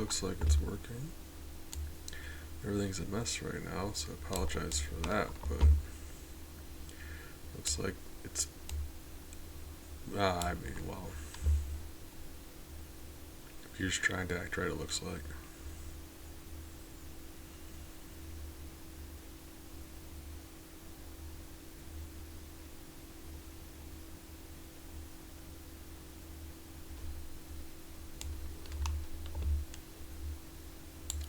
looks like it's working. Everything's a mess right now, so I apologize for that, but looks like it's, well, computer's trying to act right, it looks like.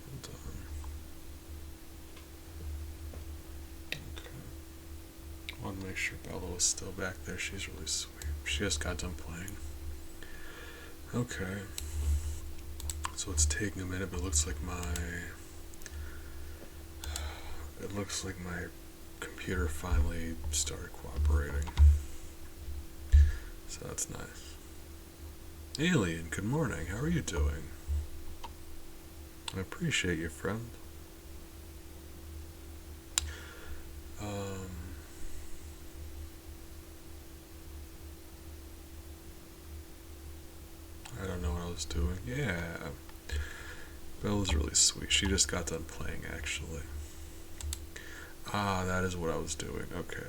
Hold on. Okay. I want to make sure Bella is still back there. She's really sweet. She just got done playing. Okay. So it's taking a minute, but it looks like my computer finally started cooperating. So that's nice. Alien, good morning. How are you doing? I appreciate you, friend. I don't know what I was doing. Yeah. Bella's really sweet. She just got done playing, actually. Ah, that is what I was doing. Okay.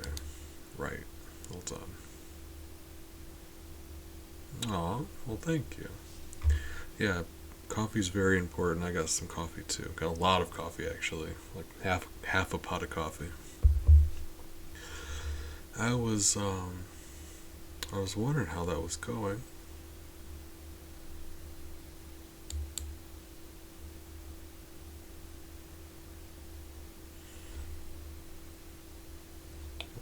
Right. Hold on. Aw, well, thank you. Yeah, coffee's very important. I got some coffee, too. Got a lot of coffee, actually. Like half a pot of coffee. I was, I was wondering how that was going.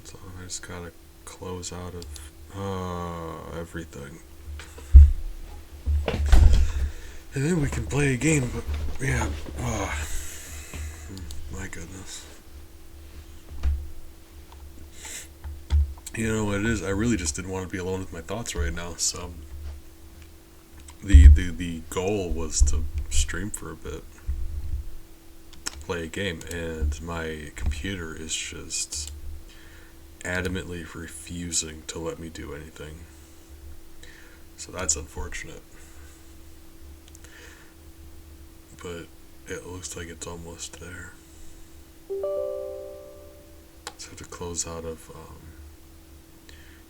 So I just gotta close out of everything. And then we can play a game, but yeah, my goodness. You know what it is? I really just didn't want to be alone with my thoughts right now, so the goal was to stream for a bit, play a game, and my computer is just adamantly refusing to let me do anything. So that's unfortunate. But it looks like it's almost there. So I have to close out of,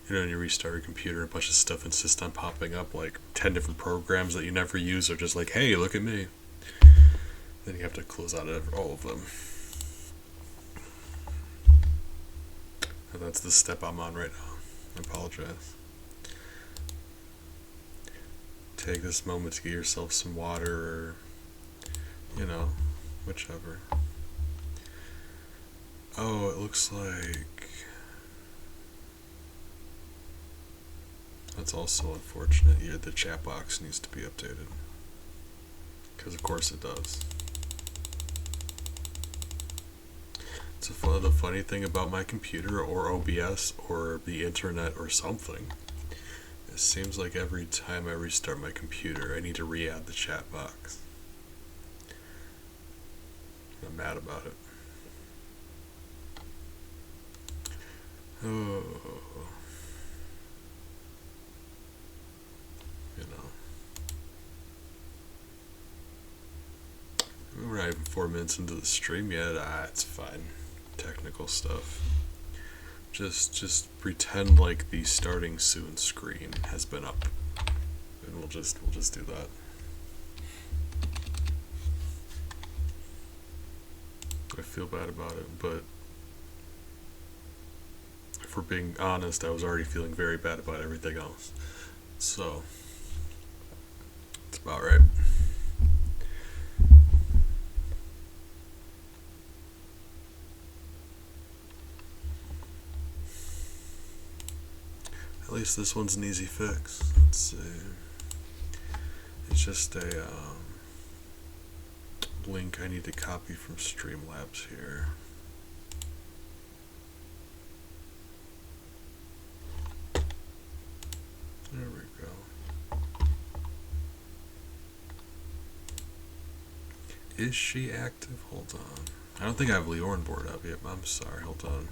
when you restart your computer, a bunch of stuff insists on popping up, like 10 different programs that you never use are just like, hey, look at me. Then you have to close out of all of them. And that's the step I'm on right now. I apologize. Take this moment to get yourself some water or, whichever. Oh, it looks like that's also unfortunate. Yeah, the chat box needs to be updated. Because of course it does. The funny thing about my computer or OBS or the internet or something, it seems like every time I restart my computer, I need to re-add the chat box. I'm mad about it. Oh. We're not even 4 minutes into the stream yet. It's fine. Technical stuff. Just pretend like the starting soon screen has been up, and we'll just do that. I feel bad about it, but if we're being honest, I was already feeling very bad about everything else. So it's about right. At least this one's an easy fix. Let's see. It's just a link I need to copy from Streamlabs here. There we go. Is she active? Hold on. I don't think I have Leorn board up yet. I'm sorry. Hold on.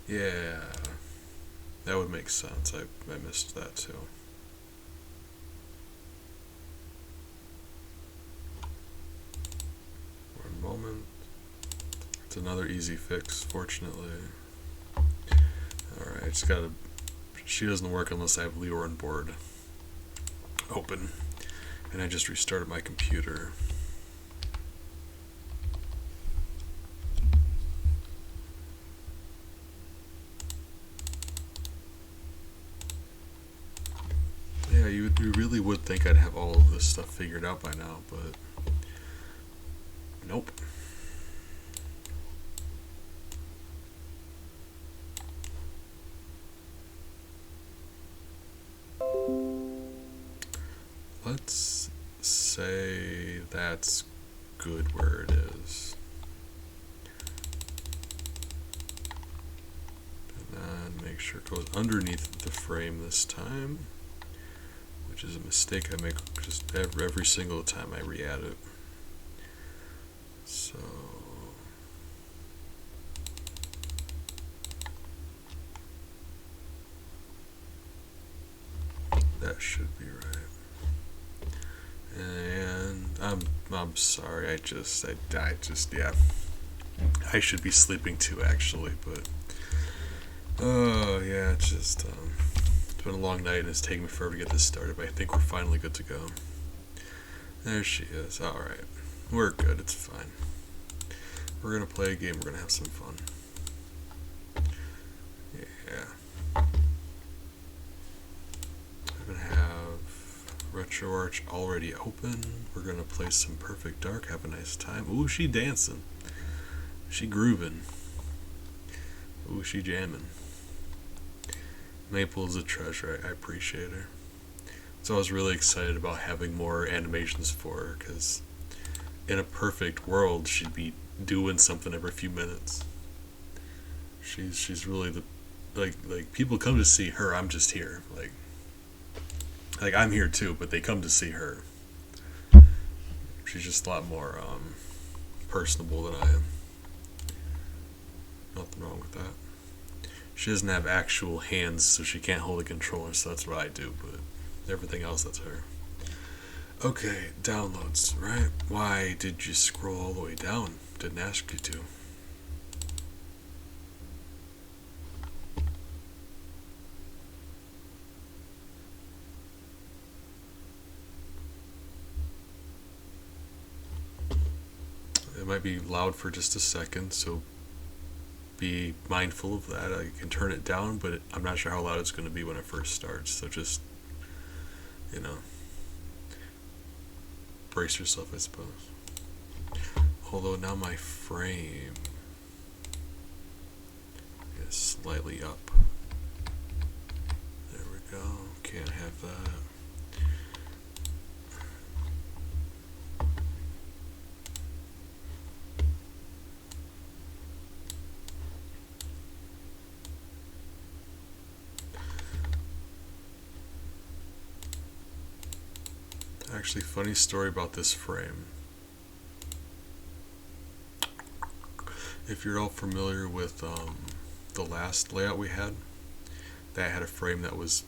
Yeah. That would make sense. I missed that too. moment. It's another easy fix, fortunately. Alright, just gotta... She doesn't work unless I have Leor on board open. And I just restarted my computer. Yeah, you really would think I'd have all of this stuff figured out by now, but nope. Let's say that's good where it is. And then make sure it goes underneath the frame this time, which is a mistake I make just every single time I re-add it. So that should be right. And I'm sorry, yeah. I should be sleeping too, actually, but oh yeah, it's just it's been a long night and it's taken me forever to get this started, but I think we're finally good to go. There she is. Alright. We're good, it's fine. We're gonna play a game, we're gonna have some fun. Yeah. I'm gonna have RetroArch already open. We're gonna play some Perfect Dark, have a nice time. Ooh, she dancing. She grooving. Ooh, she jamming. Maple is a treasure, I appreciate her. So I was really excited about having more animations for her, because in a perfect world, she'd be doing something every few minutes. She's really the, like people come to see her, I'm just here. Like I'm here too, but they come to see her. She's just a lot more personable than I am. Nothing wrong with that. She doesn't have actual hands, so she can't hold a controller, so that's what I do, but everything else, that's her. Okay, downloads, right? Why did you scroll all the way down? Didn't ask you to. It might be loud for just a second, so be mindful of that. I can turn it down, but I'm not sure how loud it's going to be when it first starts, so just, you know, brace yourself, I suppose. Although now my frame is slightly up. There we go. Can't have that. Actually, funny story about this frame. If you're all familiar with the last layout we had, that had a frame that was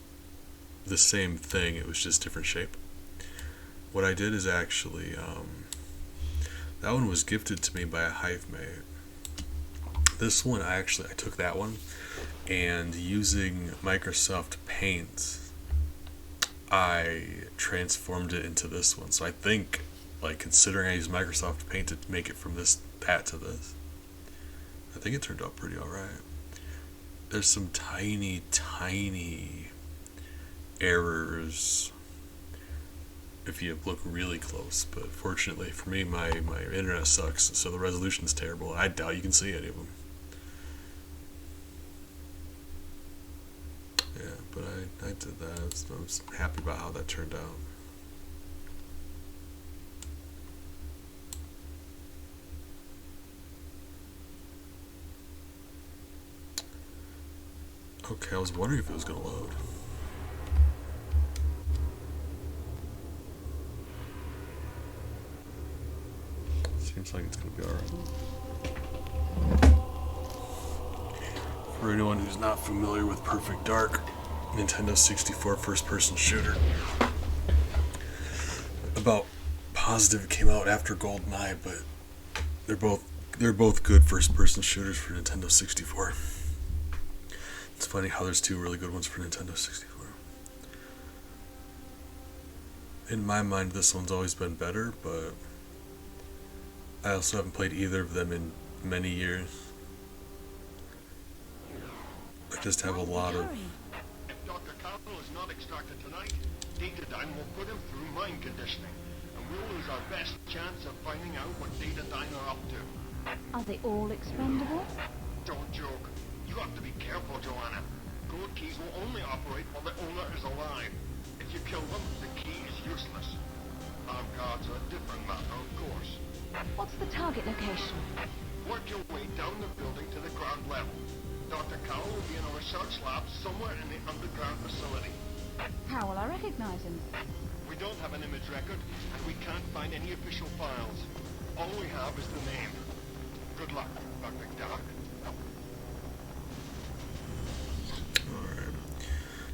the same thing, it was just different shape. What I did is actually, that one was gifted to me by a hive mate. This one, I took that one, and using Microsoft Paint, I transformed it into this one. So I think, like, considering I used Microsoft Paint to make it from that to this, I think it turned out pretty alright. There's some tiny errors if you look really close, but fortunately for me, my internet sucks, so the resolution's terrible. I doubt you can see any of them. Yeah, but I did that. I was happy about how that turned out. Okay, I was wondering if it was going to load. Seems like it's going to be alright. For anyone who's not familiar with Perfect Dark, Nintendo 64 first-person shooter. About positive it came out after GoldenEye, but They're both they're both good first-person shooters for Nintendo 64. It's funny how there's two really good ones for Nintendo 64. In my mind, this one's always been better, but I also haven't played either of them in many years. I just have a lot of... If Dr. Carroll is not extracted tonight, Datadyne will put him through mind conditioning, and we'll lose our best chance of finding out what Datadyne are up to. Are they all expendable? Don't joke. You have to be careful, Joanna. Code keys will only operate while the owner is alive. If you kill them, the key is useless. Armed guards are a different matter, of course. What's the target location? Work your way down the building to the ground level. Dr. Carroll will be in a research lab somewhere in the underground facility. How will I recognize him? We don't have an image record, and we can't find any official files. All we have is the name. Good luck, Dr. Dark. Alright.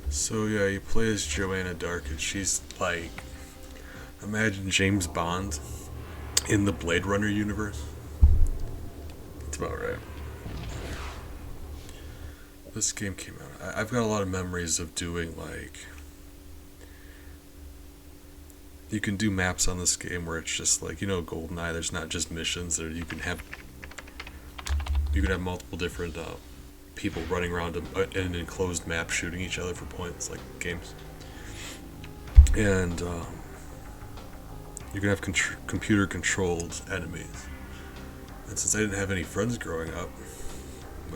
So yeah, you play as Joanna Dark, and she's like... Imagine James Bond in the Blade Runner universe. That's about right. This game came out. I've got a lot of memories of doing, like... You can do maps on this game where it's just like, you know, GoldenEye, there's not just missions, there you can have multiple different people running around in an enclosed map shooting each other for points, like games. And you can have computer-controlled enemies. And since I didn't have any friends growing up,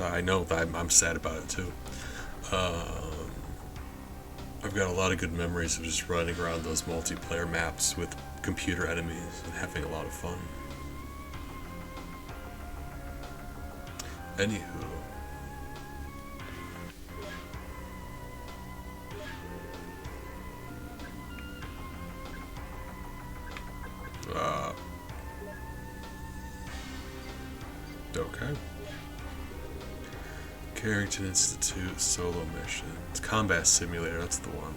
I know that I'm sad about it too. I've got a lot of good memories of just running around those multiplayer maps with computer enemies and having a lot of fun. Anywho. Okay. Carrington Institute solo mission. It's Combat Simulator, that's the one.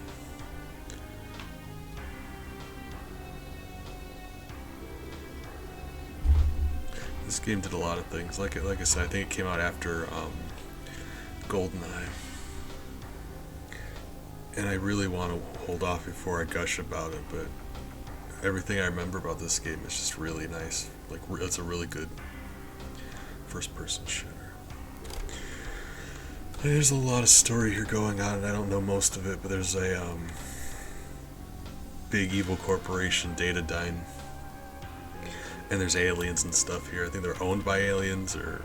This game did a lot of things. Like I said, I think it came out after GoldenEye. And I really want to hold off before I gush about it, but everything I remember about this game is just really nice. Like, it's a really good first-person shooter. There's a lot of story here going on, and I don't know most of it, but there's a big evil corporation, Datadyne, and there's aliens and stuff here. I think they're owned by aliens or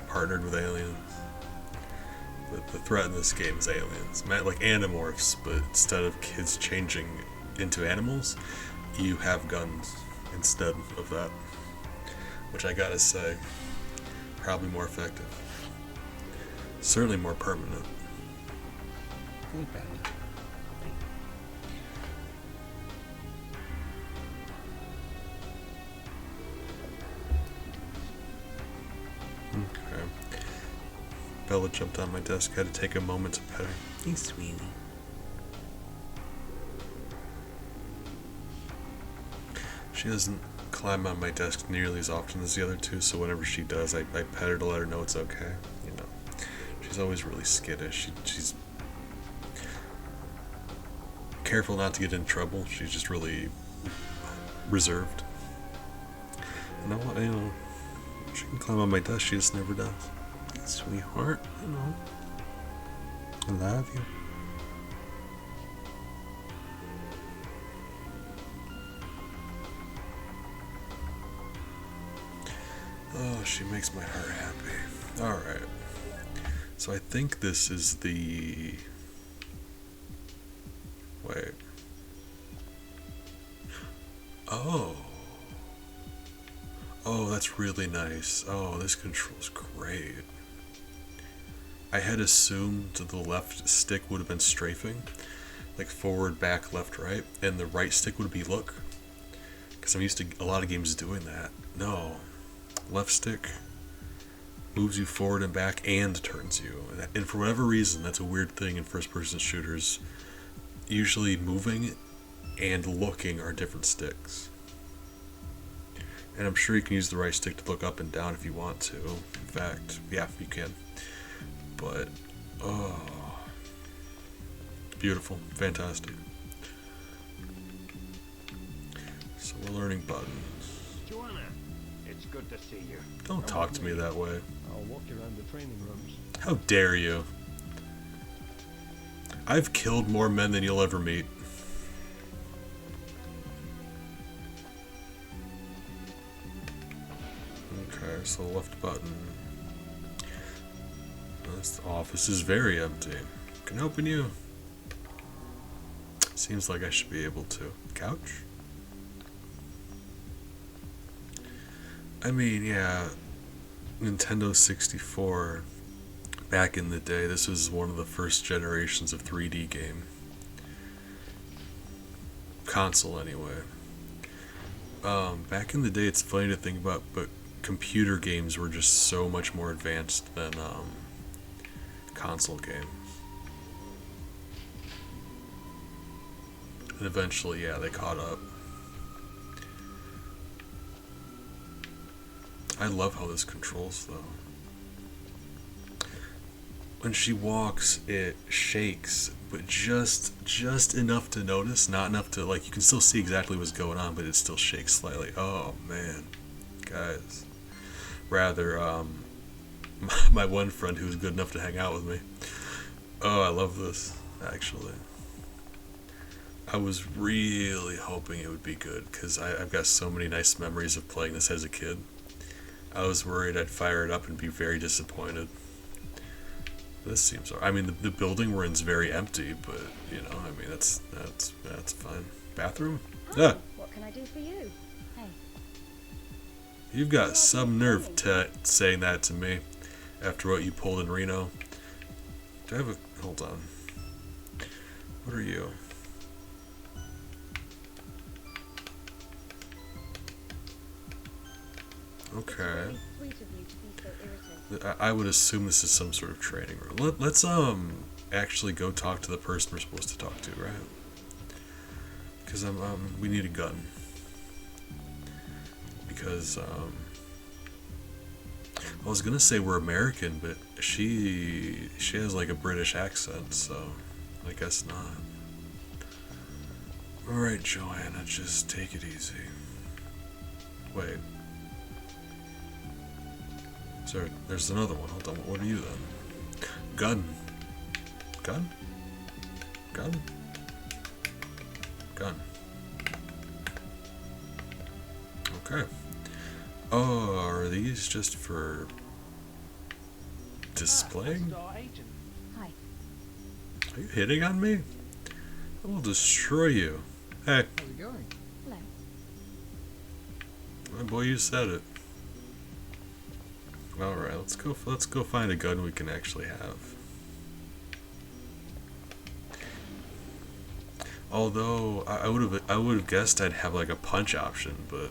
partnered with aliens. The threat in this game is aliens, like Animorphs, but instead of kids changing into animals, you have guns instead of that, which I gotta say, probably more effective. Certainly more permanent. Okay. Bella jumped on my desk. Had to take a moment to pet her. Hey, sweetie. She doesn't climb on my desk nearly as often as the other two, so whenever she does, I pet her to let her know it's okay. You know, she's always really skittish. She's careful not to get in trouble. She's just really reserved. And you know, she can climb on my desk. She just never does. Sweetheart, you know, I love you. Oh, she makes my heart happy. Alright. So I think this is the... Wait. Oh. Oh, that's really nice. Oh, this control's great. I had assumed the left stick would have been strafing. Like forward, back, left, right. And the right stick would be look. Because I'm used to a lot of games doing that. No. Left stick moves you forward and back and turns you. And for whatever reason, that's a weird thing in first-person shooters. Usually moving and looking are different sticks. And I'm sure you can use the right stick to look up and down if you want to. In fact, yeah, you can. But, oh, beautiful, fantastic. So we're learning buttons. Joanna, it's good to see you. Don't talk to me that way. I'll walk you around the training rooms. How dare you? I've killed more men than you'll ever meet. Okay, so left button. This office is very empty. Can I open you? Seems like I should be able to. Couch? I mean, yeah, Nintendo 64. Back in the day, this was one of the first generations of 3D game. Console, anyway. Back in the day, it's funny to think about, but computer games were just so much more advanced than console games. And eventually, yeah, they caught up. I love how this controls, though. When she walks, it shakes, but just enough to notice, not enough to, like, you can still see exactly what's going on, but it still shakes slightly. Oh, man. Guys. Rather, my one friend who was good enough to hang out with me. Oh, I love this, actually. I was really hoping it would be good, because I've got so many nice memories of playing this as a kid. I was worried I'd fire it up and be very disappointed. This seems, I mean, the building we're in is very empty, but, you know, I mean, that's fine. Bathroom? Hi, what can I do for you? Hey. You've got some nerve saying that to me after what you pulled in Reno. Do I have a, hold on. What are you? Okay. Sweet of you to be so irritated. I would assume this is some sort of training room. Let's actually go talk to the person we're supposed to talk to, right? Because we need a gun. Because I was gonna say we're American, but she has like a British accent, so I guess not. All right, Joanna, just take it easy. Wait. So there's another one. Hold on. What are you then? Gun. Gun? Gun? Gun. Okay. Oh, are these just for displaying? Hi. Are you hitting on me? I will destroy you. Hey, How's it going? Hello. my boy, you said it. All right, let's go find a gun we can actually have. Although I would have guessed I'd have like a punch option, but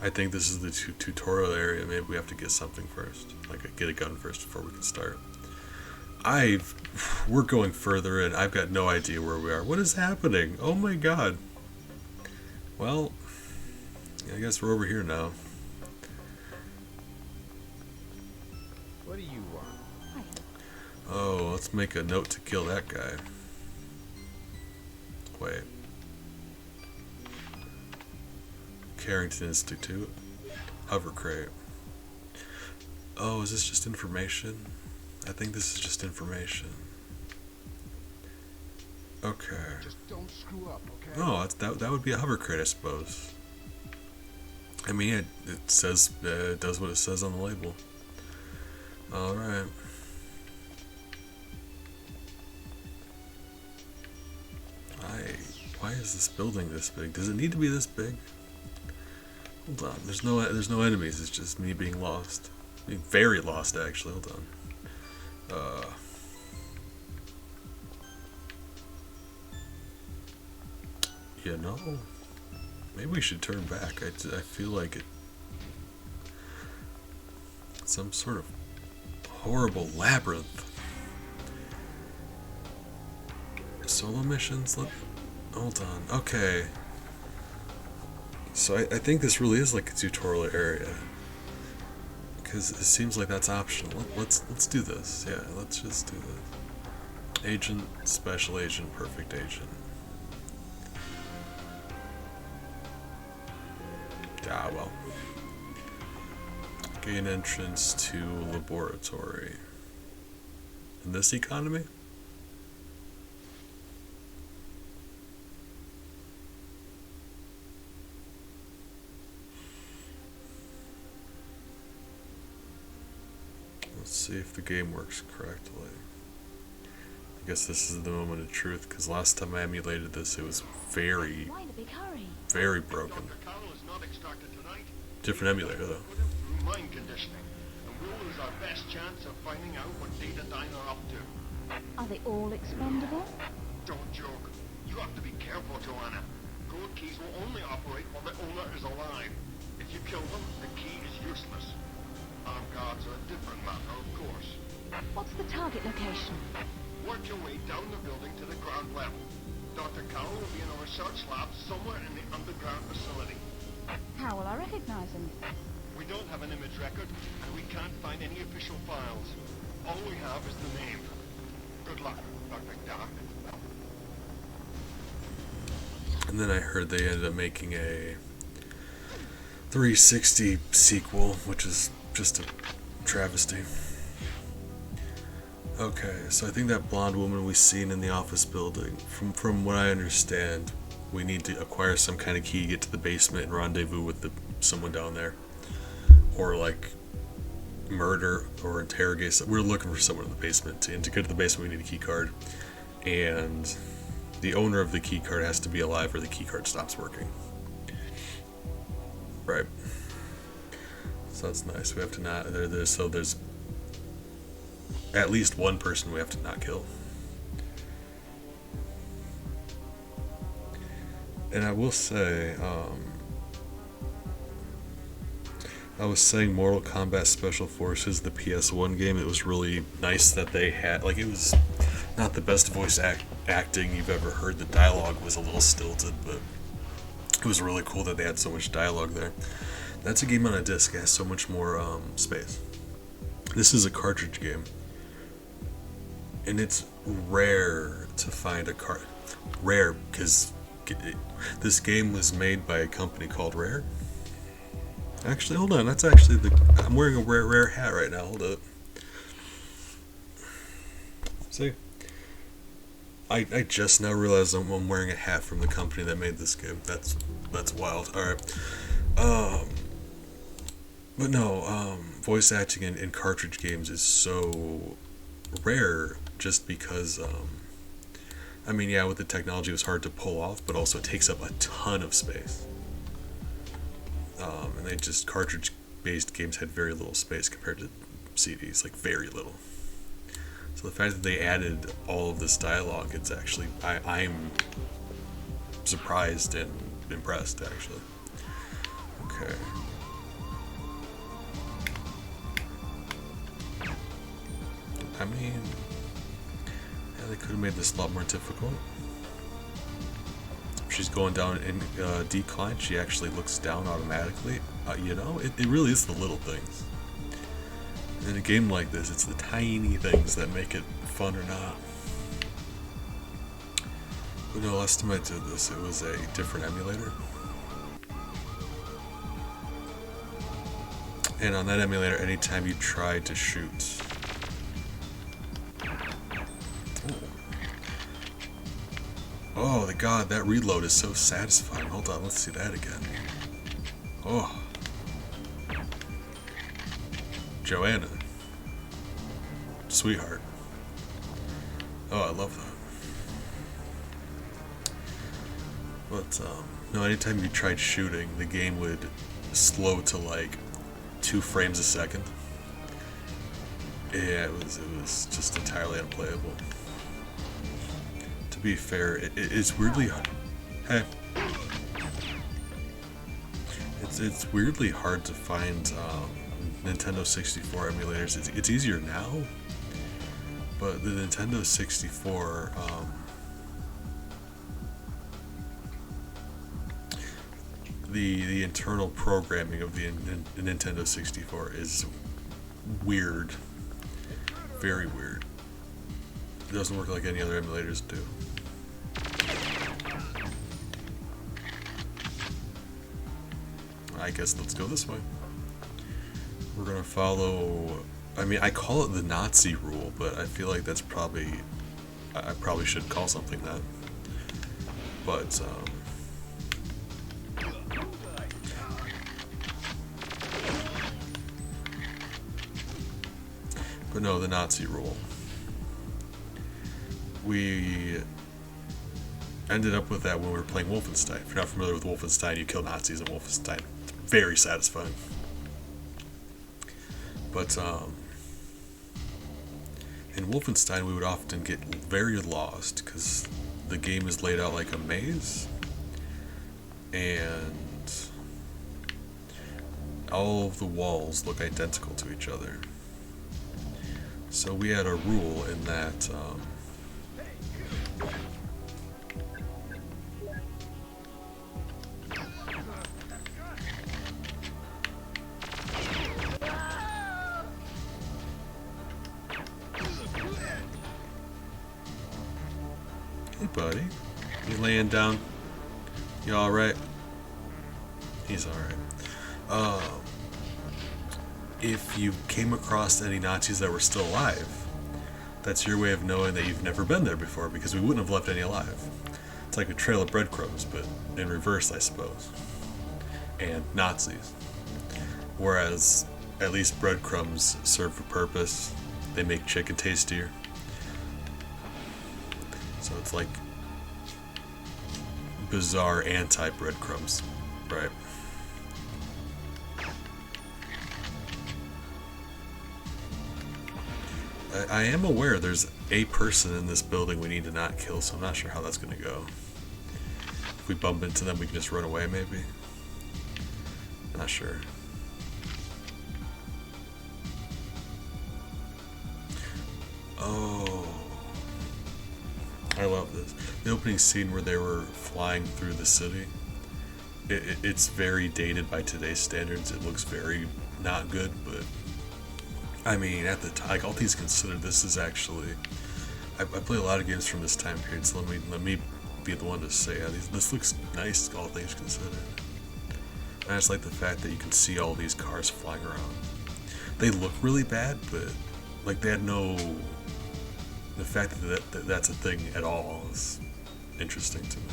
I think this is the tutorial area. Maybe we have to get something first, like get a gun first before we can start. We're going further in. I've got no idea where we are. What is happening? Oh my god. Well, I guess we're over here now. What do you want? Hi. Oh, let's make a note to kill that guy. Wait. Carrington Institute. Hover crate. Oh, is this just information? I think this is just information. Okay. Just don't screw up, okay? Oh, that would be a hover crate, I suppose. I mean, it says it does what it says on the label. All right. Why is this building this big? Does it need to be this big? Hold on. There's no enemies. It's just me being lost. Being very lost, actually. Hold on. You know, maybe we should turn back. I feel like it. Some sort of horrible labyrinth. Solo missions? Hold on. Okay. So I think this really is like a tutorial area. Because it seems like that's optional. Let's do this. Yeah, let's just do this. Agent, special agent, perfect agent. Ah, well. Gain entrance to laboratory. In this economy? Let's see if the game works correctly. I guess this is the moment of truth, because last time I emulated this, it was very, Why the big hurry? very broken. Dr. Carroll is not extracted tonight. Different emulator, though. Put him through mind conditioning, and we'll lose our best chance of finding out what Data Dine are up to. Are they all expendable? Don't joke. You have to be careful, Joanna. Code keys will only operate while the owner is alive. If you kill them, the key is useless. Armed guards are a different matter, of course. What's the target location? Work your way down the building to the ground level. Dr. Carroll will be in a research lab somewhere in the underground facility. How will I recognize him? We don't have an image record, and we can't find any official files. All we have is the name. Good luck, Dr. Dark. And then I heard they ended up making a 360 sequel, which is just a travesty. Okay, so I think that blonde woman we've seen in the office building, from what I understand, we need to acquire some kind of key, get to the basement, and rendezvous with someone down there. Or like murder or interrogate. We're looking for someone in the basement, and to get to the basement we need a key card. And the owner of the key card has to be alive or the key card stops working. Right. So that's nice. We have to not so there's at least one person we have to not kill. And I will say, I was saying Mortal Kombat Special Forces, the PS1 game, it was really nice that they had, like, it was not the best voice acting you've ever heard. The dialogue was a little stilted, but it was really cool that they had so much dialogue there. That's a game on a disc. It has so much more space. This is a cartridge game. And it's rare to find a card. Rare, because this game was made by a company called Rare. Actually, hold on. That's actually I'm wearing a rare hat right now. Hold up. See? I just now realized I'm wearing a hat from the company that made this game. That's wild. Alright. But no, voice acting in cartridge games is so rare just because, I mean, yeah, with the technology it was hard to pull off, but also it takes up a ton of space. And cartridge-based games had very little space compared to CDs, like very little. So the fact that they added all of this dialogue, it's actually, I'm surprised and impressed, actually. Okay. I mean, yeah, they could have made this a lot more difficult. She's going down in decline, she actually looks down automatically. You know, it really is the little things. In a game like this, it's the tiny things that make it fun or not. But no, last time I did this, it was a different emulator. And on that emulator, anytime you tried to shoot... Oh, the god, that reload is so satisfying. Hold on, let's see that again. Oh. Joanna. Sweetheart. Oh, I love that. But, no, anytime you tried shooting, the game would slow to like 2 frames a second. Yeah, it was just entirely unplayable. To be fair, it's weirdly hard. Hey. It's weirdly hard to find Nintendo 64 emulators. It's easier now, but the Nintendo 64, the internal programming of the Nintendo 64 is weird, very weird. It doesn't work like any other emulators do. I guess let's go this way. We're gonna follow. I mean, I call it the Nazi rule, but I feel like that's probably. I probably should call something that. But no, the Nazi rule. We ended up with that when we were playing Wolfenstein. If you're not familiar with Wolfenstein, you kill Nazis in Wolfenstein. It's very satisfying. But in Wolfenstein, we would often get very lost because the game is laid out like a maze, and all of the walls look identical to each other. So we had a rule in that hey buddy, you laying down? You alright? He's alright. If you came across any Nazis that were still alive, that's your way of knowing that you've never been there before, because we wouldn't have left any alive. It's like a trail of breadcrumbs, but in reverse, I suppose. And Nazis. Whereas, at least breadcrumbs serve a purpose. They make chicken tastier. So it's like bizarre anti-breadcrumbs, right? I am aware there's a person in this building we need to not kill, so I'm not sure how that's going to go. If we bump into them, we can just run away, maybe? Not sure. Oh. I love this. The opening scene where they were flying through the city, it's very dated by today's standards. It looks very not good, but I mean, at the time, like, all things considered, this is actually. I play a lot of games from this time period, so let me be the one to say, this looks nice, all things considered. And I just like the fact that you can see all these cars flying around. They look really bad, but like they had no. The fact that that's a thing at all is interesting to me.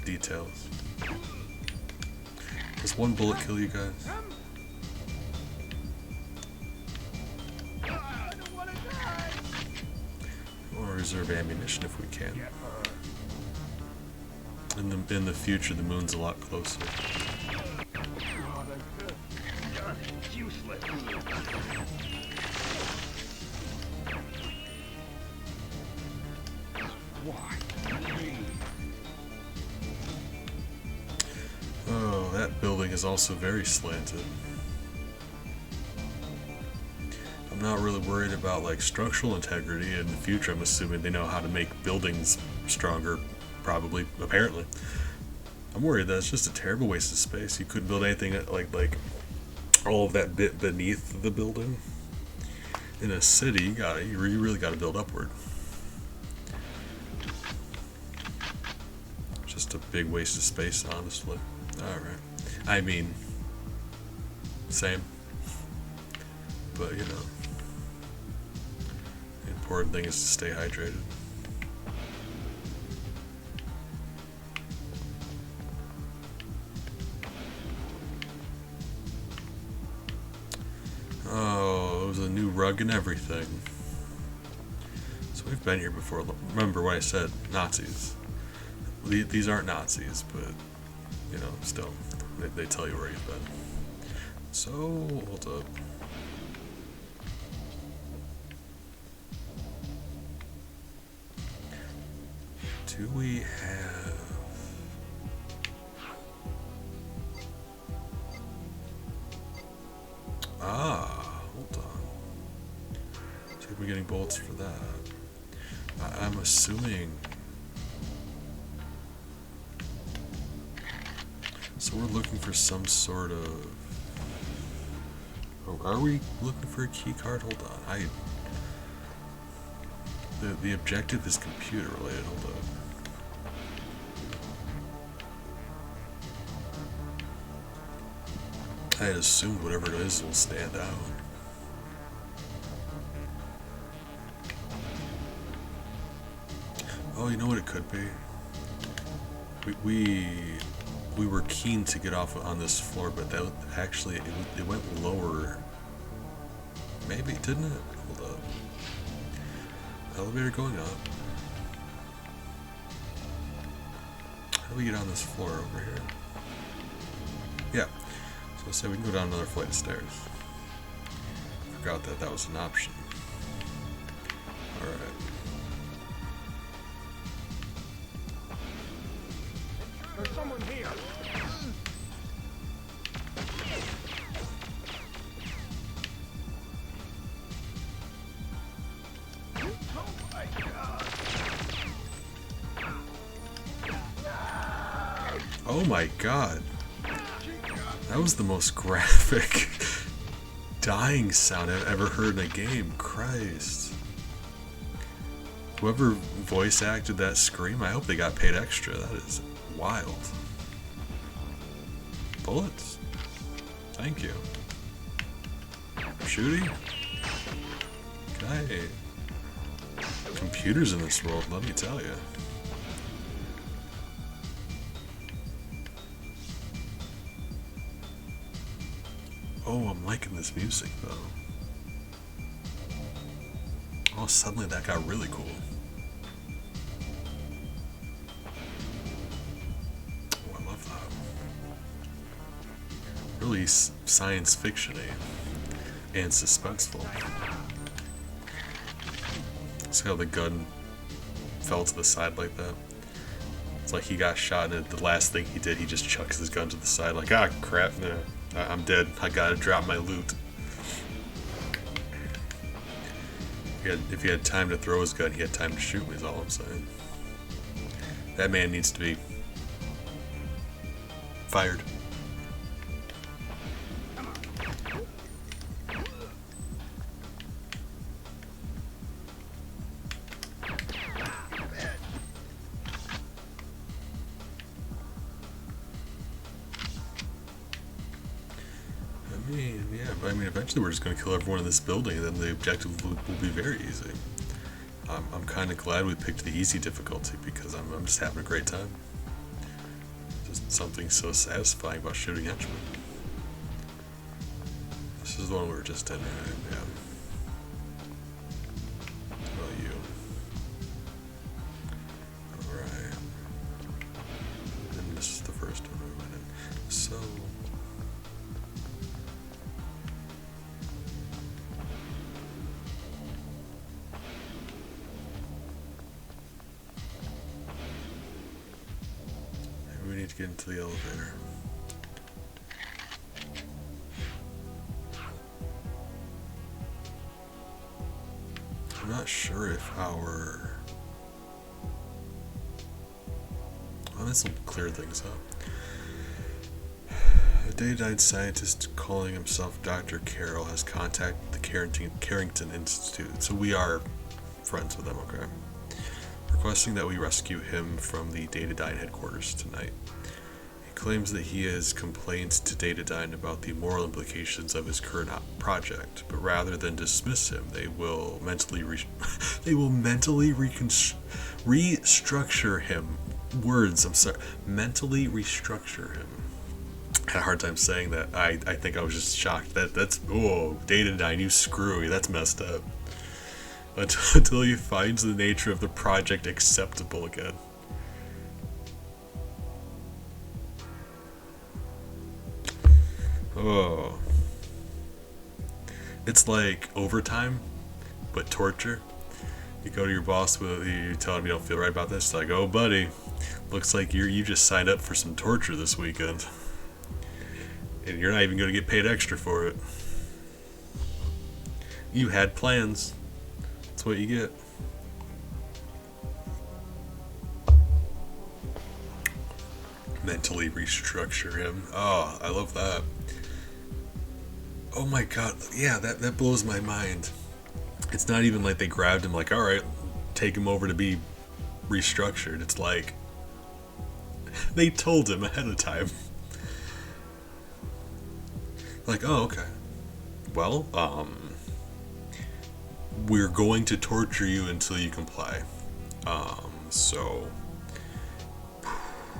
Details. Does one bullet kill you guys? Or reserve ammunition if we can. In the future, the moon's a lot closer. Oh, that building is also very slanted. I'm not really worried about like structural integrity. In the future, I'm assuming they know how to make buildings stronger, probably, apparently. I'm worried that it's just a terrible waste of space. You couldn't build anything like all of that bit beneath the building. In a city, you really got to build upward. Just a big waste of space, honestly. Alright. I mean, same. But, you know, the important thing is to stay hydrated. Oh, it was a new rug and everything. So we've been here before. Remember what I said, Nazis. These aren't Nazis, but, you know, still, they tell you where you've been. So, hold up. Do we have... hold on. See if we're getting bolts for that. I'm assuming... So we're looking for some sort of... Oh, are we looking for a key card? Hold on. The objective is computer related. Hold on. I had assumed whatever it is will stand out. Oh, you know what it could be? We were keen to get off on this floor, but that actually it went lower. Maybe, didn't it? Hold up. Elevator going up. How do we get on this floor over here? Yeah. So I say we can go down another flight of stairs. Forgot that was an option. Alright. There's someone here. Oh my god. That was the most graphic dying sound I've ever heard in a game. Christ. Whoever voice acted that scream, I hope they got paid extra. That is wild. Bullets. Thank you. Shooty? Okay. Computers in this world, let me tell you. Oh, I'm liking this music though. Oh, suddenly that got really cool. Oh, I love that. Really science fiction-y and suspenseful. See how the gun fell to the side like that? It's like he got shot and the last thing he did, he just chucks his gun to the side like, ah, crap, nah. I'm dead. I gotta drop my loot. If he had time to throw his gun, he had time to shoot me, is all I'm saying. That man needs to be fired. Eventually we're just going to kill everyone in this building, and then the objective will be very easy. I'm kind of glad we picked the easy difficulty because I'm just having a great time. Just something so satisfying about shooting henchmen. This is the one we were just in, right? Yeah. How about you? Alright. And this is the first one we went in. So... we need to get into the elevator. I'm not sure if our... Well, this will clear things up. A Datadyne scientist calling himself Dr. Carroll has contacted the Carrington Institute, so we are friends with them, okay? Requesting that we rescue him from the Datadyne headquarters tonight. He claims that he has complained to Datadyne about the moral implications of his current project, but rather than dismiss him, they will mentally restructure him. Words, I'm sorry. Mentally restructure him. I had a hard time saying that. I think I was just shocked. That's oh, Datadyne, you screwy. That's messed up. Until he finds the nature of the project acceptable again. Oh. It's like overtime, but torture. You go to your boss, you tell him you don't feel right about this, like, oh buddy, looks like you just signed up for some torture this weekend. And you're not even going to get paid extra for it. You had plans. That's what you get. Mentally restructure him. Oh, I love that. Oh my god, yeah, that blows my mind. It's not even like they grabbed him like, alright, take him over to be restructured. It's like they told him ahead of time. Like, oh, okay. Well, we're going to torture you until you comply. So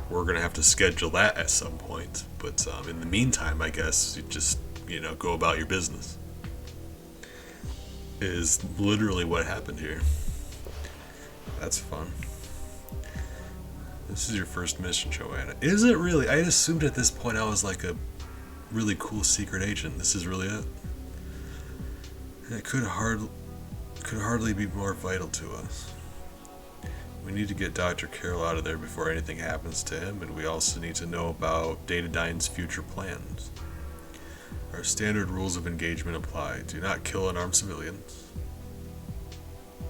we're gonna have to schedule that at some point. But in the meantime, I guess you just, go about your business. Is literally what happened here. That's fun. This is your first mission, Joanna. Is it really? I assumed at this point I was like a really cool secret agent. This is really it. It could hardly be more vital to us. We need to get Dr. Carroll out of there before anything happens to him, and we also need to know about Datadyne's future plans. Our standard rules of engagement apply. Do not kill unarmed civilians.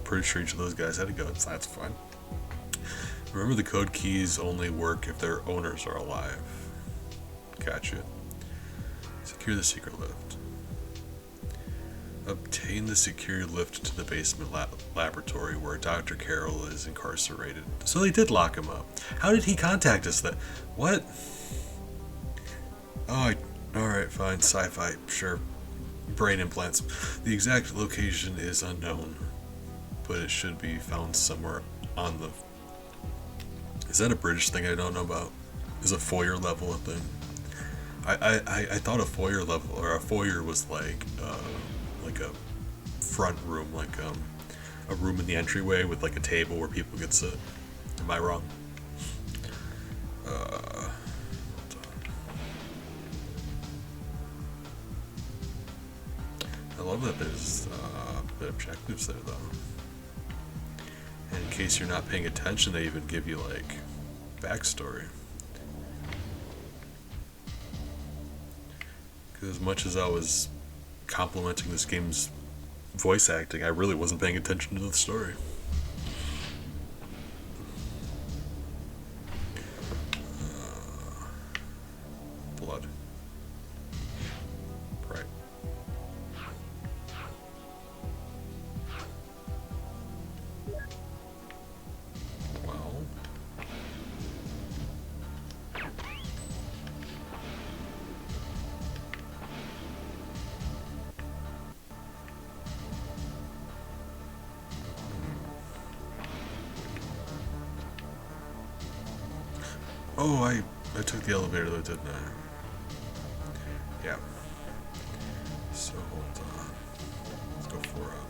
Pretty sure each of those guys had a gun, so that's fine. Remember, the code keys only work if their owners are alive. Gotcha. Secure the secret lift. Obtain the secure lift to the basement laboratory where Dr. Carroll is incarcerated. So they did lock him up. How did he contact us? What? Oh, alright, fine. Sci-fi, sure. Brain implants. The exact location is unknown, but it should be found somewhere on the... Is that a British thing I don't know about? Is a foyer level a thing? I thought a foyer level, or a foyer was like a front room, like a room in the entryway with like a table where people could sit. Am I wrong? I love that there's the objectives there though. And in case you're not paying attention, they even give you like backstory. Because as much as I was complimenting this game's voice acting, I really wasn't paying attention to the story. Blood. Right. Well. Oh, I took the elevator though, didn't I? Yeah. So hold on. Let's go 4 up.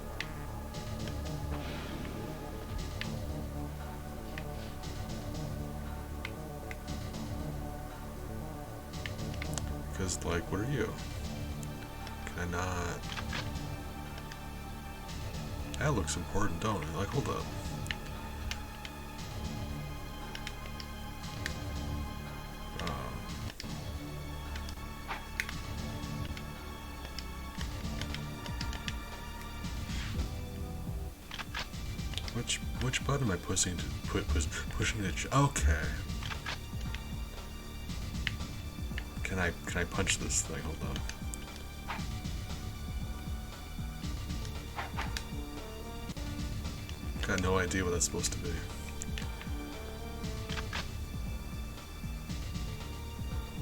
Because, like, what are you? Can I not? That looks important, don't it? Like, hold up. Which button am I pushing to pushing to? Okay. Can I punch this thing? Hold on. Got no idea what that's supposed to be.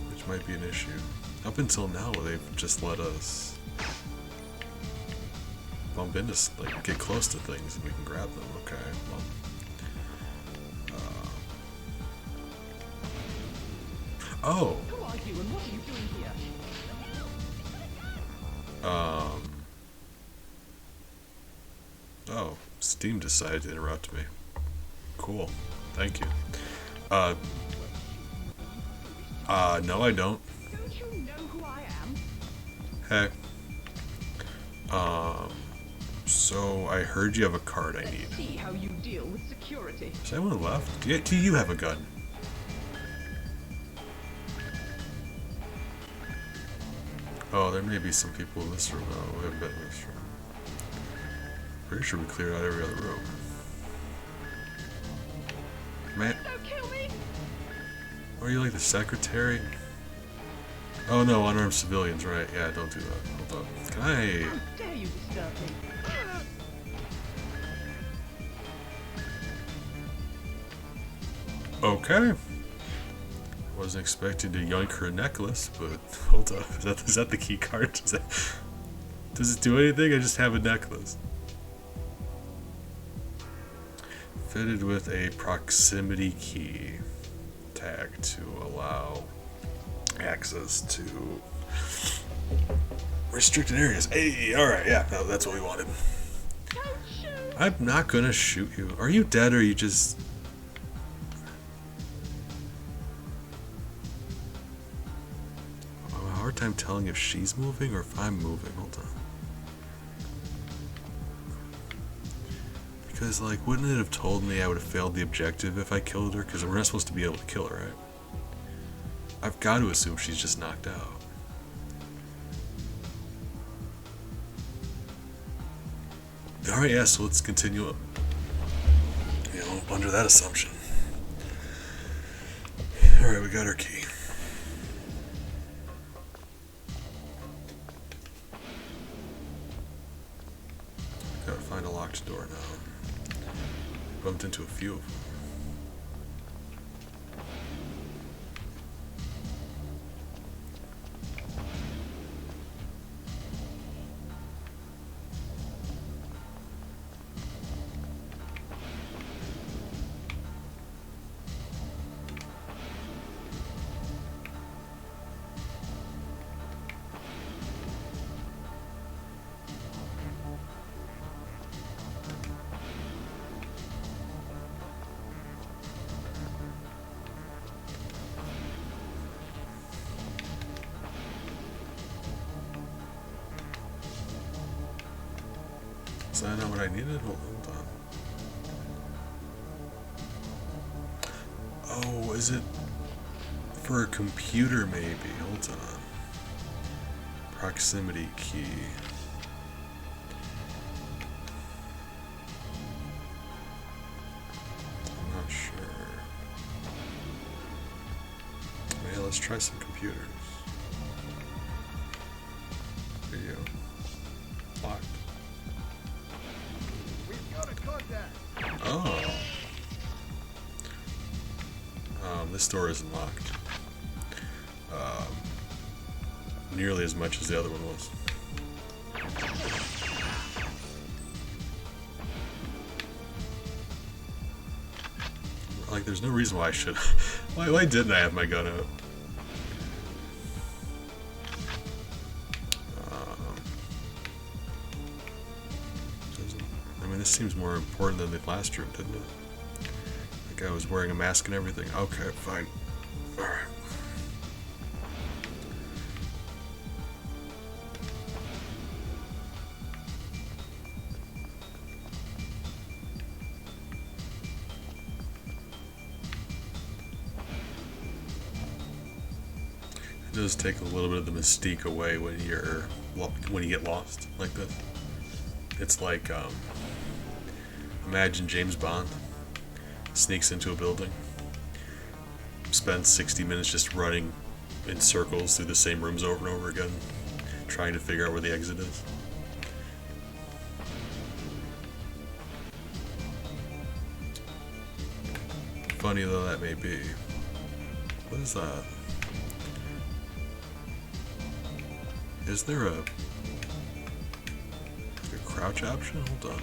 Which might be an issue. Up until now, they've just let us bump into, like, get close to things and we can grab them. Okay, well. Oh! Who are you and what are you doing here? Oh, Steam decided to interrupt me. Cool. Thank you. No I don't. Don't you know who I am? Hey. So I heard you have a card I need. Let's see how you deal with security. Is anyone left? Do you have a gun? Oh, there may be some people in this room. Oh, we haven't been in this room. Pretty sure we cleared out every other room. Man. Don't kill me! Are you like the secretary? Oh no, unarmed civilians, right? Yeah, don't do that. Hold up. Can I? How dare you disturb me? Okay. Wasn't expecting to yoink her necklace, but hold up. Is that the key card? Does it do anything? I just have a necklace. Fitted with a proximity key tag to allow access to restricted areas. Hey, alright, yeah, no, that's what we wanted. Don't shoot! I'm not gonna shoot you. Are you dead or are you just... I have a hard time telling if she's moving or if I'm moving. Hold on. Because, like, wouldn't it have told me I would have failed the objective if I killed her? Because we're not supposed to be able to kill her, right? I've got to assume she's just knocked out. Alright, yeah, so let's continue up. You know, under that assumption. Alright, we got our key. Gotta find a locked door now. Bumped into a few of them. Is that not what I needed? Hold on. Oh, is it for a computer maybe? Hold on. Proximity key. I'm not sure. Yeah, let's try some computers. Video. Locked. We've got a contact. Oh. This door isn't locked. Nearly as much as the other one was. Like, there's no reason why I should. Why didn't I have my gun out? I mean, this seems more important than the last room, didn't it? The guy was wearing a mask and everything. Okay, fine. Alright. It does take a little bit of the mystique away when you get lost like this. It's like imagine James Bond sneaks into a building, spends 60 minutes just running in circles through the same rooms over and over again, trying to figure out where the exit is. Funny though that may be. What is that? Is there a crouch option? Hold on.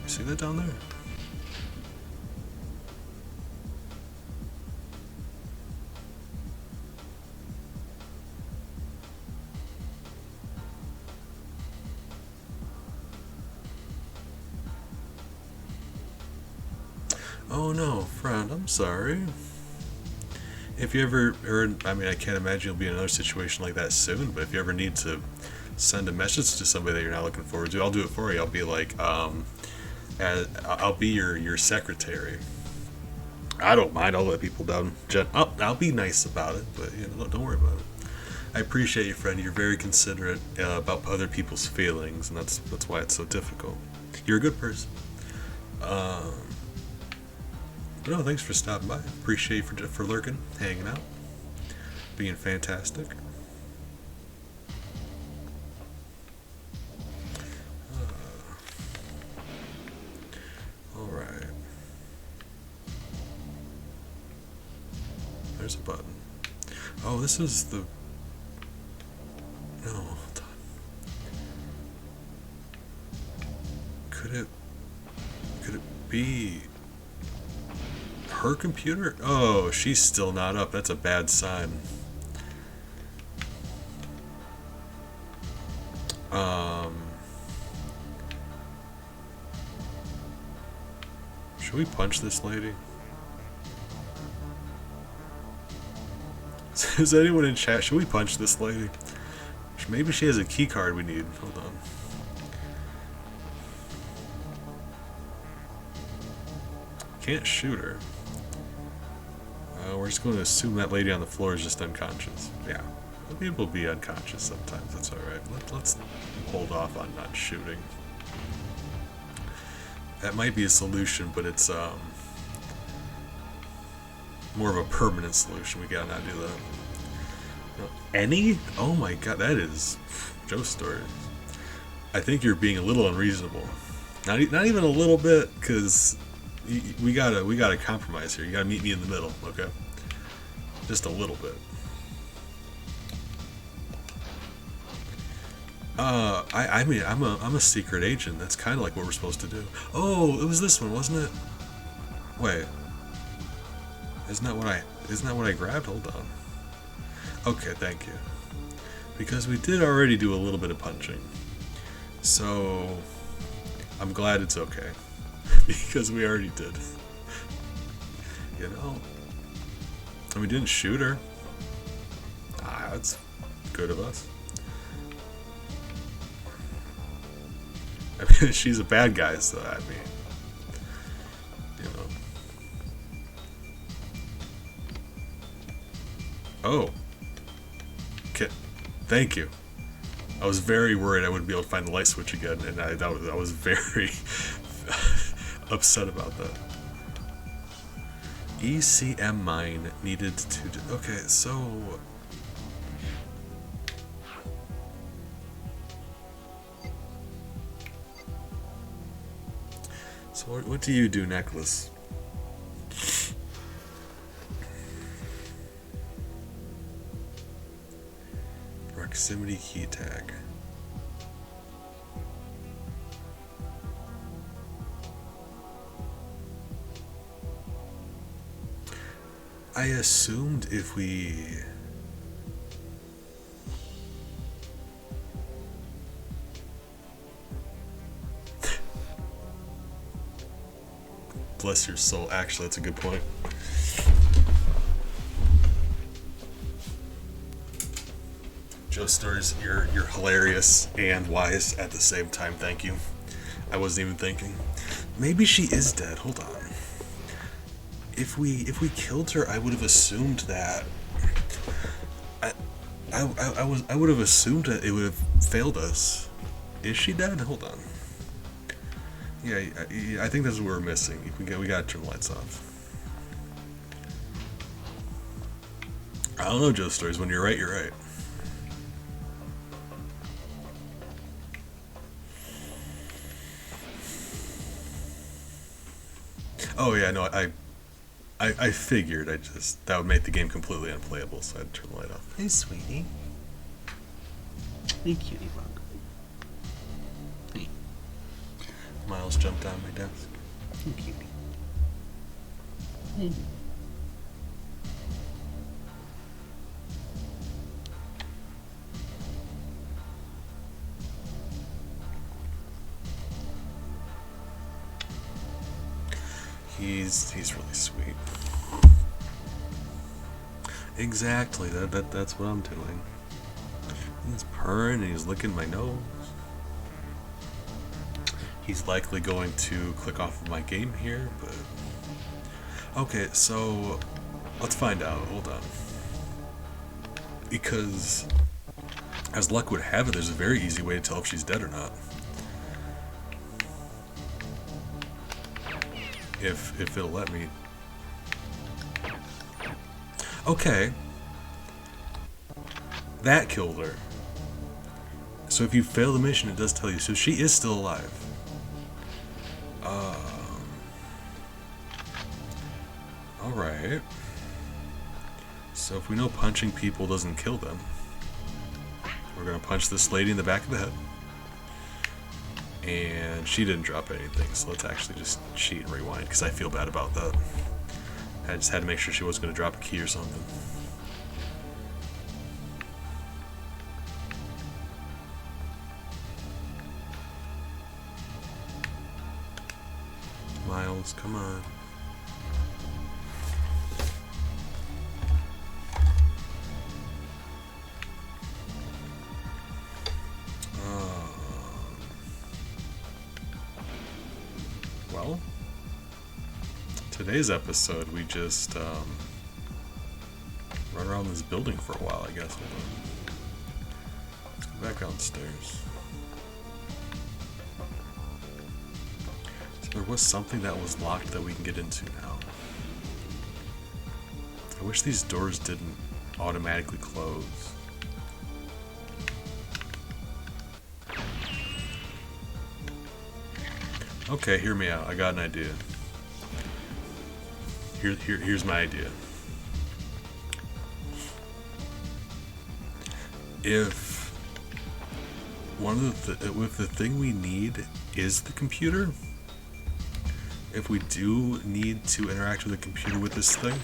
See that down there? Oh no, friend, I'm sorry. If you ever, I mean, I can't imagine you'll be in another situation like that soon, but if you ever need to send a message to somebody that you're not looking forward to, I'll do it for you. I'll be like, I'll be your secretary. I don't mind. I'll let people down. I'll be nice about it, but you know, don't worry about it. I appreciate you, friend. You're very considerate about other people's feelings, and that's why it's so difficult. You're a good person. But no, thanks for stopping by. Appreciate you for lurking, hanging out, being fantastic. Alright. There's a button. Oh, this is the... No, hold on. Could it be her computer? Oh, she's still not up. That's a bad sign. Should we punch this lady? Is anyone in chat? Should we punch this lady? Maybe she has a key card we need. Hold on. Can't shoot her. We're just going to assume that lady on the floor is just unconscious. Yeah. People be unconscious sometimes. That's alright. Let's hold off on not shooting. That might be a solution, but it's more of a permanent solution. We gotta not do that. Any? Oh my god, that is Joe Story. I think you're being a little unreasonable. Not even a little bit, because we gotta compromise here. You gotta meet me in the middle, okay? Just a little bit. I mean, I'm a secret agent. That's kind of like what we're supposed to do. Oh, it was this one, wasn't it? Wait, isn't that what I grabbed? Hold on. Okay, thank you. Because we did already do a little bit of punching, so I'm glad it's okay. Because we already did. You know, and we didn't shoot her. That's good of us. I mean, she's a bad guy, so I mean, you know. Oh. Okay. Thank you. I was very worried I wouldn't be able to find the light switch again, and I was very upset about that. ECM mine needed to do... Okay, so... So what do you do, Necklace? Proximity key tag. I assumed if we... Bless your soul. Actually, that's a good point. Joe Stories, you're hilarious and wise at the same time. Thank you. I wasn't even thinking. Maybe she is dead. Hold on. If we killed her, I would have assumed that. I would have assumed that it would have failed us. Is she dead? Hold on. Yeah, I think that's what we're missing. We gotta turn the lights off. I don't know, Joe Stories. When you're right, you're right. Oh yeah, no, I figured. That would make the game completely unplayable, so I'd turn the light off. Hey, sweetie. Hey, cutie bug. Hey. Miles jumped on my desk. Hey, cutie. Hey. He's really sweet. Exactly. That's what I'm doing. He's purring and he's licking my nose. He's likely going to click off of my game here, but... Okay, so... Let's find out. Hold on. Because... As luck would have it, there's a very easy way to tell if she's dead or not. If it'll let me Okay. That killed her. So if you fail the mission, it does tell you. So she is still alive. Alright. So if we know punching people doesn't kill them, we're gonna punch this lady in the back of the head. And she didn't drop anything, so let's actually just cheat and rewind, because I feel bad about that. I just had to make sure she wasn't gonna drop a key or something. Miles, come on. Well, today's episode, we just run around this building for a while, I guess. Hold on. Let's go back downstairs. So there was something that was locked that we can get into now. I wish these doors didn't automatically close. Okay, hear me out. I got an idea. Here's my idea. If if the thing we need is the computer, if we do need to interact with the computer with this thing,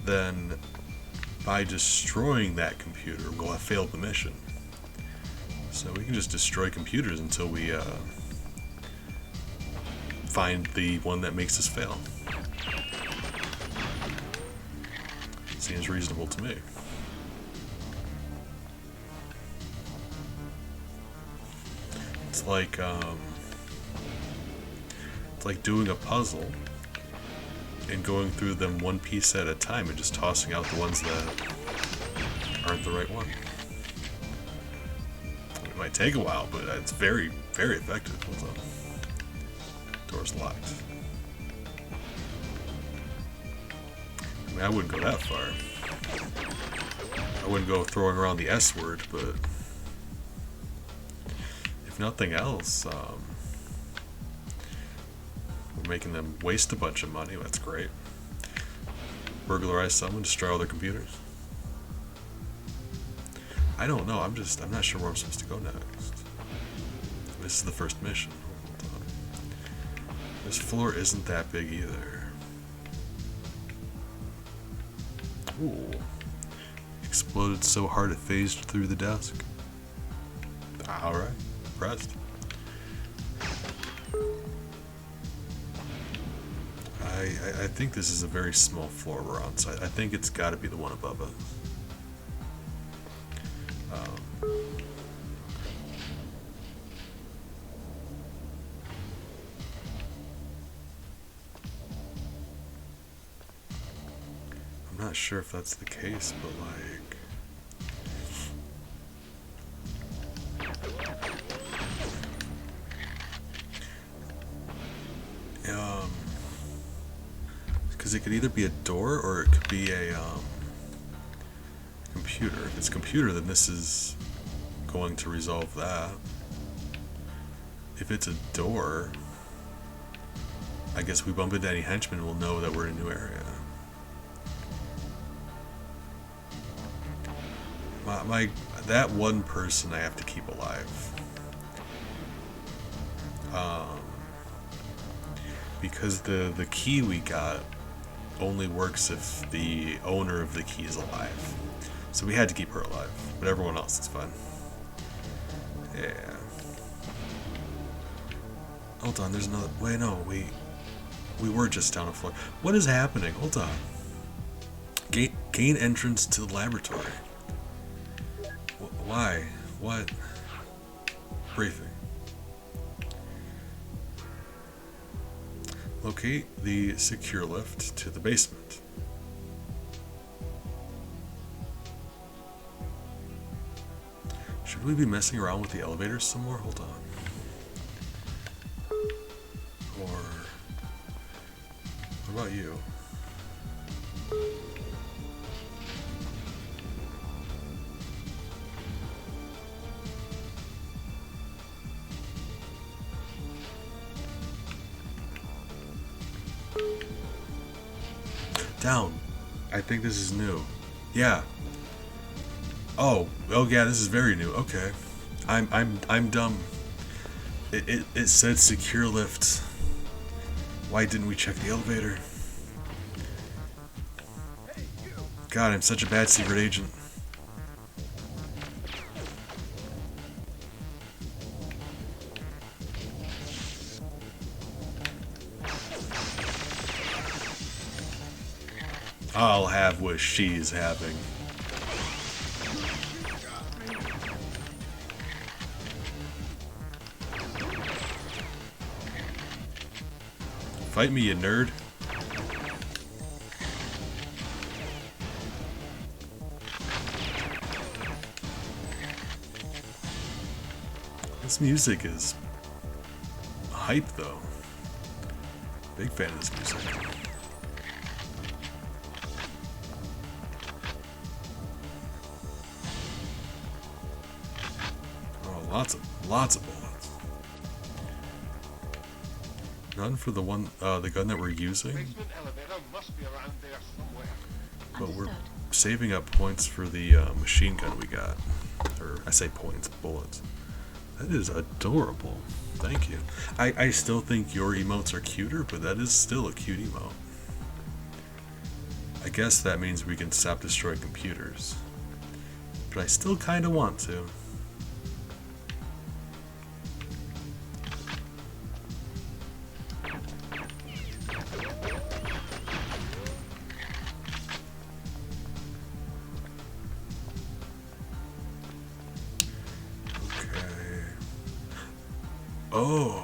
then by destroying that computer, we'll have failed the mission. So we can just destroy computers until we find the one that makes us fail. Seems reasonable to me. It's like doing a puzzle and going through them one piece at a time and just tossing out the ones that aren't the right one. It might take a while, but it's very, very effective. Hold on. Door's locked. I mean, I wouldn't go that far. I wouldn't go throwing around the S word, but if nothing else, we're making them waste a bunch of money. That's great. Burglarize someone, destroy all their computers. I don't know. I'm not sure where I'm supposed to go next. This is the first mission. Hold on. This floor isn't that big either. Ooh. Exploded so hard it phased through the desk. Alright. Impressed. I think this is a very small floor we're on, so I think it's got to be the one above us. I'm not sure if that's the case, but because it could either be a door or it could be a computer. If it's a computer, then this is going to resolve that. If it's a door, I guess we bump into any henchmen and we'll know that we're in a new area. That one person I have to keep alive. Because the key we got only works if the owner of the key is alive. So we had to keep her alive, but everyone else is fine. Yeah. Hold on, there's another. Wait, no, we were just down a floor. What is happening? Hold on. Gain entrance to the laboratory. Why? What? Briefing. Locate the secure lift to the basement. Should we be messing around with the elevators some more? Hold on. Or What about you? Down. I think this is new. Yeah. Oh yeah, this is very new. Okay. I'm dumb. It said secure lift. Why didn't we check the elevator? God, I'm such a bad secret agent. I'll have what she's having. Fight me, you nerd. This music is hype, though. Big fan of this music. Oh, lots of bullets. None for the gun that we're using. Basement elevator must be around there somewhere. But we're Understood. saving up points for the machine gun we got. Or, I say points, bullets. That is adorable. Thank you. I still think your emotes are cuter, but that is still a cute emote. I guess that means we can stop destroying computers. But I still kind of want to. Oh.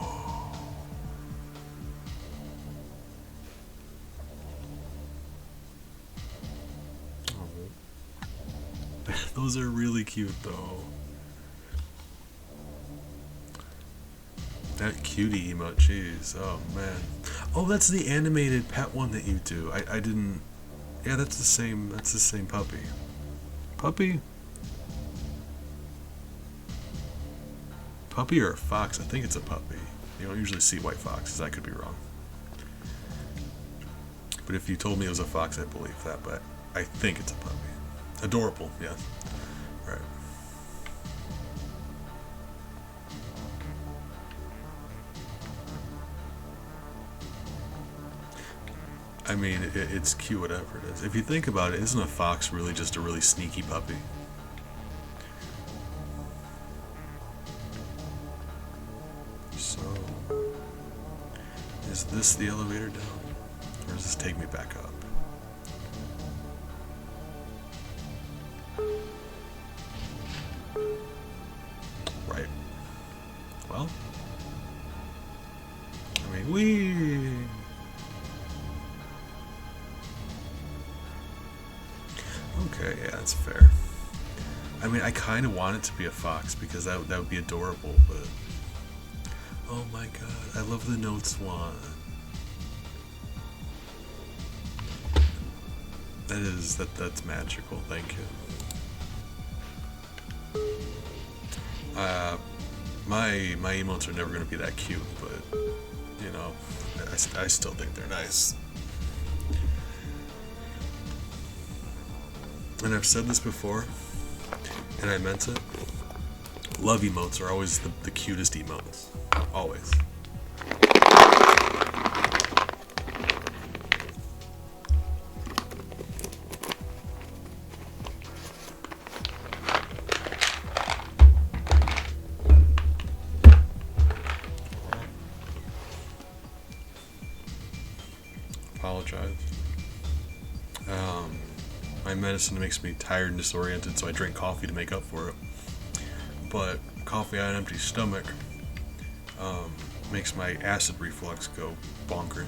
Those are really cute, though. That cutie emote, jeez. Oh, man. Oh, that's the animated pet one that you do. I didn't... Yeah, that's the same puppy. Puppy? Puppy or a fox? I think it's a puppy. You don't usually see white foxes. I could be wrong. But if you told me it was a fox, I'd believe that. But I think it's a puppy. Adorable, yeah. Right. I mean, it's cute, whatever it is. If you think about it, isn't a fox really just a really sneaky puppy? So, is this the elevator down? Or does this take me back up? Right. Well, I mean, okay, yeah, that's fair. I mean, I kind of want it to be a fox because that would be adorable, but... Oh my god, I love the note swan. That's magical, thank you. My emotes are never gonna be that cute, but you know, I still think they're nice. And I've said this before, and I meant it. Love emotes are always the cutest emotes. Always. Apologize. My medicine makes me tired and disoriented, so I drink coffee to make up for it. But coffee on an empty stomach makes my acid reflux go bonkers.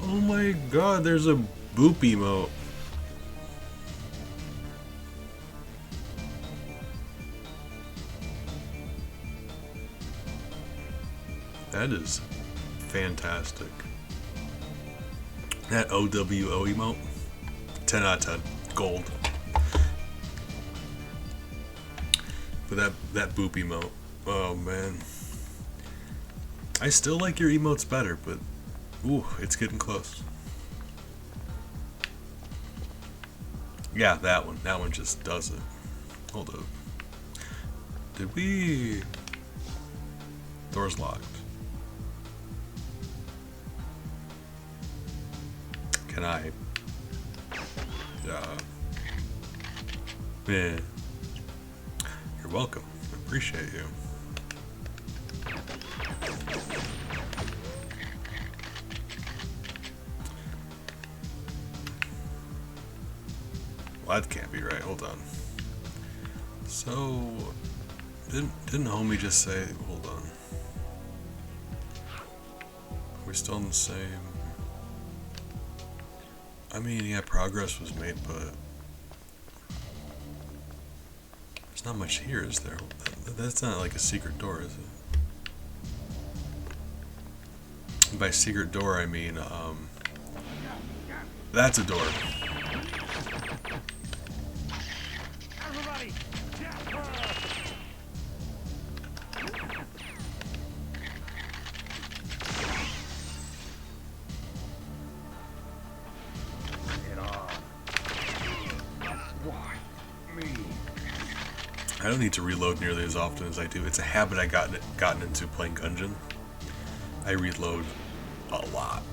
Oh my god, there's a boop emote. That is fantastic. That OWO emote, 10 out of 10, gold. But that boop emote, oh man. I still like your emotes better, but ooh, it's getting close. Yeah, that one just does it. Hold up. Did we... Door's locked. Can I... Yeah. You're welcome. I appreciate you. Well, that can't be right. Hold on. So, didn't homie just say? Hold on. Are we still in the same? I mean, yeah, progress was made, but there's not much here, is there? That's not like a secret door, is it? By secret door, I mean, that's a door. Everybody, I don't need to reload nearly as often as I do. It's a habit I gotten into playing Gungeon. I reload a lot.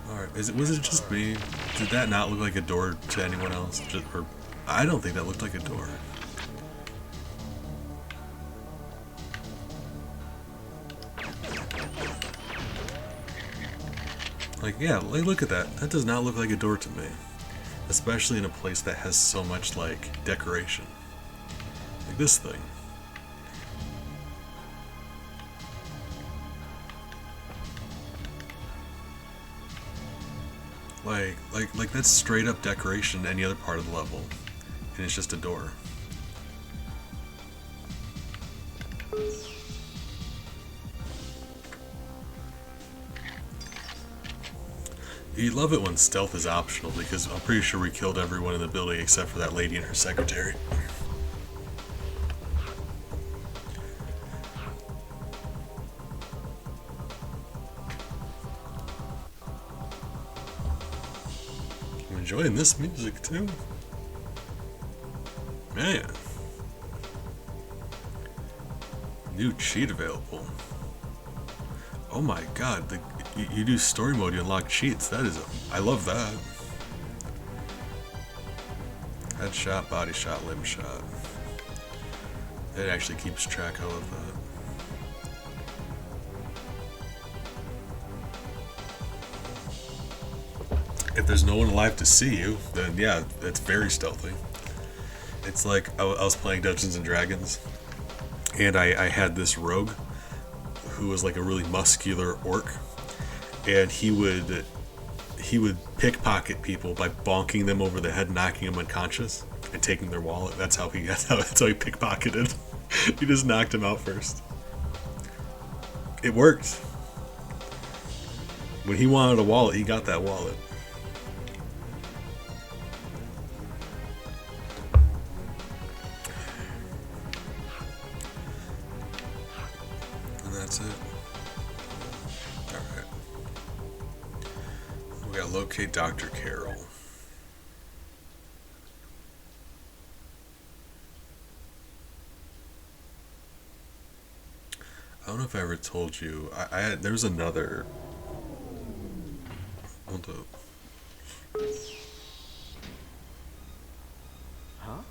Alright, was it just me? Did that not look like a door to anyone else? Or I don't think that looked like a door. Like, yeah, like, look at that. That does not look like a door to me. Especially in a place that has so much, like, decoration. Like this thing. Like that's straight up decoration in any other part of the level. And it's just a door. You love it when stealth is optional, because I'm pretty sure we killed everyone in the building except for that lady and her secretary. I'm enjoying this music too. Man. New cheat available. Oh my god, you do story mode, you unlock cheats. That is, I love that. Headshot, body shot, limb shot. It actually keeps track. I love that. If there's no one alive to see you, then yeah, it's very stealthy. It's like, I was playing Dungeons and Dragons, and I had this rogue who was like a really muscular orc, and he would pickpocket people by bonking them over the head, knocking them unconscious, and taking their wallet. That's how he pickpocketed. He just knocked him out first. It worked. When he wanted a wallet, he got that wallet. That's it. Alright. We gotta locate Dr. Carroll. I don't know if I ever told you. There's another. Hold up. Huh?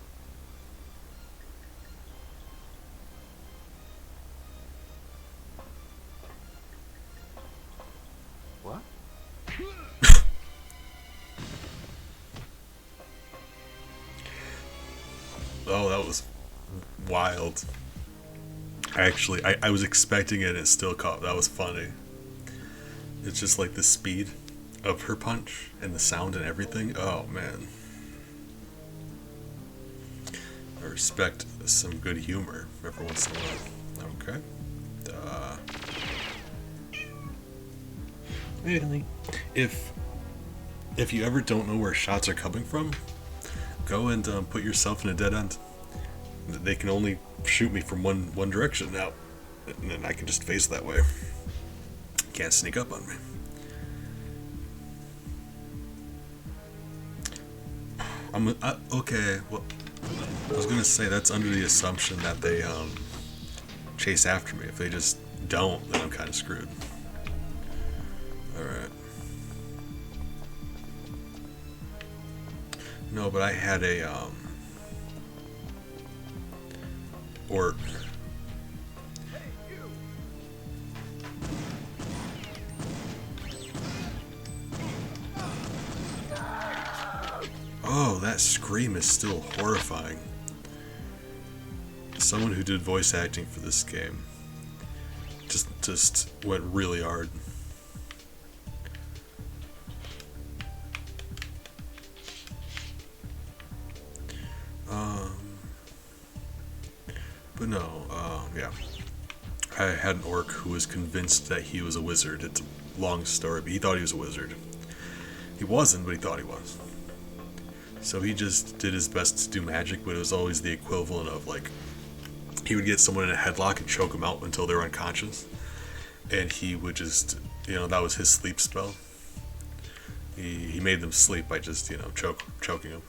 What? Oh, that was wild. Actually, I was expecting it and it still caught. That was funny. It's just like the speed of her punch and the sound and everything. Oh, man. I respect some good humor every once in a while. Okay. Really? If you ever don't know where shots are coming from, go and put yourself in a dead end. They can only shoot me from one direction now, and then I can just face that way. Can't sneak up on me. Okay. Well, I was gonna say that's under the assumption that they chase after me. If they just don't, then I'm kind of screwed. All right. No, but I had a orc. Oh, that scream is still horrifying. Someone who did voice acting for this game just went really hard. But no, yeah. I had an orc who was convinced that he was a wizard. It's a long story, but he thought he was a wizard. He wasn't, but he thought he was. So he just did his best to do magic, but it was always the equivalent of, like, he would get someone in a headlock and choke them out until they were unconscious. And he would just, that was his sleep spell. He made them sleep by just, choking them.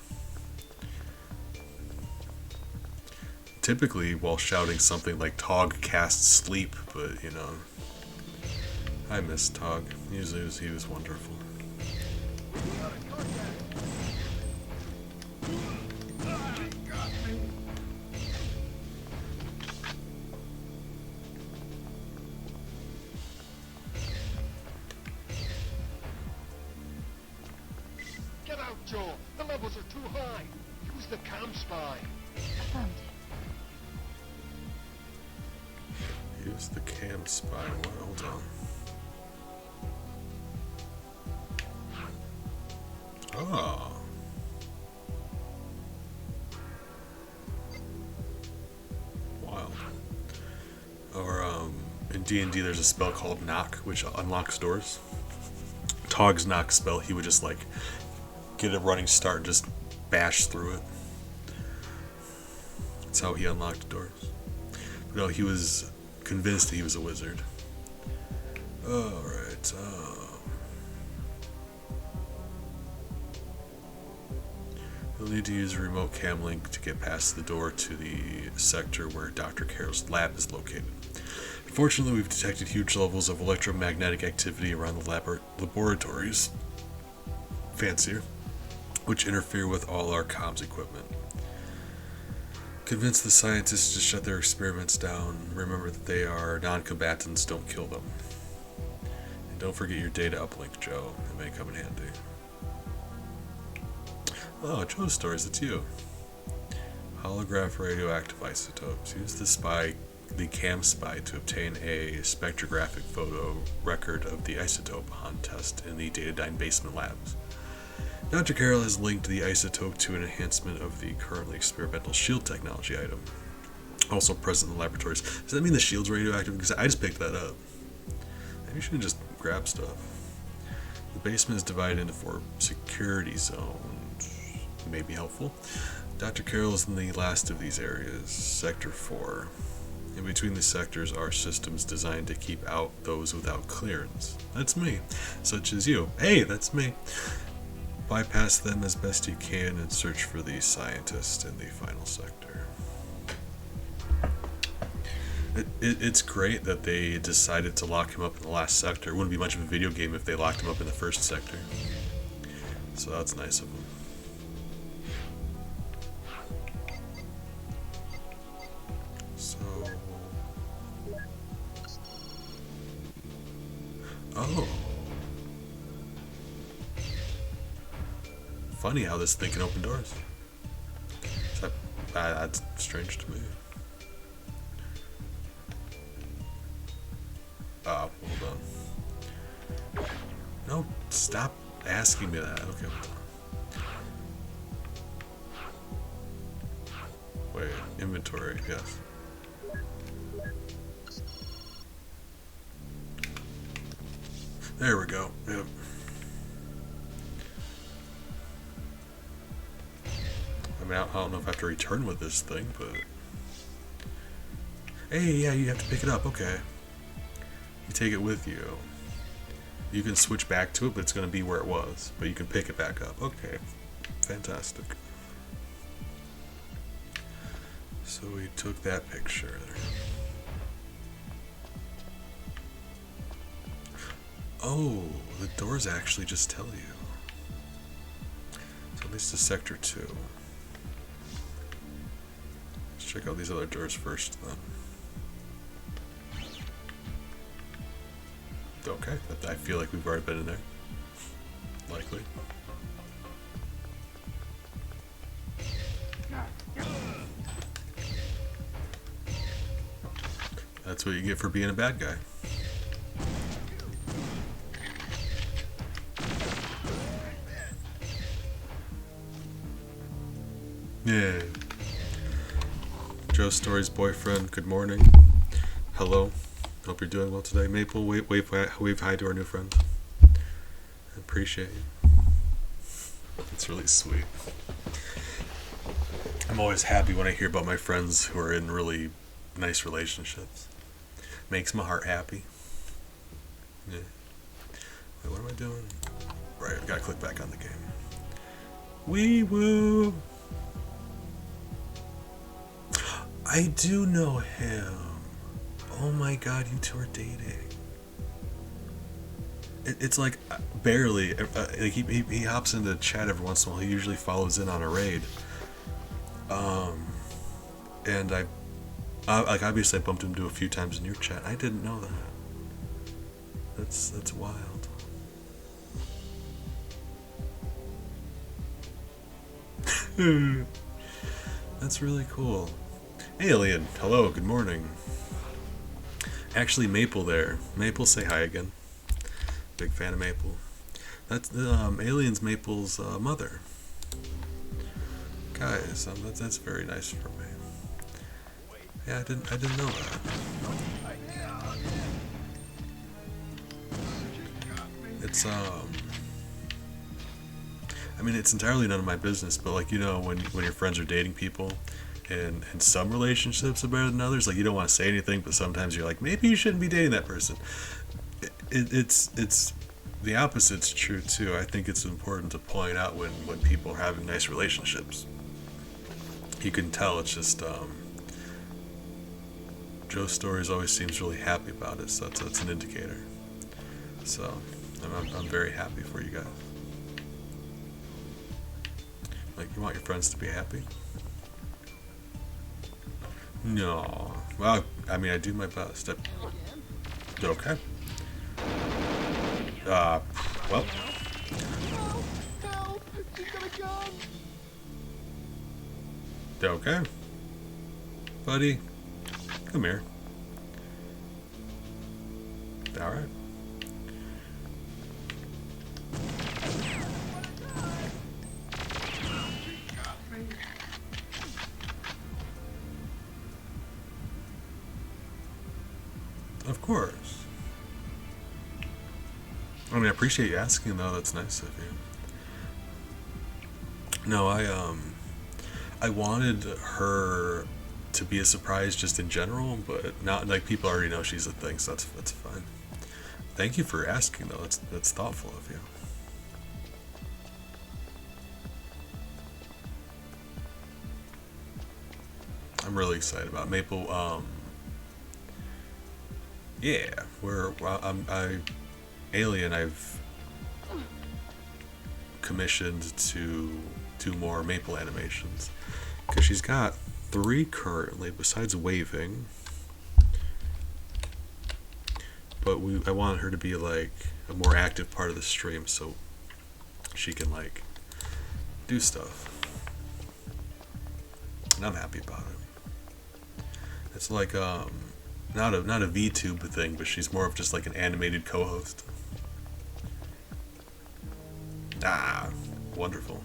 Typically while shouting something like Tog casts sleep, but I miss Tog. Usually he was wonderful. Get out, Joe! The levels are too high! Use the cam spy! I found it. Use the cam spy. Hold on. Oh. Wild. Or in D&D there's a spell called Knock, which unlocks doors. Tog's Knock spell, he would just get a running start and just bash through it. That's how he unlocked doors. But no, he was convinced that he was a wizard. Alright, you'll need to use a remote cam link to get past the door to the sector where Dr. Carroll's lab is located. Unfortunately, we've detected huge levels of electromagnetic activity around the laboratories, fancier, which interfere with all our comms equipment. Convince the scientists to shut their experiments down. Remember that they are non-combatants, don't kill them. And don't forget your data uplink, Joe. It may come in handy. Oh, Joe's stories, it's you. Holograph radioactive isotopes. Use the cam spy to obtain a spectrographic photo record of the isotope on test in the Datadyne basement labs. Dr. Carroll has linked the isotope to an enhancement of the currently experimental shield technology item, also present in the laboratories. Does that mean the shield's radioactive? Because I just picked that up. Maybe you should just grab stuff. The basement is divided into 4 security zones. May be helpful. Dr. Carroll is in the last of these areas, Sector 4. In between the sectors are systems designed to keep out those without clearance. That's me. Such as you. Hey, that's me. Bypass them as best you can and search for the scientist in the final sector. It's great that they decided to lock him up in the last sector. It wouldn't be much of a video game if they locked him up in the first sector. So that's nice of them. So... Oh. Funny how this thing can open doors. That's strange to me. Hold on. No, stop asking me that. Okay, hold on. Wait, inventory, yes. There we go. Yep. I mean, I don't know if I have to return with this thing, but... Hey, yeah, you have to pick it up. Okay. You take it with you. You can switch back to it, but it's going to be where it was. But you can pick it back up. Okay. Fantastic. So we took that picture there. Oh, the doors actually just tell you. So at least to Sector 2. Let's check out these other doors first, then. Okay, I feel like we've already been in there. Likely. That's what you get for being a bad guy. Yeah. Joe Story's boyfriend, good morning. Hello. Hope you're doing well today. Maple, wave hi to our new friend. I appreciate you. It's really sweet. I'm always happy when I hear about my friends who are in really nice relationships. Makes my heart happy. Yeah. Wait, what am I doing? Right, I gotta click back on the game. Wee woo! I do know him. Oh my god, you two are dating. It's like barely. Like he hops into chat every once in a while. He usually follows in on a raid. And I like obviously I bumped into a few times in your chat. I didn't know that. That's wild. That's really cool. Alien, hello, good morning. Actually, Maple there. Maple, say hi again. Big fan of Maple. That's Alien's Maple's mother. Guys, that's very nice for me. Yeah, I didn't know that. It's I mean, it's entirely none of my business, but like, you know, when your friends are dating people, and some relationships are better than others, like you don't want to say anything, but sometimes you're like, maybe you shouldn't be dating that person. It's the opposite's true too. I think it's important to point out when people are having nice relationships. You can tell. It's just Joe's Stories always seems really happy about it, so that's an indicator. So I'm very happy for you guys. Like, you want your friends to be happy? No. Well, I mean, I do my best. Okay. Well. Help! She's got a gun! Okay. Buddy, come here. Alright. Of course. I mean, I appreciate you asking, though. That's nice of you. No, I wanted her to be a surprise just in general, but not like people already know she's a thing, so that's fine. Thank you for asking, though. That's thoughtful of you. I'm really excited about Maple. Yeah, Alien. I've commissioned to do more Maple animations because she's got 3 currently besides waving. But I want her to be like a more active part of the stream so she can like do stuff. And I'm happy about it. It's like not a VTube thing, but she's more of just like an animated co-host. Ah, wonderful.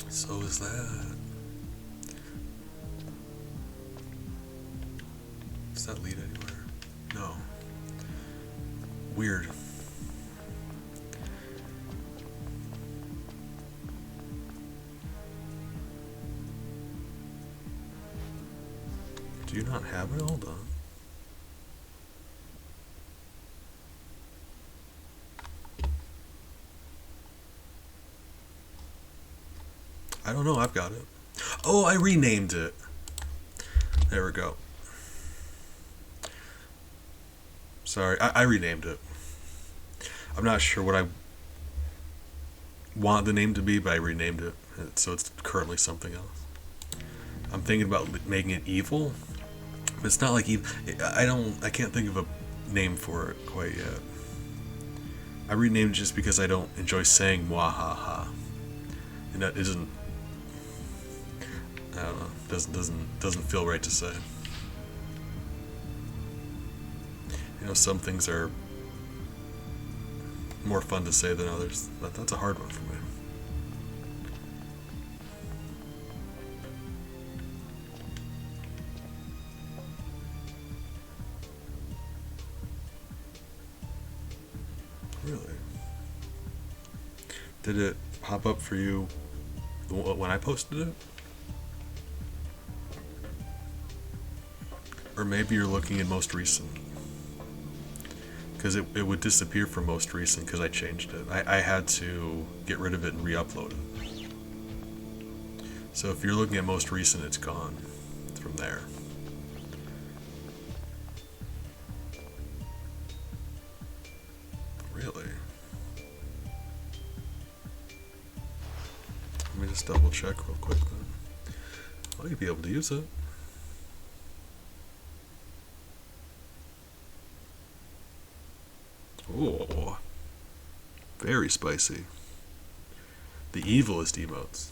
So is that. that lead anywhere? No. Weird. Do you not have it? Hold on. I don't know, I've got it. Oh, I renamed it. There we go. Sorry, I renamed it. I'm not sure what I want the name to be, but I renamed it, so it's currently something else. I'm thinking about making it evil, but it's not like evil. I can't think of a name for it quite yet. I renamed it just because I don't enjoy saying "mwahaha," and that isn't. I don't know. Doesn't feel right to say. You know, some things are more fun to say than others. That's a hard one for me. Really? Did it pop up for you when I posted it? Or maybe you're looking at most recent. Because it would disappear from most recent because I changed it. I had to get rid of it and re-upload it. So if you're looking at most recent, it's gone from there. Really? Let me just double check real quick then. Well, you'd be able to use it. Oh, very spicy. The evilest emotes.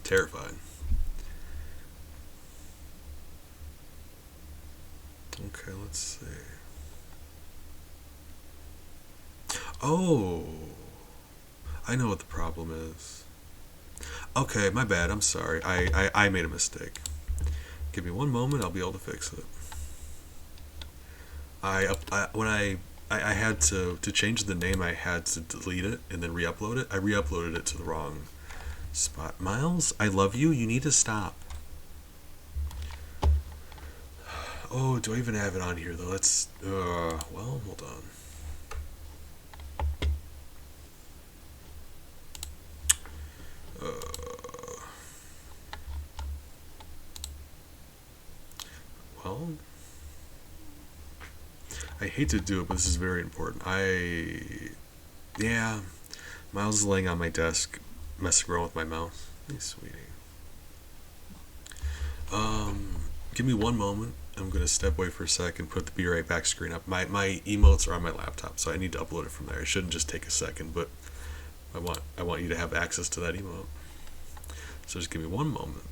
Terrifying. Okay, let's see. Oh, I know what the problem is. Okay, my bad. I'm sorry. I made a mistake. Give me one moment. I'll be able to fix it. When I had to change the name. I had to delete it and then re-upload it. I re-uploaded it to the wrong spot. Miles, I love you. You need to stop. Oh, do I even have it on here though? Let's. Well, hold on. Well, I hate to do it, but this is very important. Yeah, Miles is laying on my desk, messing around with my mouse. Hey, sweetie. Give me one moment. I'm gonna step away for a second, put the Be Right Back screen up. My emotes are on my laptop, so I need to upload it from there. It shouldn't just take a second, but I want you to have access to that emote. So just give me one moment.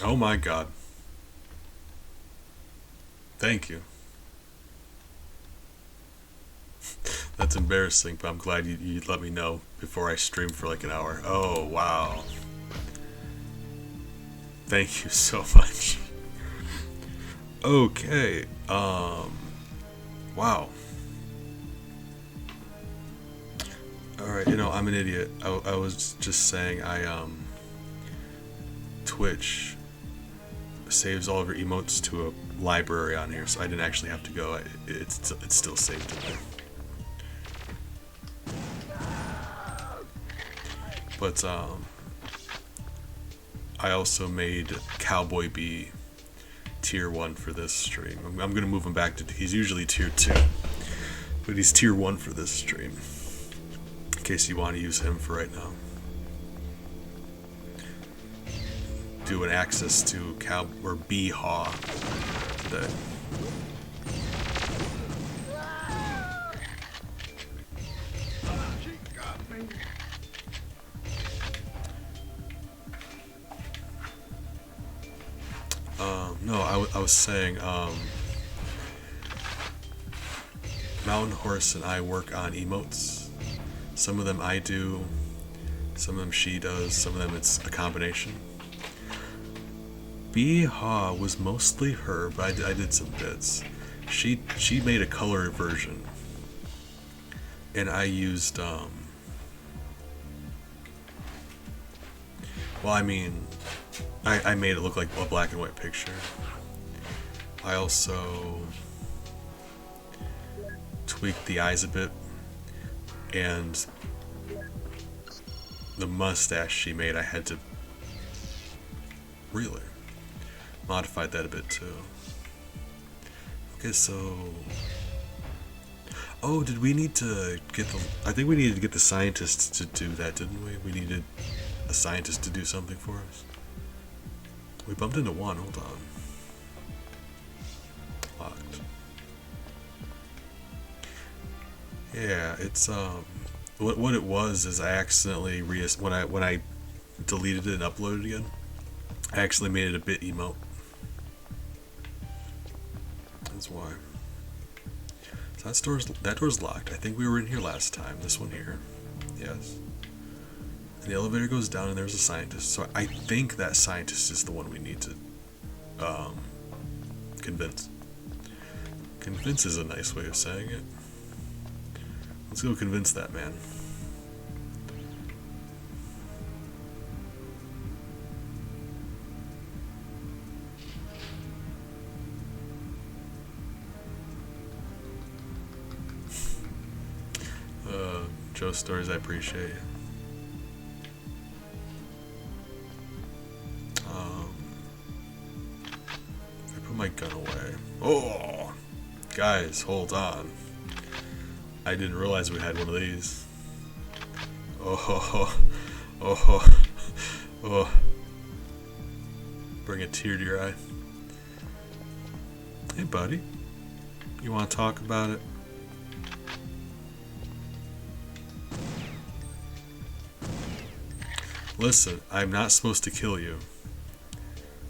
Oh my god. Thank you. That's embarrassing, but I'm glad you let me know before I stream for like an hour. Oh, wow. Thank you so much. Okay, wow. Alright, you know, I'm an idiot. I was just saying Twitch saves all of your emotes to a library on here, so I didn't actually have to go. It's still saved in there. But I also made Cowboy B tier 1 for this stream. I'm gonna move him back to, he's usually tier 2, but he's tier 1 for this stream, in case you want to use him for right now. Do an access to Cow or B Haw today. She got me. No, I was saying, Mountain Horse and I work on emotes. Some of them I do, some of them she does, some of them it's a combination. B Ha was mostly her, but I did some bits. She made a color version, and I used well, I mean, I made it look like a black and white picture. I also tweaked the eyes a bit, and the mustache she made, I had to really modified that a bit too. Okay, so oh, did we need to get the? I think we needed to get the scientists to do that, didn't we? We needed a scientist to do something for us. We bumped into one. Hold on. Locked. Yeah, it's what it was is I accidentally when I deleted it and uploaded it again, I actually made it a bit emote. That's why. So that door's locked. I think we were in here last time. This one here. Yes. And the elevator goes down and there's a scientist. So I think that scientist is the one we need to convince. Convince is a nice way of saying it. Let's go convince that man. Joe Stories, I appreciate you. I put my gun away. Oh! Guys, hold on. I didn't realize we had one of these. Oh, oh, oh. Bring a tear to your eye. Hey, buddy. You want to talk about it? Listen, I'm not supposed to kill you.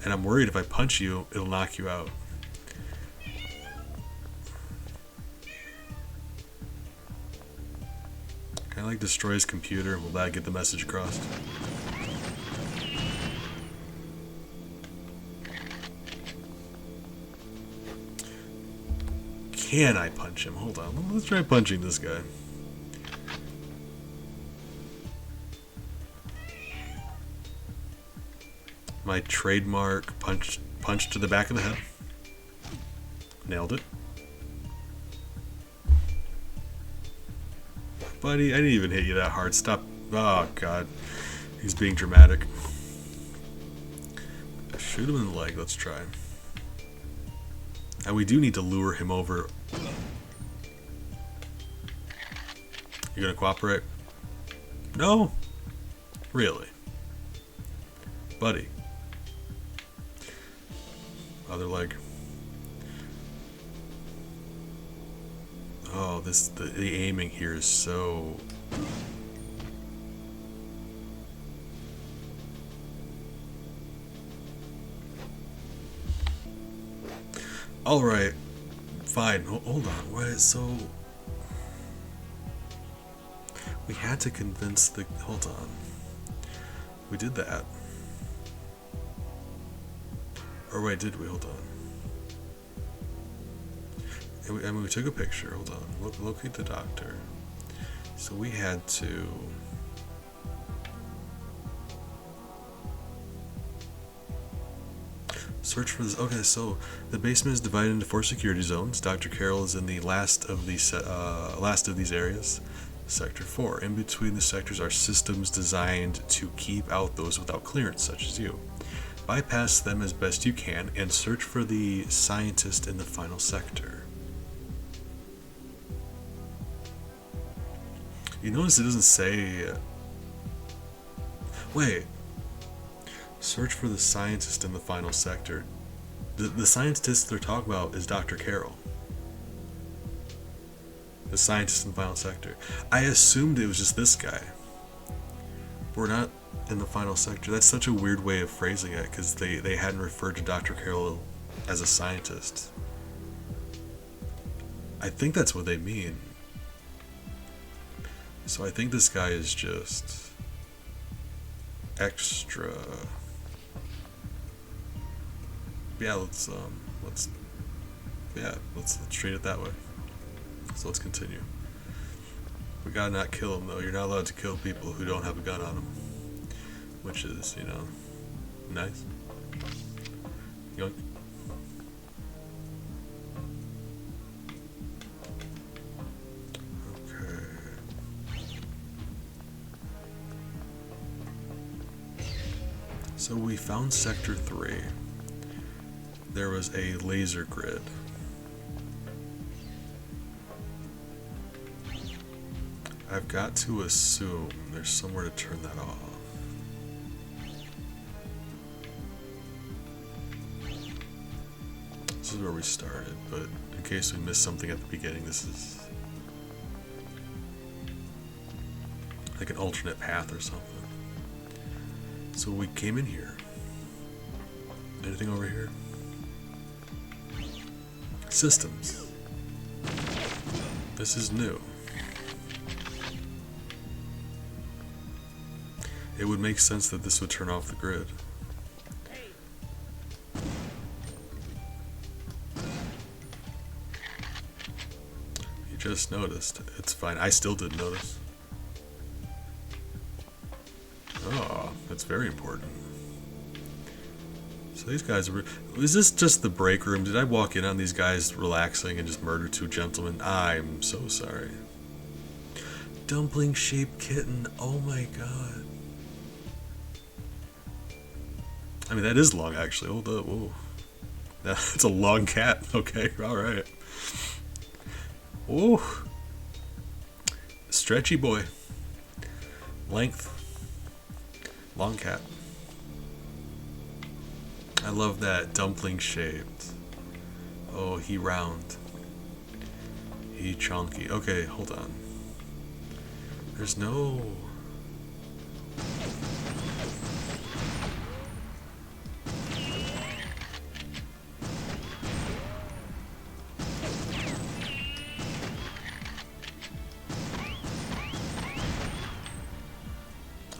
And I'm worried if I punch you, it'll knock you out. Can I like destroy his computer? Will that get the message across? Can I punch him? Hold on, let's try punching this guy. My trademark punch to the back of the head. Nailed it. Buddy, I didn't even hit you that hard. Stop. Oh, God. He's being dramatic. Shoot him in the leg. Let's try. And we do need to lure him over. You gonna cooperate? No? Really? Buddy. Other leg. Oh, the aiming here is so... Alright, fine. Hold on. Wait, so. We had to convince the. Hold on. We did that. Or wait, did we? Hold on. And we took a picture. Hold on. Locate the doctor. So we had to. Search for this. Okay, so the basement is divided into 4 security zones. Dr. Carroll is in the last of these areas, Sector 4. In between the sectors are systems designed to keep out those without clearance, such as you. Bypass them as best you can and search for the scientist in the final sector. You notice it doesn't say. Wait. Search for the scientist in the final sector. The scientist they're talking about is Dr. Carroll. The scientist in the final sector. I assumed it was just this guy. We're not in the final sector. That's such a weird way of phrasing it, because they hadn't referred to Dr. Carroll as a scientist. I think that's what they mean. So I think this guy is just extra. Yeah, let's treat it that way. So let's continue. We gotta not kill him though. You're not allowed to kill people who don't have a gun on them, which is, you know, nice. Yoink. Okay. So we found Sector 3. There was a laser grid. I've got to assume there's somewhere to turn that off. This is where we started, but in case we missed something at the beginning, this is like an alternate path or something. So we came in here. Anything over here? Systems. This is new. It would make sense that this would turn off the grid. You just noticed. It's fine. I still didn't notice. Oh, that's very important. So these guys were. Is this just the break room? Did I walk in on these guys relaxing and just murder 2 gentlemen? I'm so sorry. Dumpling shaped kitten. Oh my god. I mean, that is long actually. Hold up. Whoa. That's a long cat. Okay, alright. Whoa. Stretchy boy. Length. Long cat. I love that. Dumpling shaped. Oh, he round. He chunky. Okay, hold on. There's no...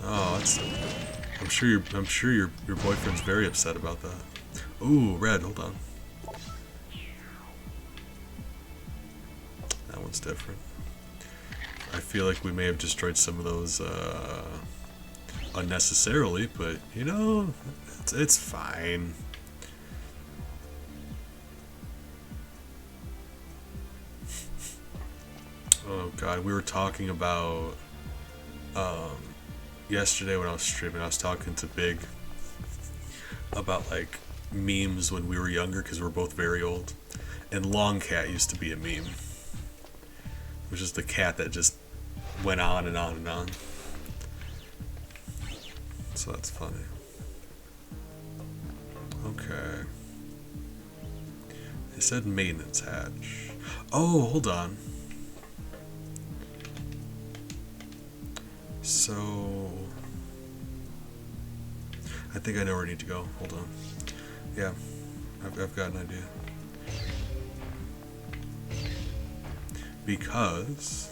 Oh, that's... I'm sure your boyfriend's very upset about that. Ooh, red, hold on. That one's different. I feel like we may have destroyed some of those unnecessarily, but you know, it's fine. Oh god, we were talking about yesterday when I was streaming, I was talking to Big about like memes when we were younger, because we're both very old, and Long Cat used to be a meme, which is the cat that just went on and on and on. So that's funny. Okay. They said maintenance hatch. Oh, hold on. So I think I know where I need to go. Hold on. Yeah, I've got an idea. because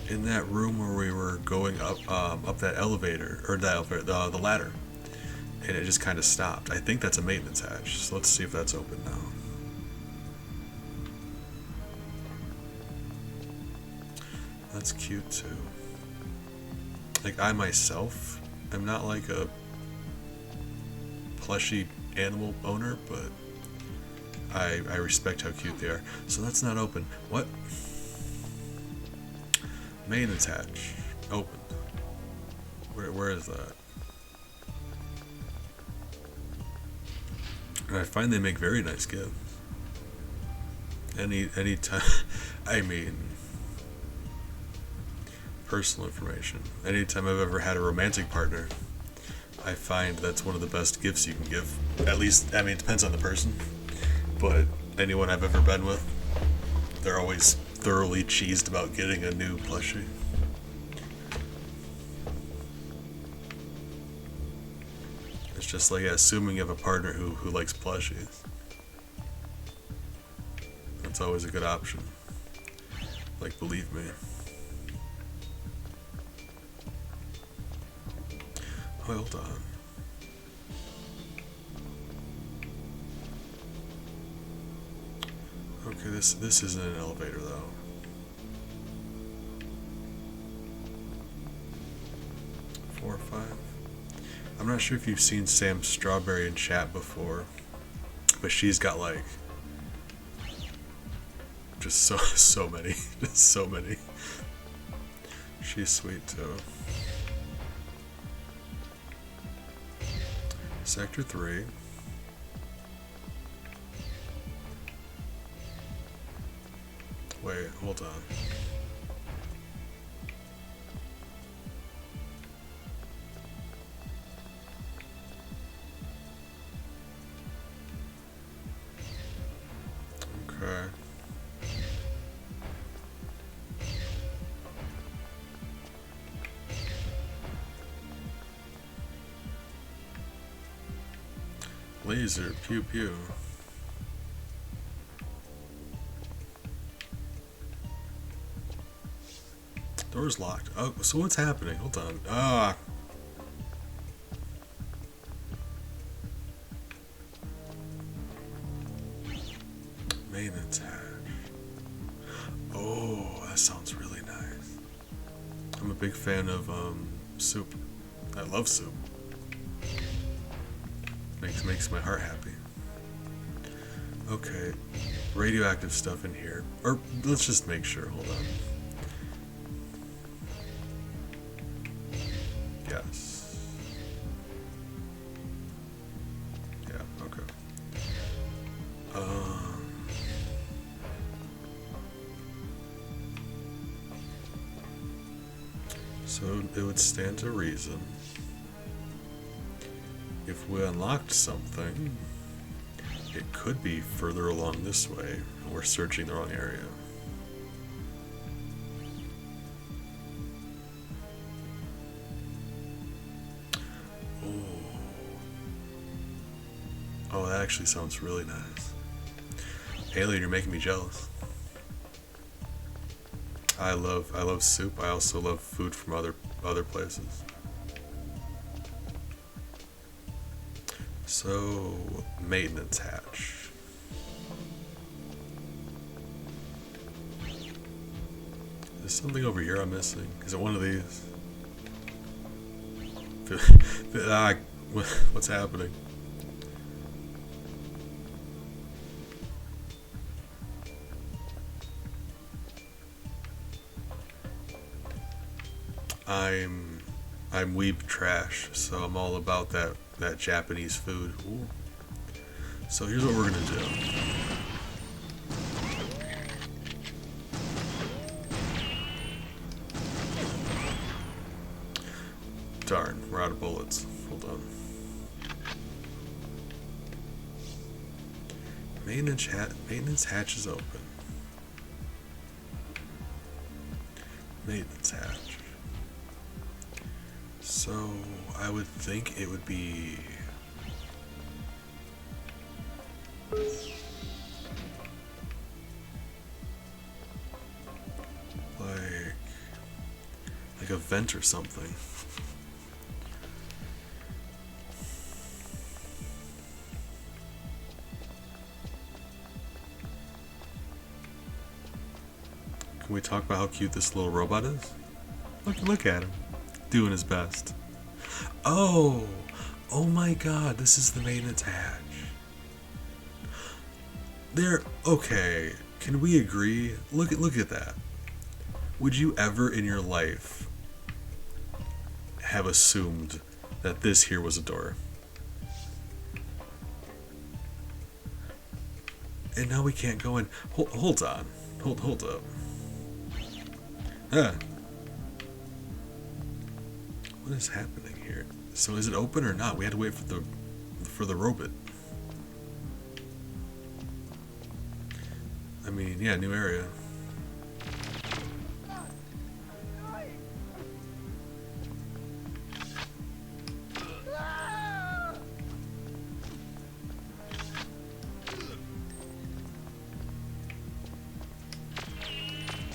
in that room where we were going up that elevator, or that elevator, the ladder, and it just kind of stopped. I think that's a maintenance hatch, so let's see if that's open now. That's cute too. Like, I myself am not like a plushy animal owner, but I respect how cute they are. So that's not open. What? Maintenance hatch. Opened. Where is that? And I find they make very nice gifts. Any time, I mean, personal information. Anytime I've ever had a romantic partner, I find that's one of the best gifts you can give. At least, I mean, it depends on the person, but anyone I've ever been with, they're always thoroughly cheesed about getting a new plushie. It's just like assuming you have a partner who likes plushies. That's always a good option. Like, believe me. Hold on. Okay, this isn't an elevator though. Four or five. I'm not sure if you've seen Sam Strawberry in chat before, but she's got like just so many, just so many. She's sweet too. Sector 3. Wait, hold on. Okay. Laser, pew pew. Door's locked. Oh, so what's happening? Hold on. Ah. Maintenance hatch. Oh, that sounds really nice. I'm a big fan of soup. I love soup. Makes my heart happy. Okay, radioactive stuff in here. Or let's just make sure. Hold on. Yes. Yeah. Okay. So it would stand to reason, if we unlocked something, it could be further along this way, and we're searching the wrong area. Oh, that actually sounds really nice. Alien, you're making me jealous. I love soup. I also love food from other places. So, maintenance hatch. There's something over here I'm missing. Is it one of these? What's happening? I'm weeb trash, so I'm all about that Japanese food. Ooh. So here's what we're gonna do. Darn, we're out of bullets. Hold on. Maintenance hatch is open. Maintenance hatch. So I would think it would be like a vent or something. Can we talk about how cute this little robot is? Look at him, doing his best. Oh my God! This is the maintenance hatch. There. Okay. Can we agree? Look at that. Would you ever in your life have assumed that this here was a door? And now we can't go in. Hold on. Hold up. Huh. What is happening here? So is it open or not? We had to wait for the robot. I mean, yeah, new area.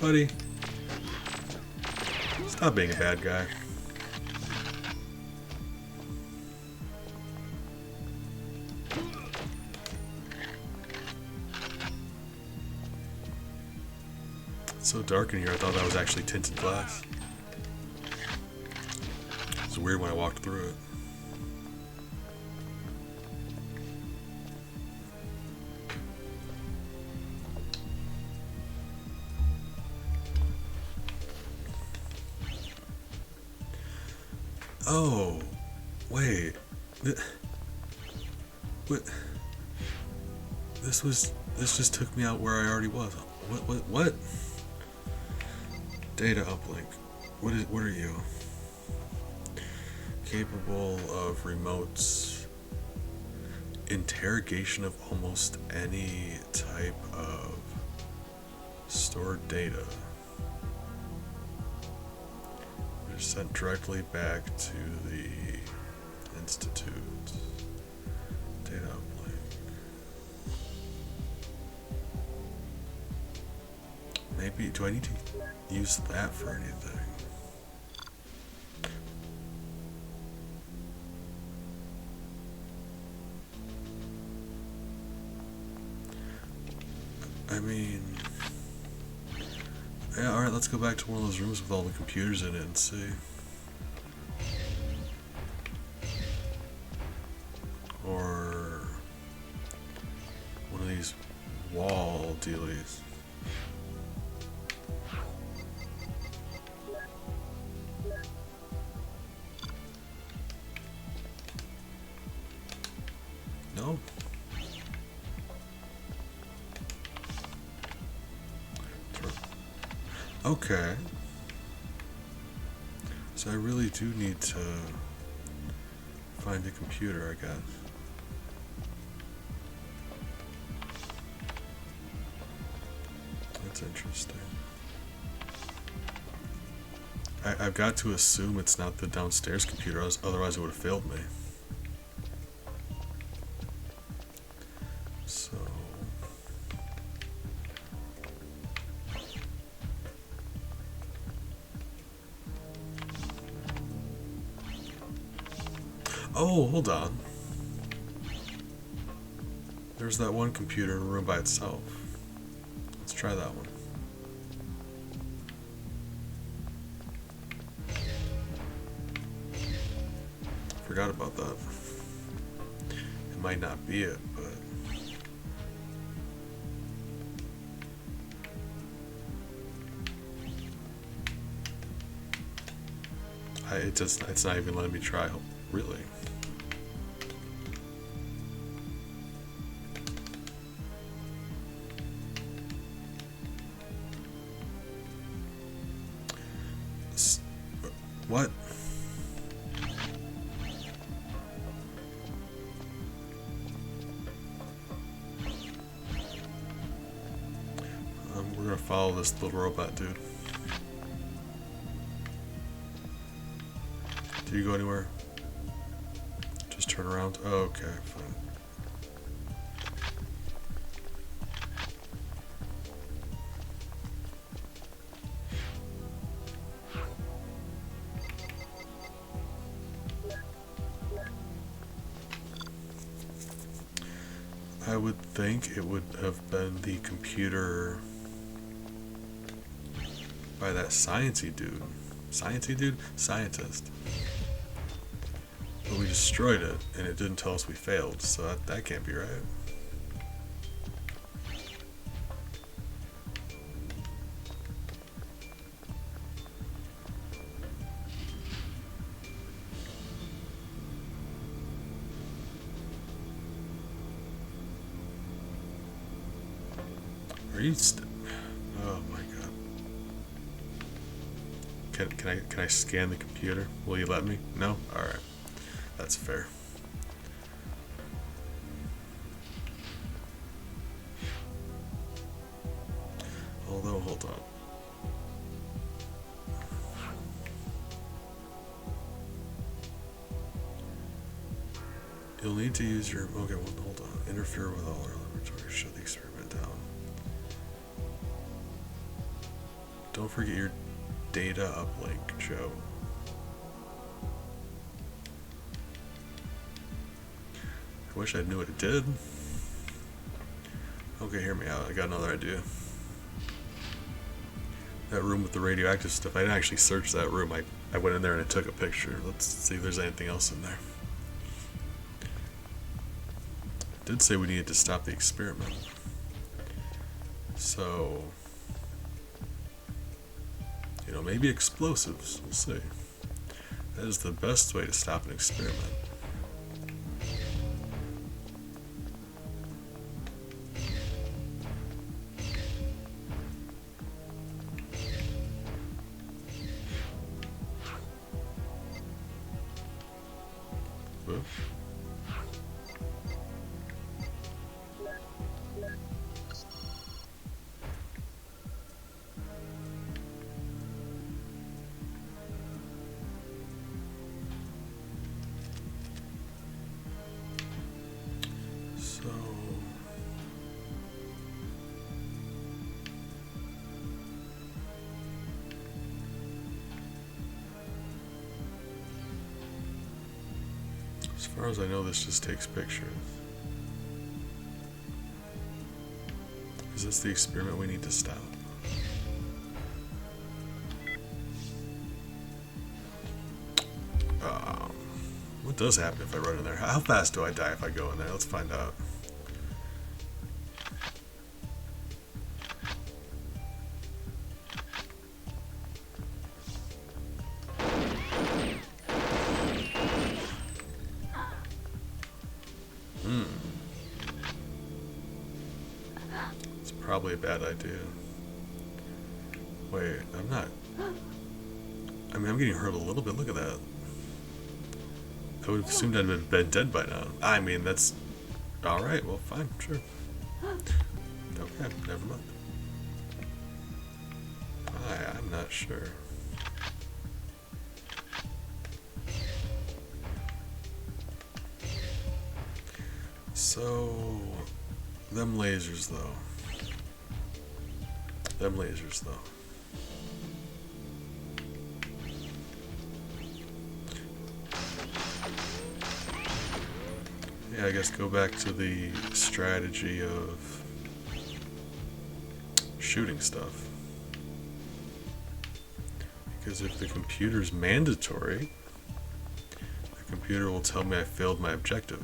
Buddy, stop being a bad guy. It's so dark in here, I thought that was actually tinted glass. It's weird when I walked through it. Oh, wait. What? This just took me out where I already was. What? Data uplink. What are you? Capable of remotes. Interrogation of almost any type of stored data. Sent directly back to the Institute. Data uplink. Maybe, do I need to use that for anything? I mean... Yeah, alright, let's go back to one of those rooms with all the computers in it and see. Or one of these wall dealies. No? Okay. So I really do need to find a computer, I guess. That's interesting. I've got to assume it's not the downstairs computer, otherwise it would have failed me. So... Oh, hold on. There's that one computer in a room by itself. Let's try that one. Forgot about that. It might not be it, but... it's not even letting me try, really. What? We're gonna follow this little robot dude. Do you go anywhere? Just turn around? Oh, okay, fine. I would think it would have been the computer by that sciencey dude. Sciencey dude? Scientist. But we destroyed it, and it didn't tell us we failed, so that can't be right. Are you oh my god. Can I scan the computer? Will you let me? No? Alright. That's fair. Although, hold on. You'll need to use your... Okay, well, hold on. Interfere with all our laboratories. Shut the experiment down. Don't forget your data uplink, Joe. I wish I knew what it did. Okay, hear me out. I got another idea. That room with the radioactive stuff. I didn't actually search that room. I went in there and I took a picture. Let's see if there's anything else in there. It did say we needed to stop the experiment. So, you know, maybe explosives. We'll see. That is the best way to stop an experiment. Whoop. So as far as I know, this just takes pictures. Is this the experiment we need to stop? What does happen if I run in there? How fast do I die if I go in there? Let's find out. It's probably a bad idea. Wait, I'm not... I mean, I'm getting hurt a little bit. Look at that. I would have assumed I'd been dead by now. I mean, that's... Alright, well, fine, sure. Okay, never mind. I'm not sure. So... Them lasers, though. Them lasers, though. Yeah, I guess go back to the strategy of shooting stuff. Because if the computer's mandatory, the computer will tell me I failed my objective.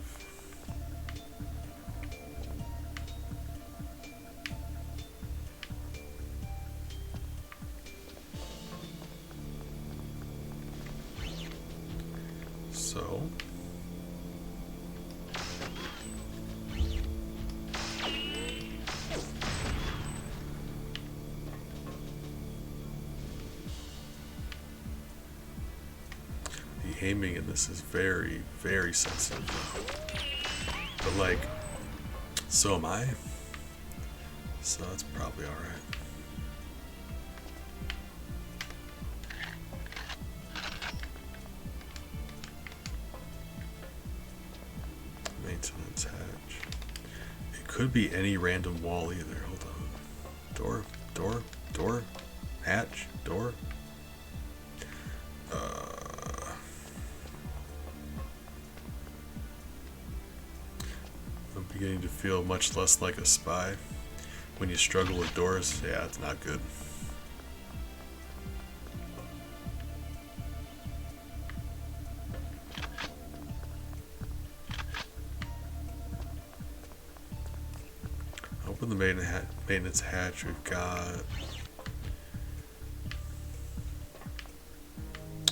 So... the aiming in this is very, very sensitive. But like, so am I. So that's probably alright. Maintenance hatch. It could be any random wall either. Hold on. Door, door, door, hatch, door. I'm beginning to feel much less like a spy. When you struggle with doors, yeah, it's not good. Open the maintenance hatch. We've got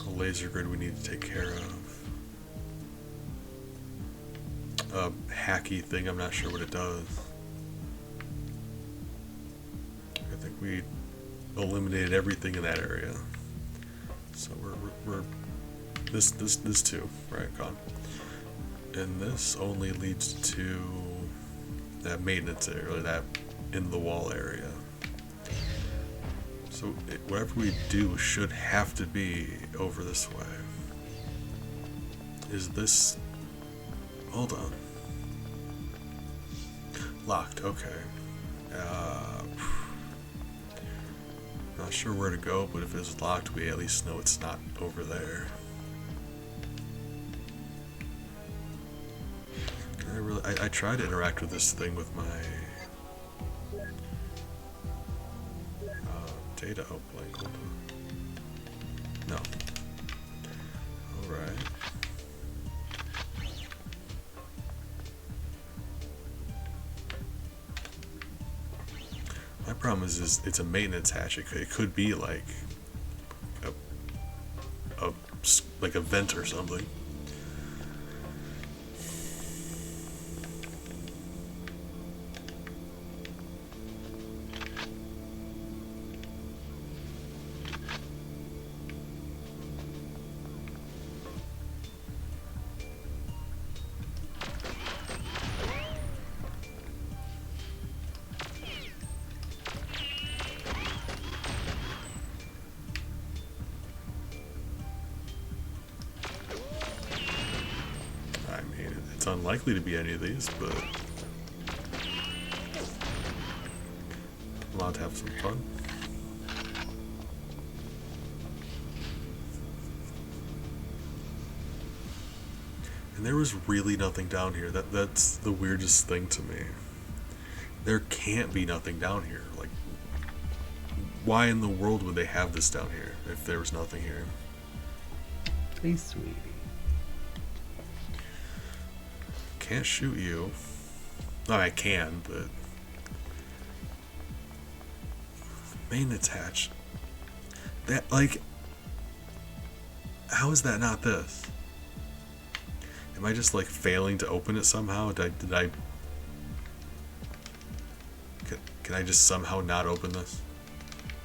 a laser grid we need to take care of. A hacky thing, I'm not sure what it does. I think we eliminated everything in that area. So we're this too, right, gone. And this only leads to that maintenance area, or that in the wall area. So whatever we do should have to be over this way. Is this... Hold on. Locked, okay. Not sure where to go, but if it's locked, we at least know it's not over there. I try to interact with this thing with my data uplink. Hold on. No. Alright. My problem is it's a maintenance hatch. It could be like like a vent or something. It's unlikely to be any of these, but I'm allowed to have some fun. And there was really nothing down here. That's the weirdest thing to me. There can't be nothing down here. Like, why in the world would they have this down here if there was nothing here? Please, sweetie. Can't shoot you. No, I can, but maintenance hatch. That, like, how is that not this? Am I just like failing to open it somehow? Did I can I just somehow not open this?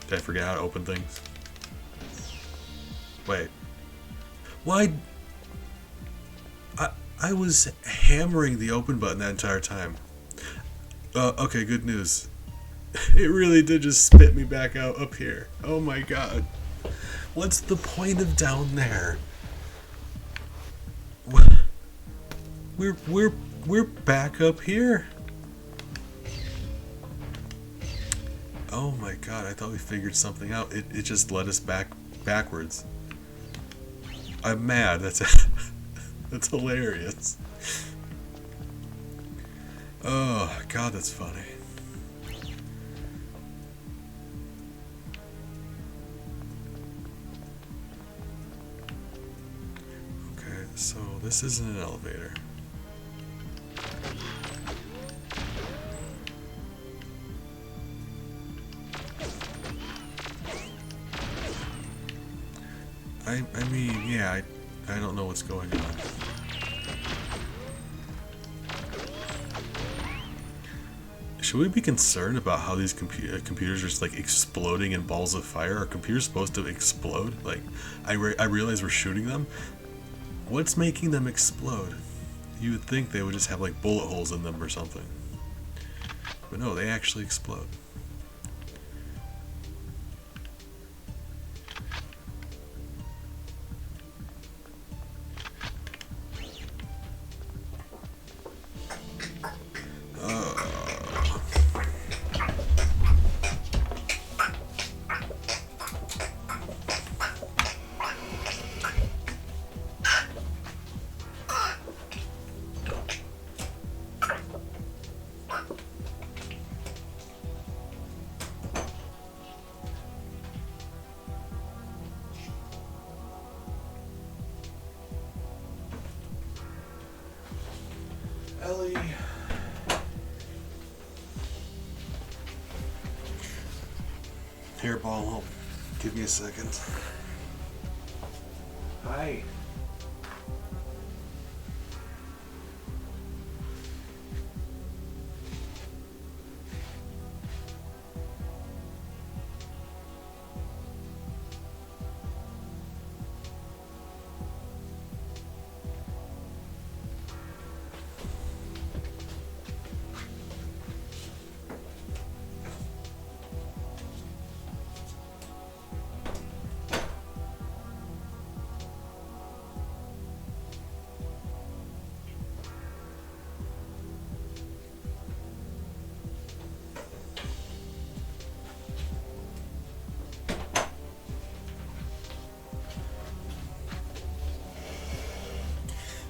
Did I forget how to open things? Wait. Why? I was hammering the open button that entire time. Okay, good news. It really did just spit me back out up here. Oh my god. What's the point of down there? We're back up here. Oh my god, I thought we figured something out. It just led us backwards. I'm mad. That's hilarious. Oh god, that's funny. Okay, so this isn't an elevator. I mean, yeah, I don't know what's going on. Should we be concerned about how these computers are just like exploding in balls of fire? Are computers supposed to explode? Like, I realize we're shooting them. What's making them explode? You would think they would just have like bullet holes in them or something. But no, they actually explode. Ellie. Here, Ball. Give me a second. Hi.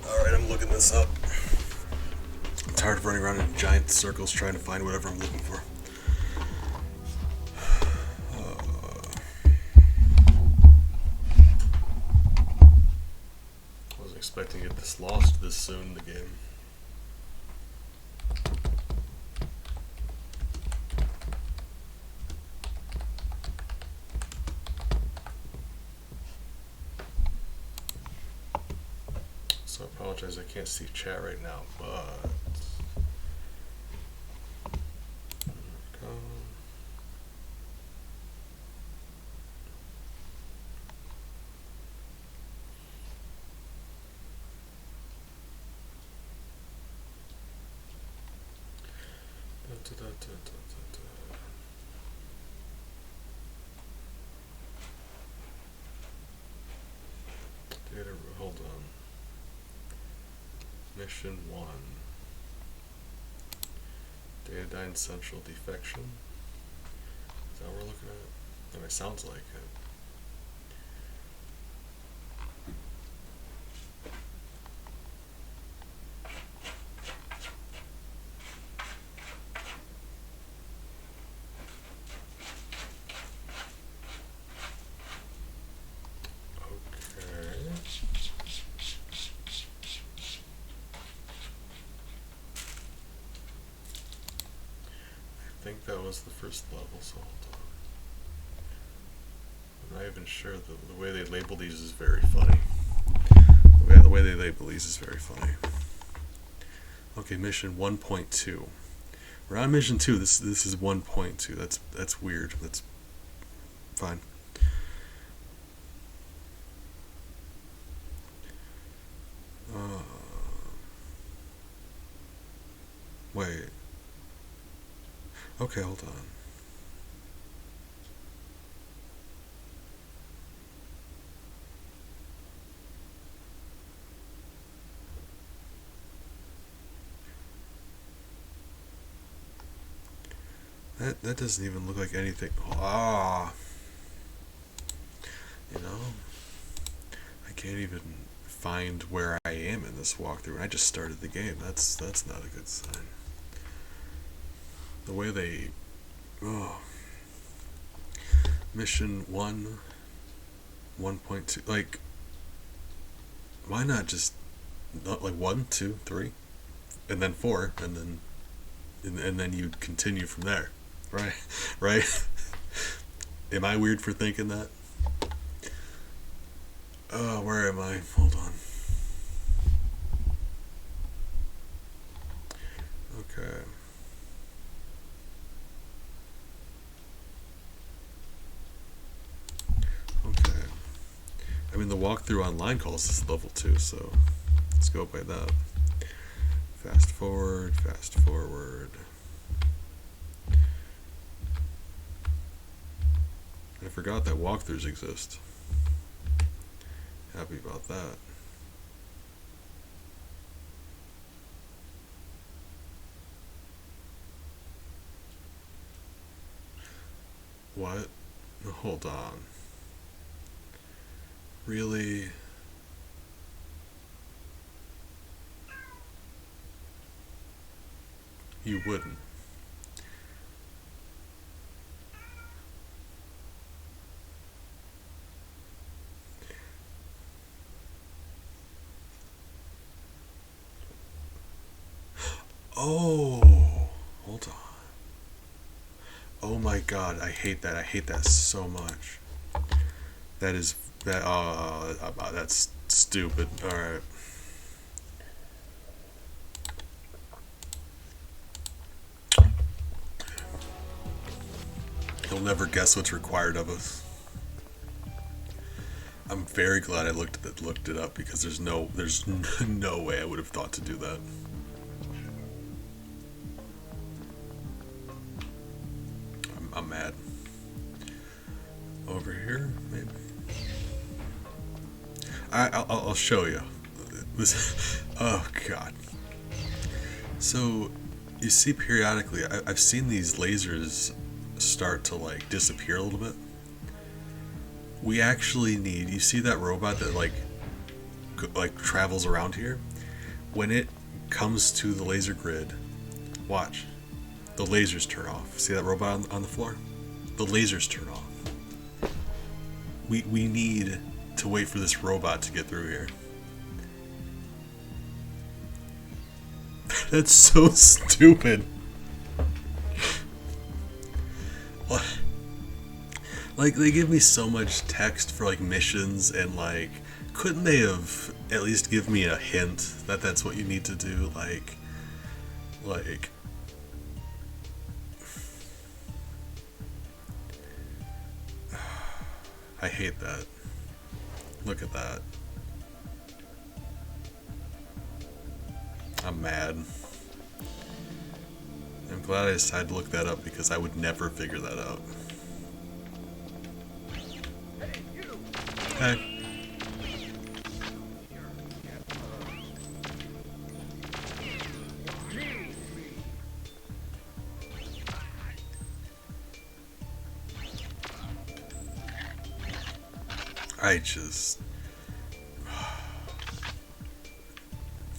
Alright, I'm looking this up. I'm tired of running around in giant circles trying to find whatever I'm looking for. I wasn't expecting to get this lost this soon in the game. So I apologize, I can't see chat right now, but there we go. Data, hold on. Mission 1. Datadyne Central Defection. Is that what we're looking at? I mean, it sounds like it. I think that was the first level, so hold on. I'm not even sure. The way they label these is very funny. Yeah, the way they label these is very funny. Okay, mission 1.2. We're on mission 2. This is 1.2. That's weird. That's fine. Wait. Okay, hold on. That doesn't even look like anything. Ah. You know, I can't even find where I am in this walkthrough, and I just started the game. That's not a good sign. The way they, mission 1, 1.2, like, why not just, not like 1, 2, 3, and then 4, and then you continue from there, right? Right? Am I weird for thinking that? Oh, where am I? Hold on. Okay. I mean, the walkthrough online calls this level 2, so let's go by that. Fast forward, fast forward. I forgot that walkthroughs exist. Happy about that. What? Hold on. Really? You wouldn't. Oh, hold on. Oh my god, I hate that. I hate that so much. That is that. That's stupid. All right. He'll never guess what's required of us. I'm very glad I looked it up because there's no way I would have thought to do that. I'm mad. Over here, maybe. I'll show you. This. Oh god. So, you see, periodically, I've seen these lasers start to like disappear a little bit. We actually need. You see that robot that like travels around here? When it comes to the laser grid, watch. The lasers turn off. See that robot on the floor? The lasers turn off. We need to wait for this robot to get through here. That's so stupid. What? Like, they give me so much text for like missions, and like, couldn't they have at least give me a hint that that's what you need to do? Like I hate that. Look at that. I'm mad. I'm glad I decided to look that up because I would never figure that out. Hey. I just...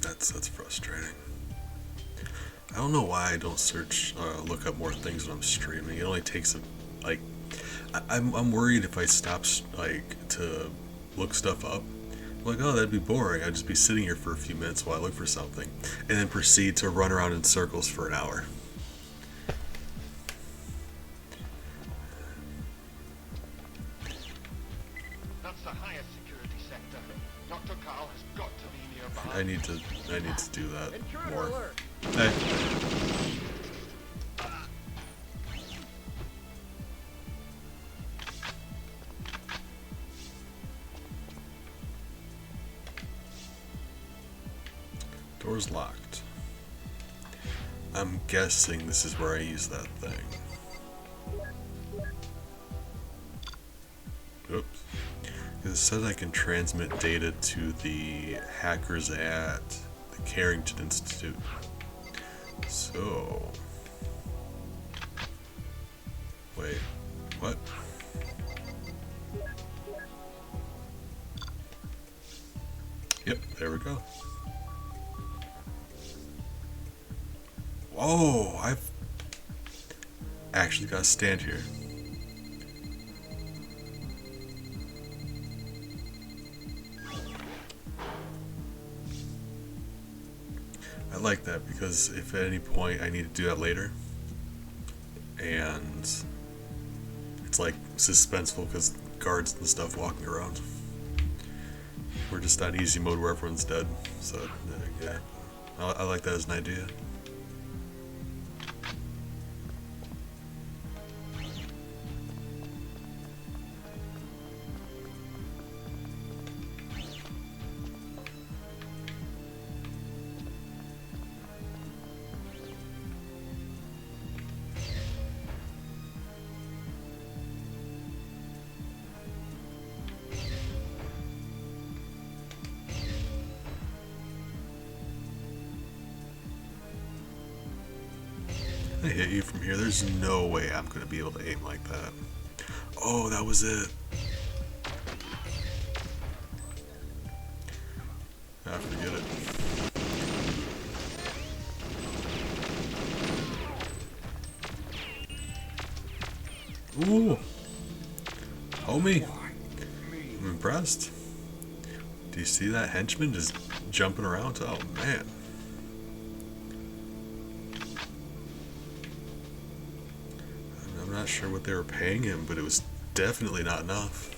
That's frustrating. I don't know why I don't look up more things when I'm streaming. It only takes like... I'm worried if I stop like to look stuff up. I'm like, oh, that'd be boring. I'd just be sitting here for a few minutes while I look for something, and then proceed to run around in circles for an hour. That's the highest security sector. Dr. Carl has got to be nearby. I need to do that Intruder more. alert. Hey. Door's locked. I'm guessing this is where I use that thing. Oops. It says I can transmit data to the hackers at the Carrington Institute. So... Wait, what? Yep, there we go. Whoa, I've actually got to stand here. I like that because if at any point I need to do that later, and it's like suspenseful because guards and stuff walking around. We're just on easy mode where everyone's dead, so yeah, I like that as an idea. I hit you from here. There's no way I'm going to be able to aim like that. Oh, that was it. Ah, forget it. Ooh. Homie. I'm impressed. Do you see that henchman just jumping around? Oh, man. not sure what they were paying him, but it was definitely not enough.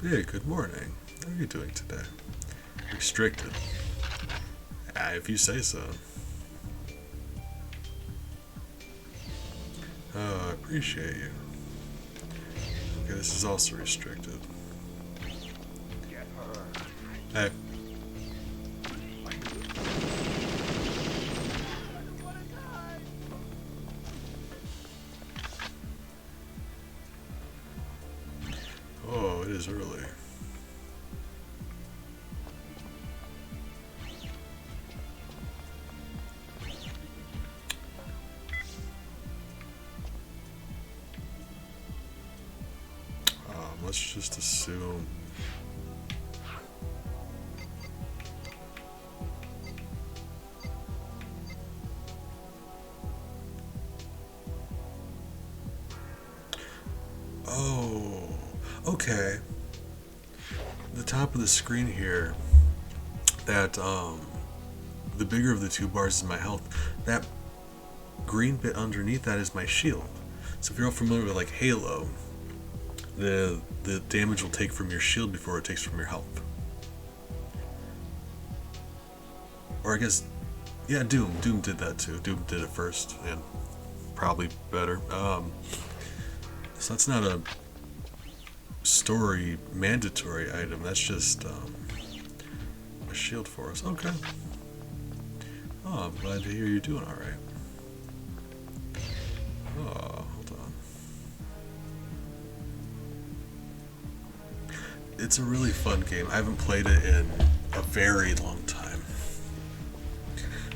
Hey, good morning. How are you doing today? Restricted. If you say so. Oh, I appreciate you. Okay, this is also restricted. Hey. Oh, it is early. Let's just assume. Oh, okay. The top of the screen here, that the bigger of the two bars is my health. That green bit underneath that is my shield. So if you're all familiar with like Halo, the damage will take from your shield before it takes from your health. Or I guess, yeah, Doom did that too. Doom did it first, and probably better. So that's not a story mandatory item. That's just a shield for us. Okay. Oh, I'm glad to hear you're doing all right. Oh, hold on. It's a really fun game. I haven't played it in a very long time.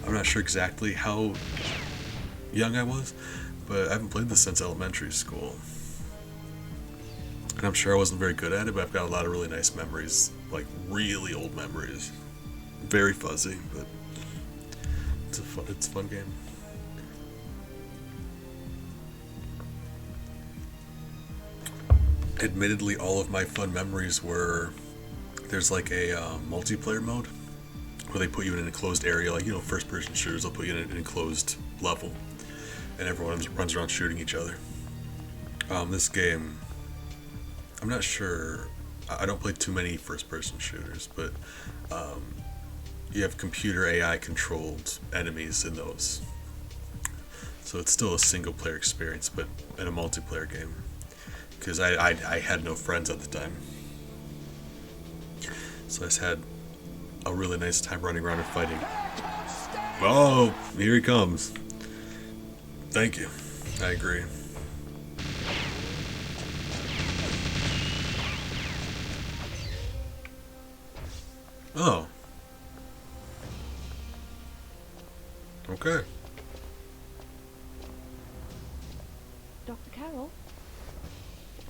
I'm not sure exactly how young I was, but I haven't played this since elementary school. And I'm sure I wasn't very good at it, but I've got a lot of really nice memories, like really old memories. Very fuzzy, but it's a fun game. Admittedly, all of my fun memories were, there's like a multiplayer mode where they put you in an enclosed area, like, you know, first person shooters, they'll put you in an enclosed level and everyone runs around shooting each other. This game, I'm not sure, I don't play too many first person shooters, but you have computer AI controlled enemies in those. So it's still a single player experience, but in a multiplayer game. Because I had no friends at the time. So I just had a really nice time running around and fighting. Oh, here he comes. Thank you. I agree. Oh. Okay. Dr. Carroll?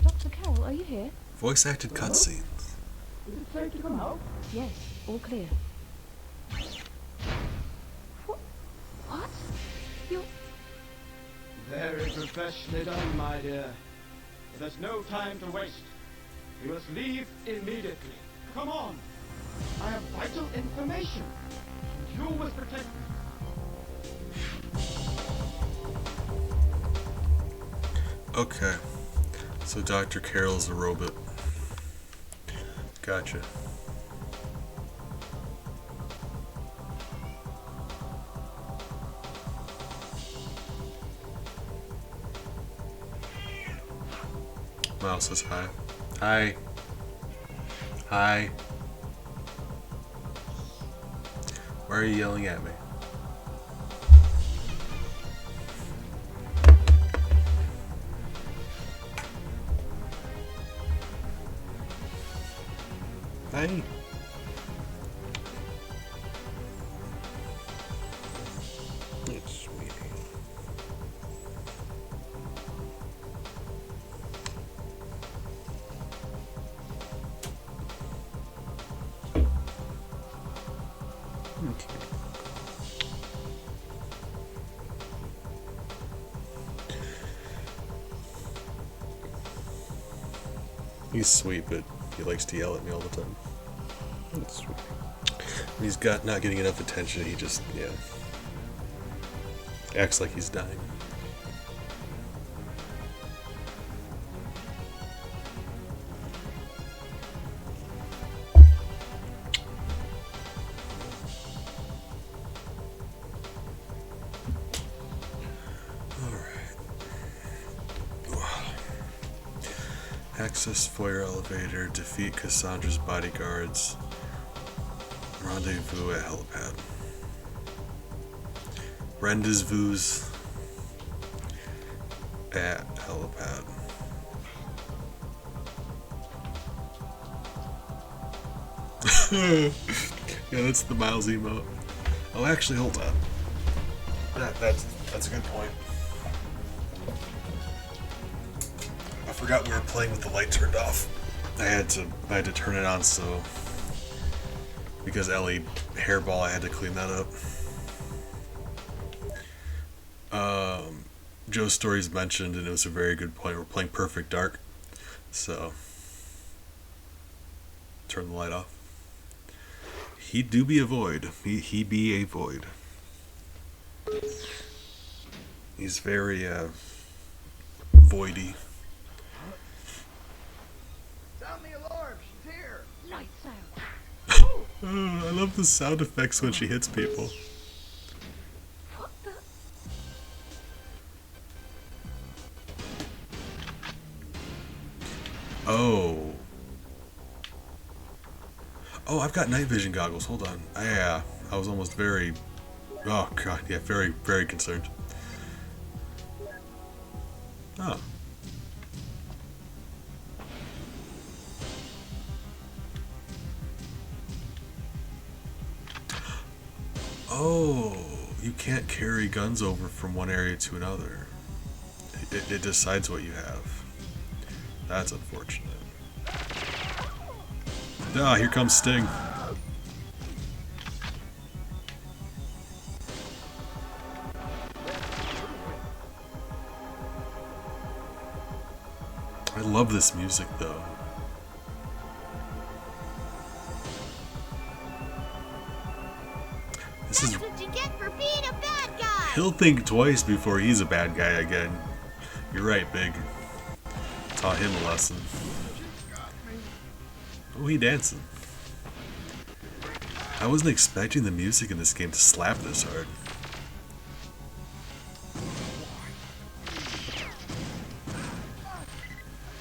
Dr. Carroll, are you here? Voice acted cutscenes. Is it safe to come out? Yes, all clear. What? You're... Very professionally done, my dear. There's no time to waste. We must leave immediately. Come on. I have vital information. You must protect me. Okay. So Dr. Carroll's a robot. Gotcha. Miles says hi. Hi. Hi. Why are you yelling at me? Hi. It's sweetie. Okay. He's sweet, but he likes to yell at me all the time. That's sweet. When he's not getting enough attention, he just, yeah. Acts like he's dying. Access foyer elevator, defeat Cassandra's bodyguards, rendezvous at helipad. Rendezvous at helipad. Yeah, that's the Miles emote. Oh, actually, hold on. That's a good point. I forgot we were playing with the light turned off. I had to turn it on, so because Ellie hairball, I had to clean that up. Joe's stories mentioned, and it was a very good point. We're playing Perfect Dark, so turn the light off. He do be a void. He be a void. He's very voidy. Sound the alarm, she's here! Lights out. Oh, I love the sound effects when she hits people. What the? Oh. Oh, I've got night vision goggles. Hold on. Yeah, I was almost very... Oh, God. Yeah, very, very concerned. Oh. Oh, you can't carry guns over from one area to another. It decides what you have. That's unfortunate. Ah, here comes Sting. I love this music though. This is... That's what you get for being a bad guy! He'll think twice before he's a bad guy again. You're right, Big. Taught him a lesson. Oh, he dancing. I wasn't expecting the music in this game to slap this hard.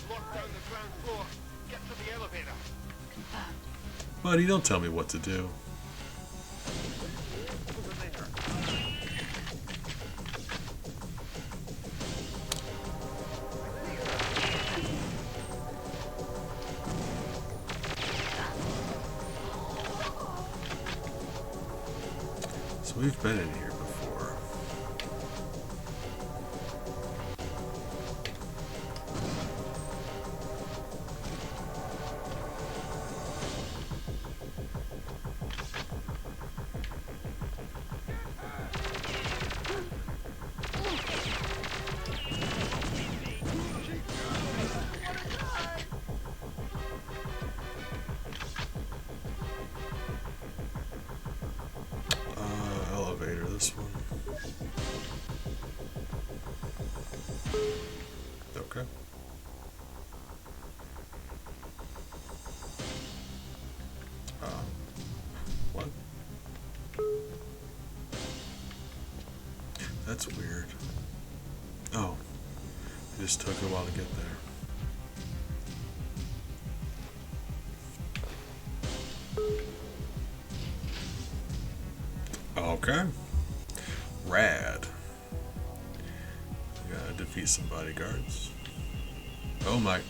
Lock down the ground floor. Get to the elevator. Buddy, don't tell me what to do. So we've been in here before. Elevator, this one. Okay. What? That's weird. Oh. It just took a while to get there. Okay. Rad. We gotta defeat some bodyguards. Oh my.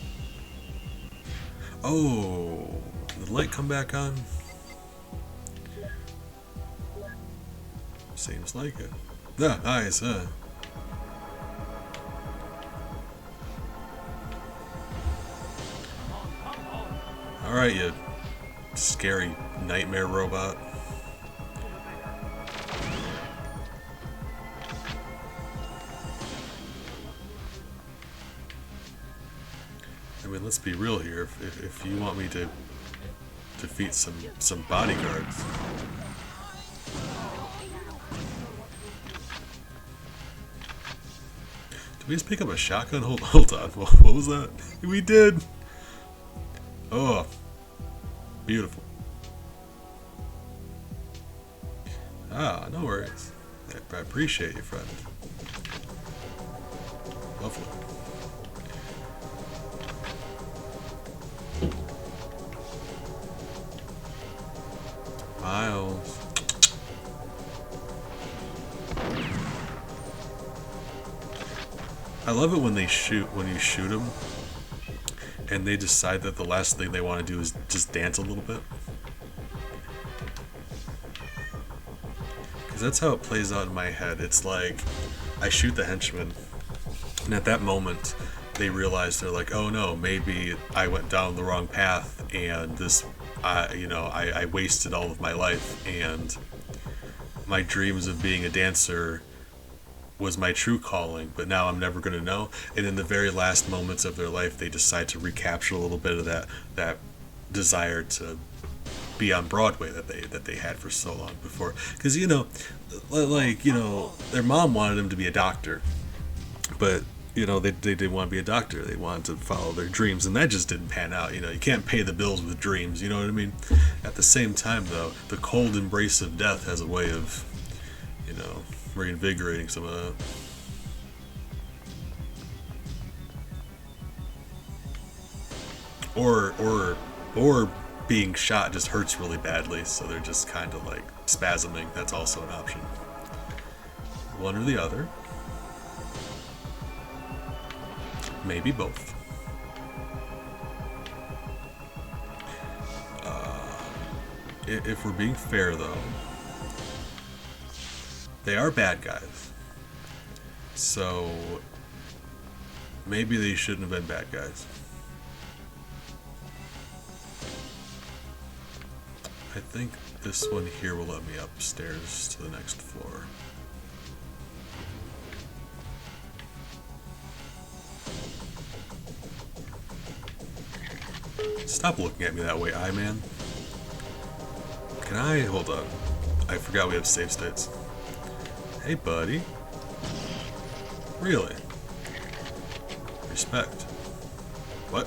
Oh. Did the light come back on? Seems like it. Ah, nice, huh? Alright, you scary nightmare robot. I mean, let's be real here. If you want me to defeat some bodyguards, we just pick up a shotgun? Hold on. What was that? We did. Oh, beautiful. Ah, no worries. I appreciate you, friend. Lovely. Miles. I love it when you shoot them, and they decide that the last thing they want to do is just dance a little bit. Because that's how it plays out in my head. It's like, I shoot the henchman, and at that moment, they realize, they're like, oh no, maybe I went down the wrong path, and this, I wasted all of my life, and my dreams of being a dancer was my true calling, but now I'm never going to know. And in the very last moments of their life, they decide to recapture a little bit of that desire to be on Broadway that they had for so long before. Because their mom wanted them to be a doctor, but they didn't want to be a doctor. They wanted to follow their dreams, and that just didn't pan out. You can't pay the bills with dreams. You know what I mean? At the same time, though, the cold embrace of death has a way of, reinvigorating some of that. Or being shot just hurts really badly, so they're just kind of like spasming. That's also an option. One or the other. Maybe both. If we're being fair, though, they are bad guys. So maybe they shouldn't have been bad guys. I think this one here will let me upstairs to the next floor. Stop looking at me that way, man. Can I? Hold on. I forgot we have save states. Hey, buddy. Really? Respect. What?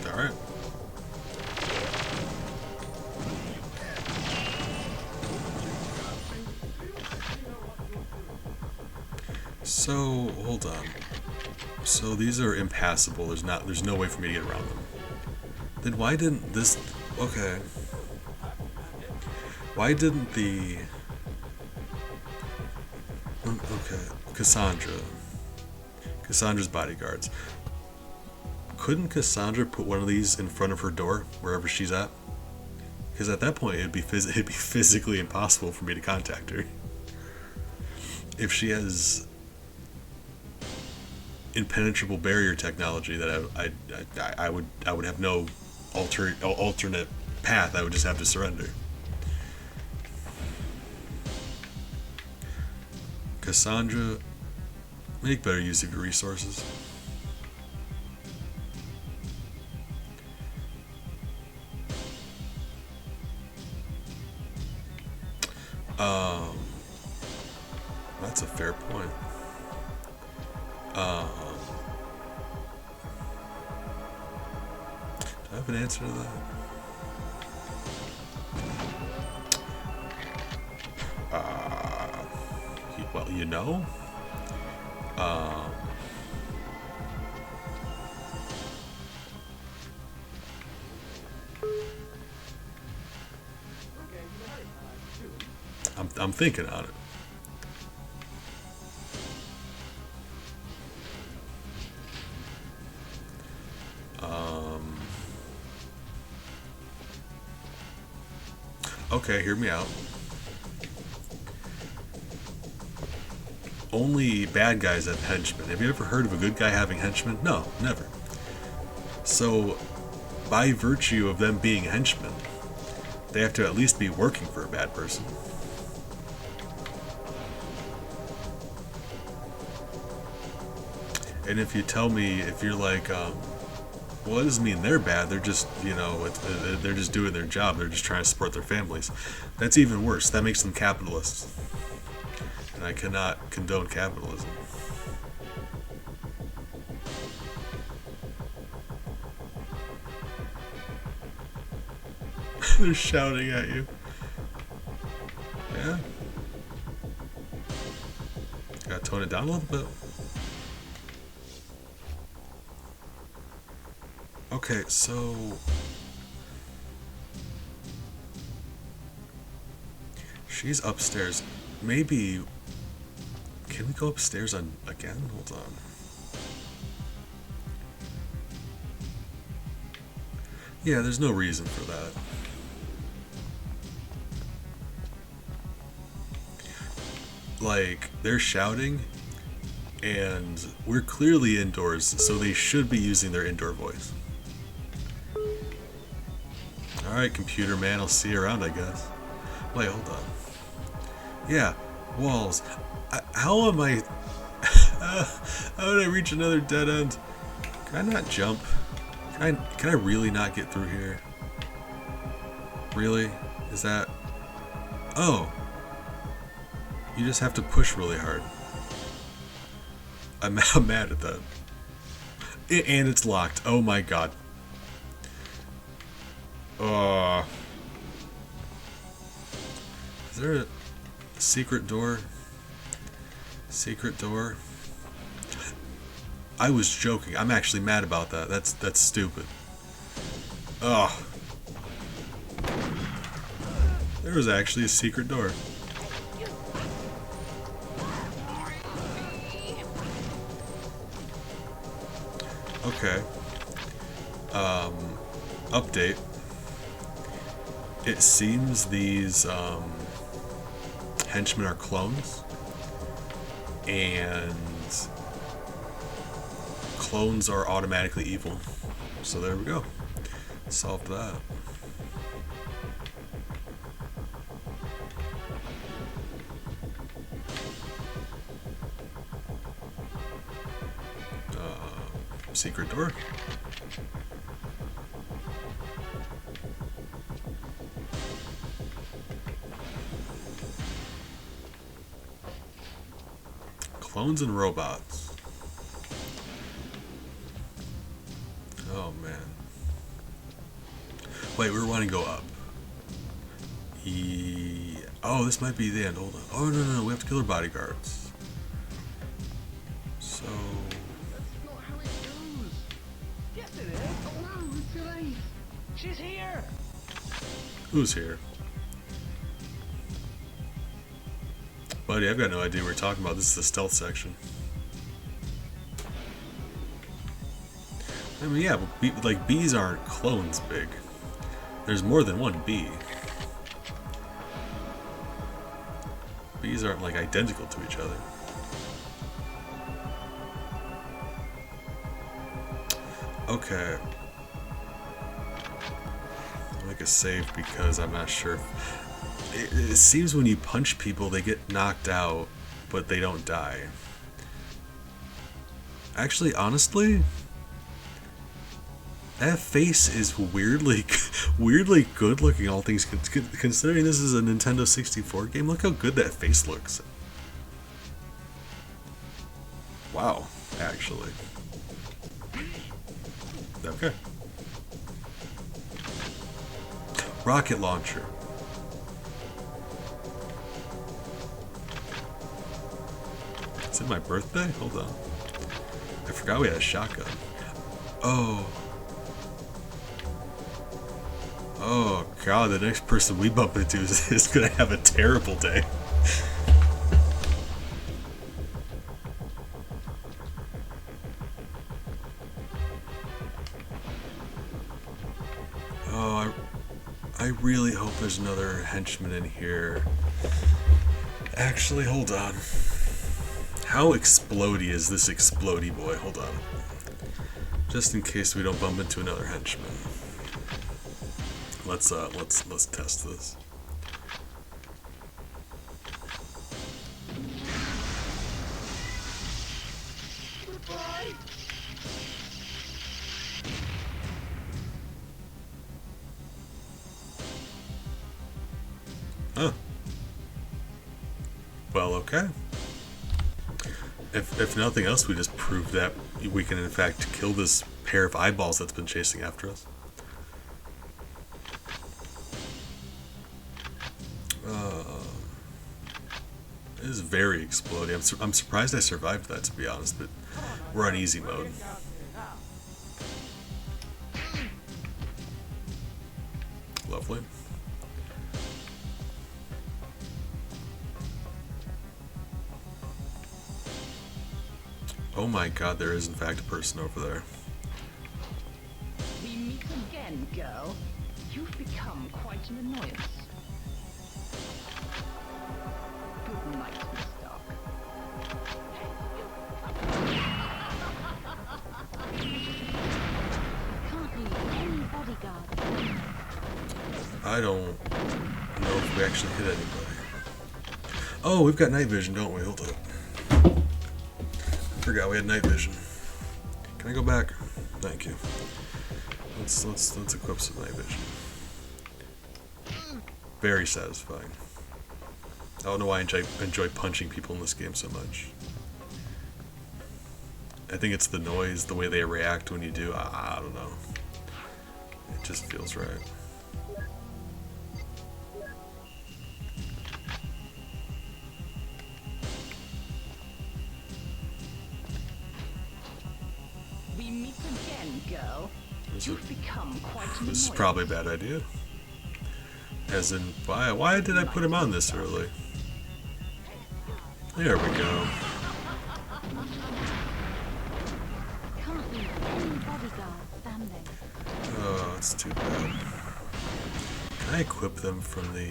Alright. So, hold on. So these are impassable. There's no way for me to get around them. Then why didn't this... Okay. Why didn't the... Okay, Cassandra's bodyguards. Couldn't Cassandra put one of these in front of her door, wherever she's at? Because at that point, it'd be physically impossible for me to contact her. If she has impenetrable barrier technology, that I would have no alternate path. I would just have to surrender. Cassandra, make better use of your resources. That's a fair point. Do I have an answer to that? Well, I'm thinking on it. Okay, hear me out. Only bad guys have henchmen. Have you ever heard of a good guy having henchmen? No, never. So, by virtue of them being henchmen, they have to at least be working for a bad person. And if you tell me, if you're like, well, it doesn't mean they're bad. They're just, they're just doing their job. They're just trying to support their families. That's even worse. That makes them capitalists. And and I cannot condone capitalism. They're shouting at you. Yeah. Gotta tone it down a little bit. Okay, so she's upstairs. Maybe can we go upstairs again? Hold on. Yeah, there's no reason for that. Like, they're shouting, and we're clearly indoors, so they should be using their indoor voice. Alright, computer man, I'll see you around, I guess. Wait, hold on. Yeah, walls. How am I... how did I reach another dead end? Can I not jump? Can I really not get through here? Really? Is that... Oh. You just have to push really hard. I'm mad at that. And it's locked. Oh my god. Is there a secret door? Secret door? I was joking. I'm actually mad about that. That's stupid. Ugh. There was actually a secret door. Okay. Update. It seems these henchmen are clones, and clones are automatically evil. So there we go. Solved that. Secret door. Clones and robots. Oh man. Wait, we want to go up. Oh, this might be the end. Hold on. Oh no, we have to kill our bodyguards. So. That's not how it goes. Yes, it is. Oh no, it's too late. She's here. Who's here? Buddy, I've got no idea what we're talking about. This is the stealth section. I mean, yeah, but like bees aren't clones big. There's more than one bee. Bees aren't like identical to each other. Okay. I'll make a save because I'm not sure. It seems when you punch people, they get knocked out, but they don't die. Actually, honestly, that face is weirdly good looking, all things considering this is a Nintendo 64 game. Look how good that face looks. Wow, actually. Okay. Rocket launcher. Is it my birthday? Hold on. I forgot we had a shotgun. Oh. Oh god, the next person we bump into is gonna have a terrible day. Oh, I really hope there's another henchman in here. Actually, hold on. How explodey is this explodey boy? Hold on. Just in case we don't bump into another henchman. Let's test this. Huh. Well, okay. If nothing else, we just proved that we can in fact kill this pair of eyeballs that's been chasing after us. It is very exploding. I'm surprised I survived that, to be honest, but we're on easy mode. Lovely. Oh my god, there is in fact a person over there. We meet again, girl. You've become quite an annoyance. Good night, Miss Stark. Can't leave any bodyguard. I don't know if we actually hit anybody. Oh, we've got night vision, don't we? Hold up. I forgot we had night vision. Can I go back? Thank you. Let's equip some night vision. Very satisfying. I don't know why I enjoy punching people in this game so much. I think it's the noise, the way they react when you do. I don't know. It just feels right. We meet again, girl. This You've become quite an is annoyance. probably a bad idea. As in, why did I put him on this early? There we go. Can't leave any bodyguard standing. Oh, that's too bad. Can I equip them from the...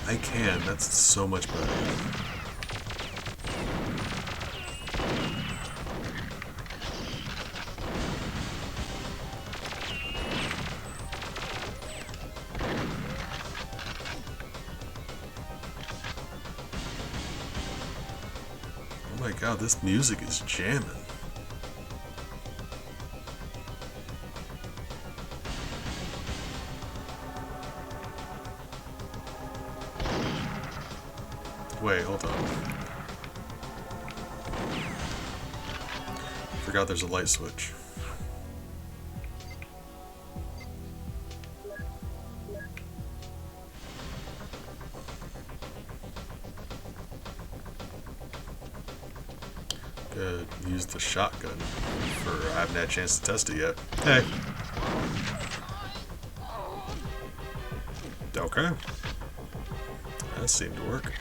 I can, that's so much better. Oh my god, this music is jamming. Wait, hold on. Forgot there's a light switch. Could use the shotgun I haven't had a chance to test it yet. Hey. Okay. That seemed to work.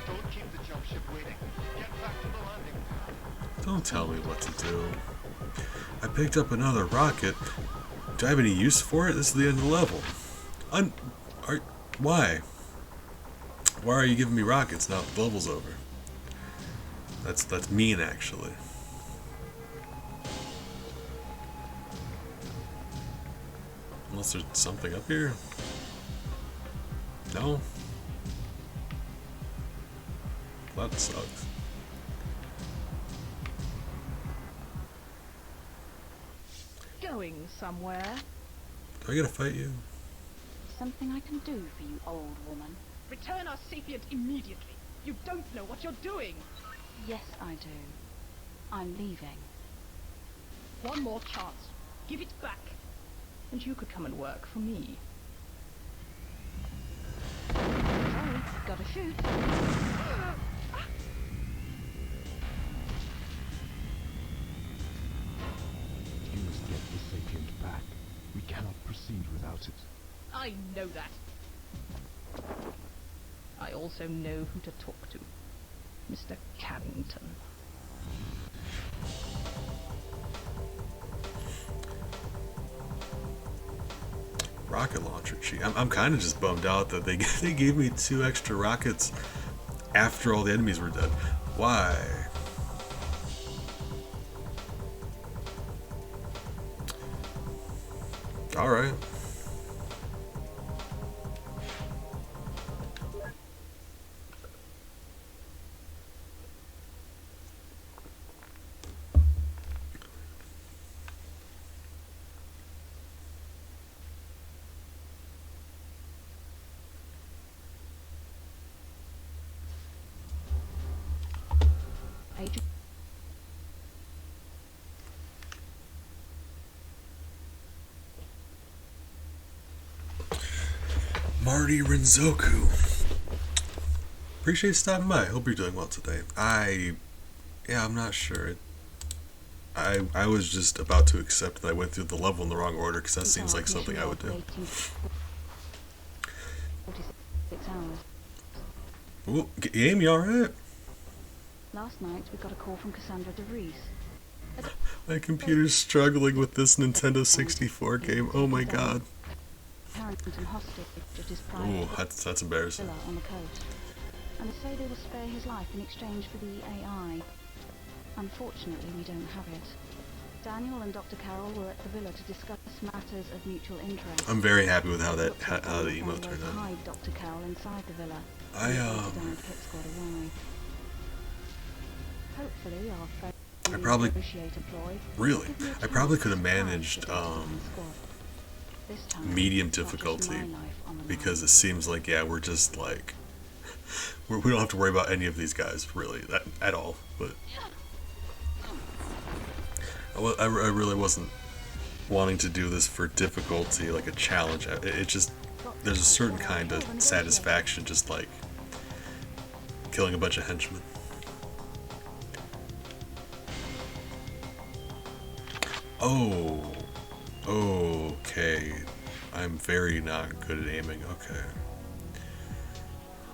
Don't keep the jump ship waiting. Get back to the landing pad. Don't tell me what to do. I picked up another rocket. Do I have any use for it? This is the end of the level. Why? Why are you giving me rockets now that the level's over? That's mean, actually. Unless there's something up here? No? That sucks. Going somewhere. Do I gotta fight you? Something I can do for you, old woman. Return our sapient immediately. You don't know what you're doing. Yes, I do. I'm leaving. One more chance. Give it back. And you could come and work for me. Sorry, gotta shoot. You must get the sapient back. We cannot proceed without it. I know that. I also know who to talk to. Mr. Carrington. Rocket launcher cheat. I'm kind of just bummed out that they gave me 2 extra rockets after all the enemies were dead. Why? Alright. page. Marty Renzoku. Appreciate you stopping by. Hope you're doing well today. I'm not sure. I was just about to accept that I went through the level in the wrong order because that seems like something I would do. 46 hours. Ooh, game, you alright? Last night we got a call from Cassandra DeVries. My computer's struggling with this Nintendo 64 game. Oh my god. Harrington hostage at his Ooh, private that's embarrassing. villa on the coast. And they say they will spare his life in exchange for the AI. Unfortunately, we don't have it. Daniel and Dr. Carroll were at the villa to discuss matters of mutual interest. I'm very happy with how the They emote found a way turned to out. hide Dr. Carroll inside the villa. I, Dan Pit Squad arrived. Hopefully, our friend I probably- negotiator ploy Really? will give me a I probably chance could have to surprise managed, the rest of the squad. This time, medium it's not just difficulty, my life on the because line. it seems like, yeah, we're just like, we don't have to worry about any of these guys, really, at all, but I really wasn't wanting to do this for difficulty, like a challenge. It just, there's a certain kind of satisfaction just like killing a bunch of henchmen. Oh, okay. I'm very not good at aiming. Okay.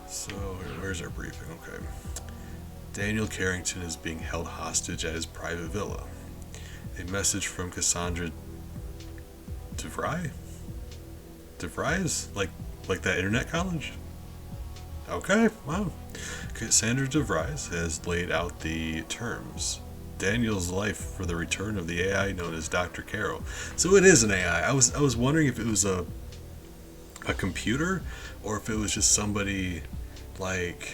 So, where's our briefing? Okay. Daniel Carrington is being held hostage at his private villa. A message from Cassandra DeVries? DeVries? Like that internet college? Okay, wow. Cassandra DeVries has laid out the terms. Daniel's life for the return of the AI known as Dr. Carroll. So it is an AI. I was wondering if it was a computer or if it was just somebody like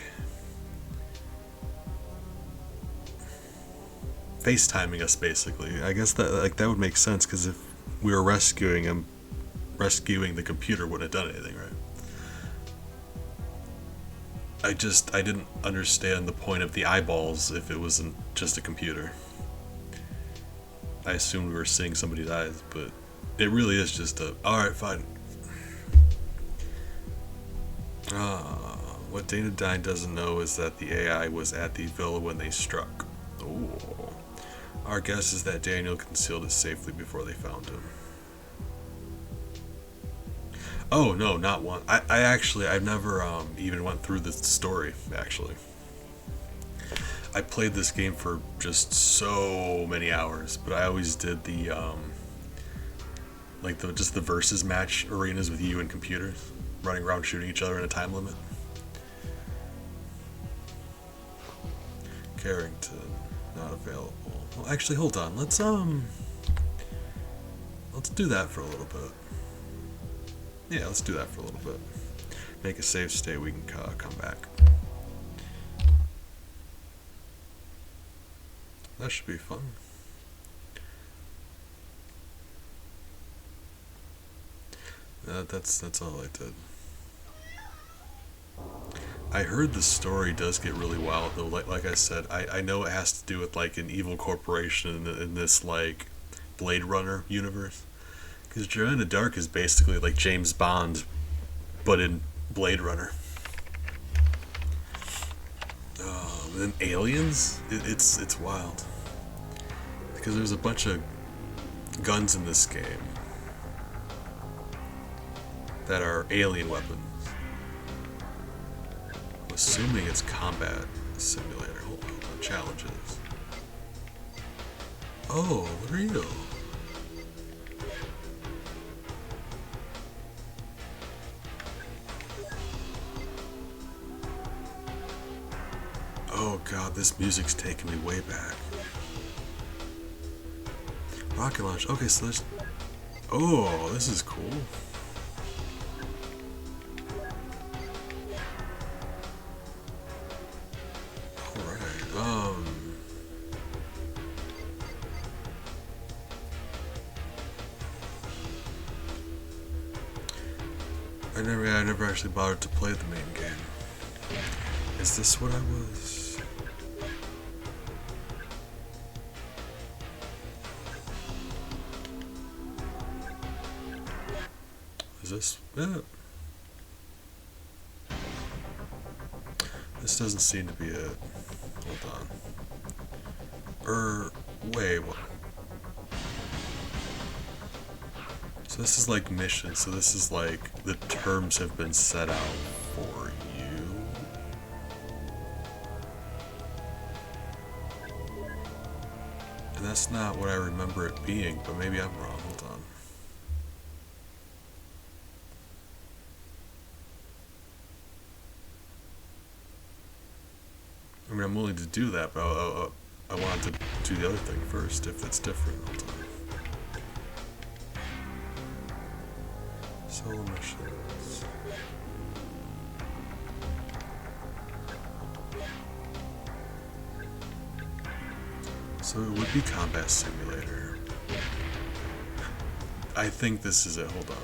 FaceTiming us, basically. I guess that would make sense, because if we were rescuing him, rescuing the computer wouldn't have done anything, right? I didn't understand the point of the eyeballs if it wasn't just a computer. I assumed we were seeing somebody's eyes, but it really is just a... Alright, fine. What Dana Dine doesn't know is that the AI was at the villa when they struck. Ooh. Our guess is that Daniel concealed it safely before they found him. Oh, no, not one. I've never even went through the story, actually. I played this game for just so many hours, but I always did the, just the versus match arenas with you and computers, running around shooting each other in a time limit. Carrington, not available. Well, actually, hold on. Let's do that for a little bit. Yeah, let's do that for a little bit. Make a save state, we can come back. That should be fun. That's all I did. I heard the story does get really wild though. Like I said, I know it has to do with like an evil corporation in this like Blade Runner universe. Because Joanna Dark is basically like James Bond, but in Blade Runner. And then aliens, it's wild. Because there's a bunch of guns in this game that are alien weapons. I'm assuming it's combat simulator. Hold on, challenges. Oh, what are you? Oh god, this music's taking me way back. Rocket launch. Okay, so there's... Oh, this is cool. Alright, I never actually bothered to play the main game. Is this what I was? Is this it? This doesn't seem to be it. Hold on. Wait, what? So this is like mission, so this is like the terms have been set out for you. And that's not what I remember it being, but maybe I'm wrong. Hold on. I mean, I'm willing to do that, but I wanted to do the other thing first, if it's different. Hold on. Solo missions. So it would be Combat Simulator. I think this is it. Hold on.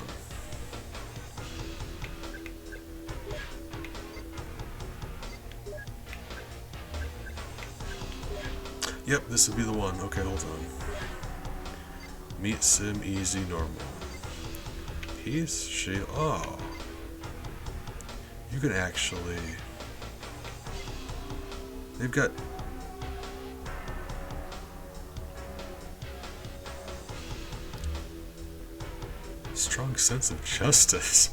Yep, this would be the one. Okay, hold on. Meet Sim Easy Normal. Peace, Shield. Oh. You can actually. They've got. Strong sense of justice.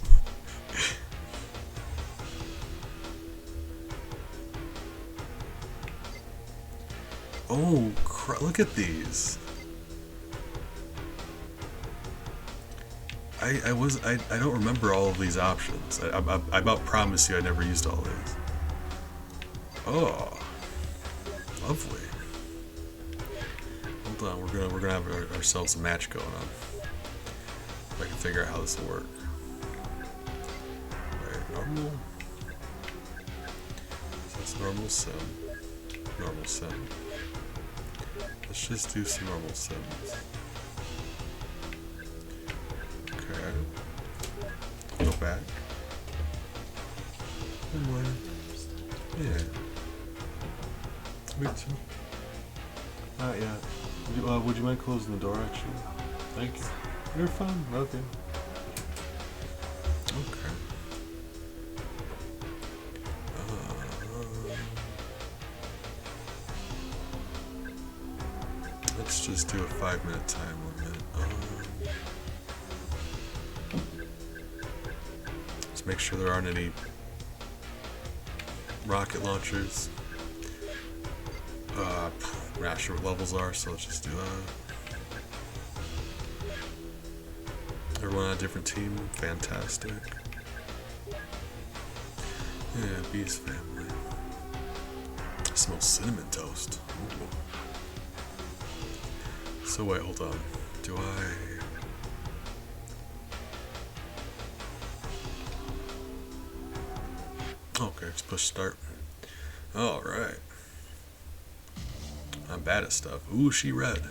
Oh, look at these. I don't remember all of these options. I about promise you I never used all these. Oh, lovely. Hold on, we're gonna have ourselves a match going on. If I can figure out how this will work. Wait, normal. So that's normal sim. Normal sim. Let's just do some normal sims. Okay. Go back. Good morning. Yeah. Me too. Not yet. Would you mind closing the door, actually? Thank you. You're fine. Okay. Okay. Let's just do a 5-minute time limit. Let's make sure there aren't any rocket launchers. We're not sure what levels are, so let's just do that. Everyone on a different team, fantastic. Yeah, Beast family. I smell cinnamon toast. Ooh. So wait, hold on. Do I... Okay, let's push start. Alright. I'm bad at stuff. Ooh, she read.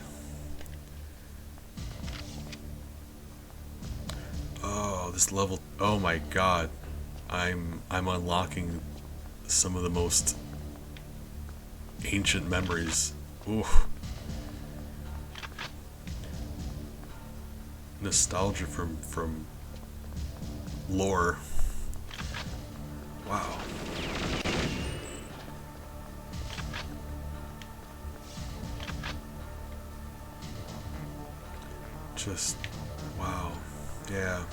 Oh, this level... Oh my god. I'm unlocking some of the most ancient memories. Ooh. Nostalgia from lore. Wow. Just wow. Yeah.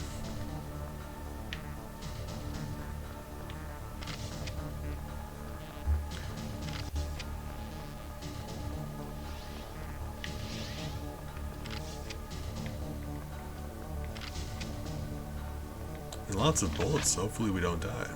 Lots of bullets, hopefully we don't die.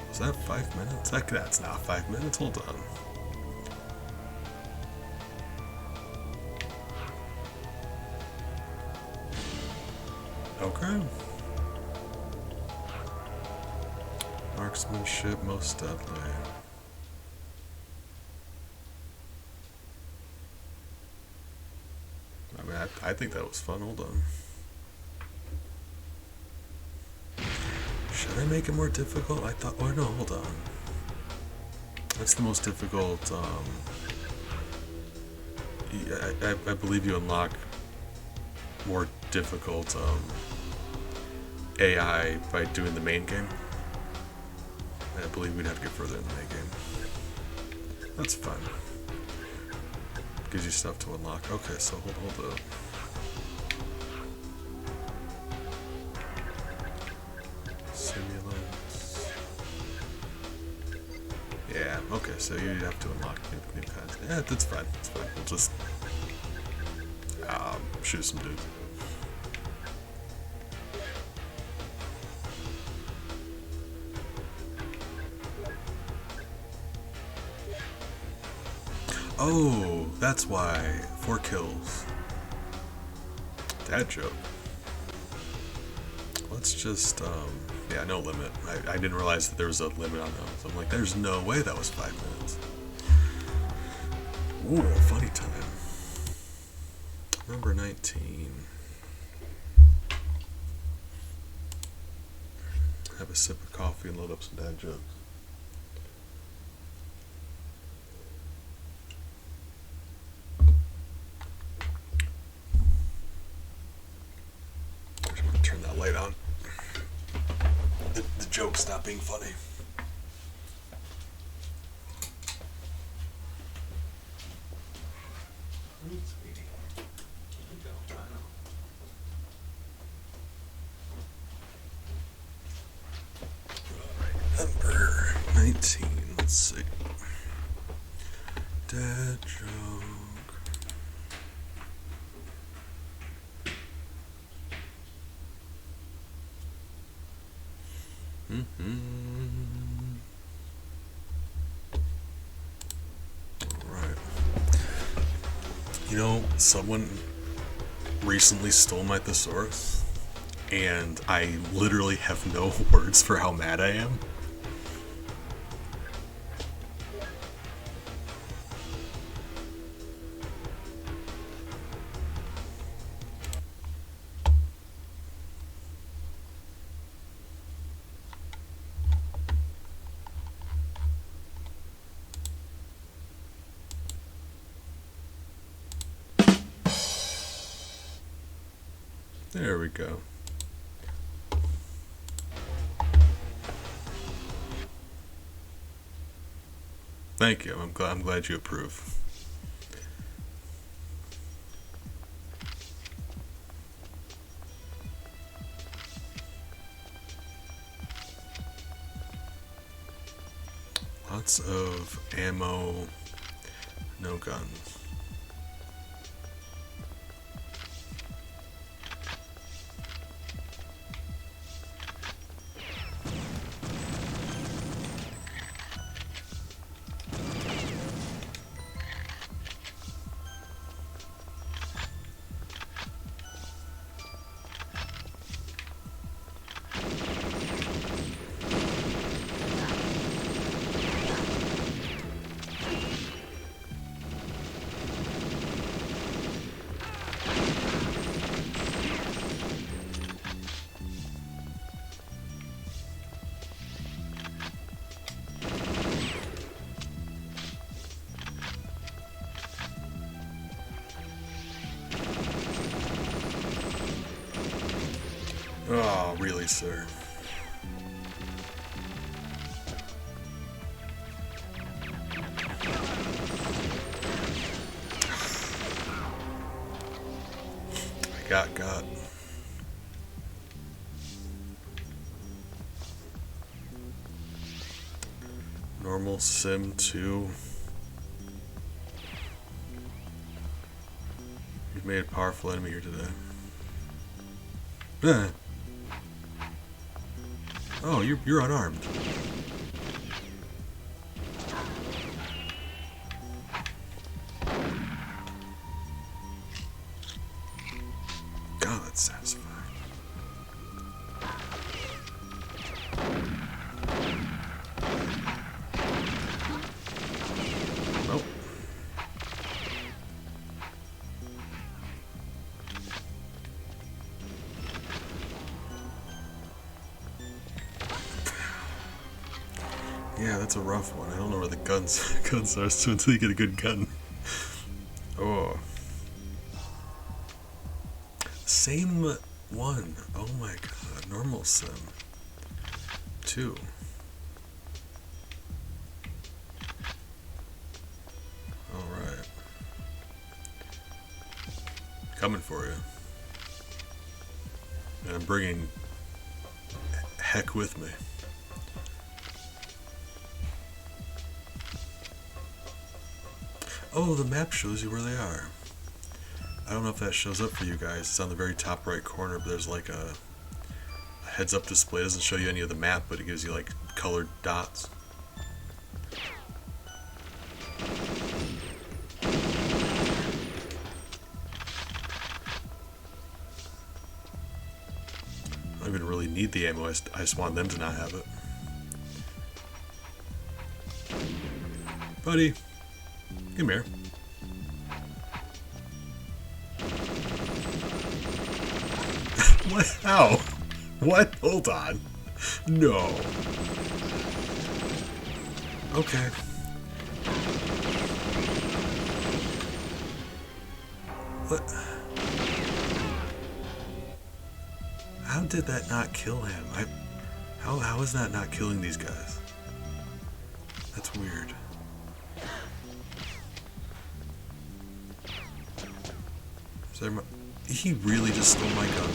Is that 5 minutes? That's not 5 minutes. Hold on. Okay. Marksmanship, most deadly. I mean, I think that was fun. Hold on. Should I make it more difficult? I thought. Oh no, hold on. What's the most difficult? I believe you unlock more difficult AI by doing the main game. I believe we'd have to get further in the main game. That's fine. Gives you stuff to unlock. Okay, so hold up. Simulants. Yeah, okay, so you'd have to unlock new kinds. Yeah, that's fine. It's fine. We'll just shoot some dudes. Oh, that's why. 4 kills. Dad joke. Let's just, yeah, no limit. I didn't realize that there was a limit on those. I'm like, there's no way that was 5 minutes. Ooh, funny time. Number 19. Have a sip of coffee and load up some dad jokes. Turn that light on. The joke's not being funny. Number 19. Let's see. Dad joke. Alright. You know, someone recently stole my thesaurus, and I literally have no words for how mad I am. There we go. Thank you. I'm glad you approve. Lots of ammo, no guns. Oh, really, sir? I got. Normal Sim 2. You've made a powerful enemy here today. Oh, you're unarmed. God, that's satisfying. Yeah, that's a rough one. I don't know where the guns are so until you get a good gun. Oh. Same one. Oh my god. Normal sim. 2. Alright. Coming for you. And I'm bringing heck with me. Oh, the map shows you where they are. I don't know if that shows up for you guys. It's on the very top right corner, but there's like a heads-up display. It doesn't show you any of the map, but it gives you like colored dots. I don't even really need the ammo. I just want them to not have it. Buddy, come here. What? How? What? Hold on. No. Okay. What? How did that not kill him? How is that not killing these guys? That's weird. Is there he really just stole my gun.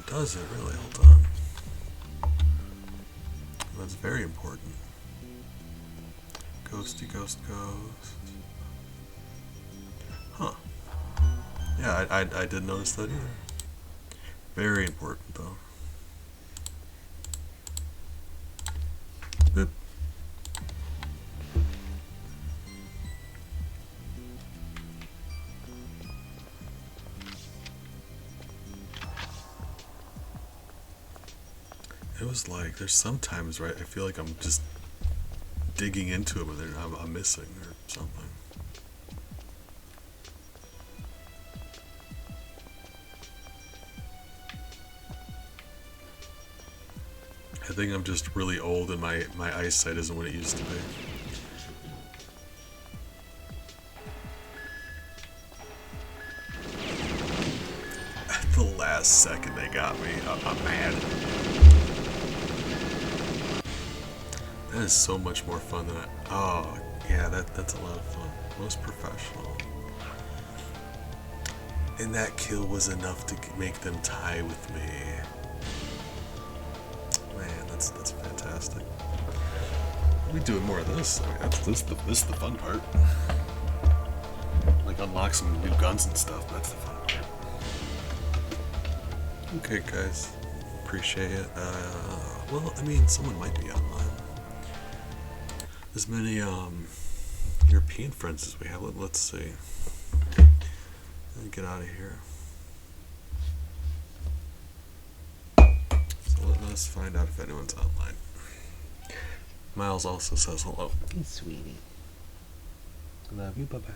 Does it really? Hold on. That's very important. Ghosty ghost ghost. Huh. Yeah, I didn't notice that either. Very important though. Boop. It was like, there's sometimes, right, I feel like I'm just digging into it, but I'm missing or something. I think I'm just really old and my eyesight isn't what it used to be. At the last second they got me. I'm mad. That is so much more fun than oh, yeah, that's a lot of fun. Most professional. And that kill was enough to make them tie with me. Man, that's fantastic. We doing more of this. I mean, this is the fun part. Like unlock some new guns and stuff. That's the fun part. Okay, guys, appreciate it. Well, I mean, someone might be online. As many European friends as we have. Let's see. Let me get out of here. So let us find out if anyone's online. Miles also says hello. Hey, sweetie. Love you. Bye-bye.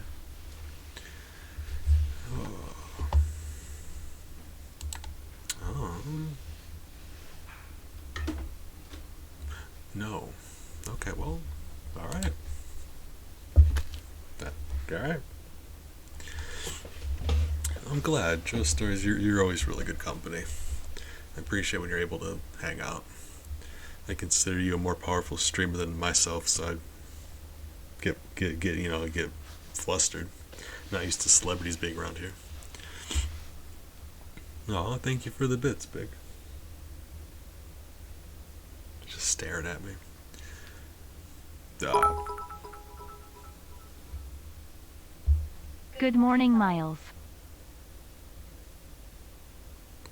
No. Okay, well, alright. Alright. I'm glad. Joe Stories, you're always really good company. I appreciate when you're able to hang out. I consider you a more powerful streamer than myself, so I get flustered. I'm not used to celebrities being around here. Oh, thank you for the bits, Big. Just staring at me. Good morning, Miles.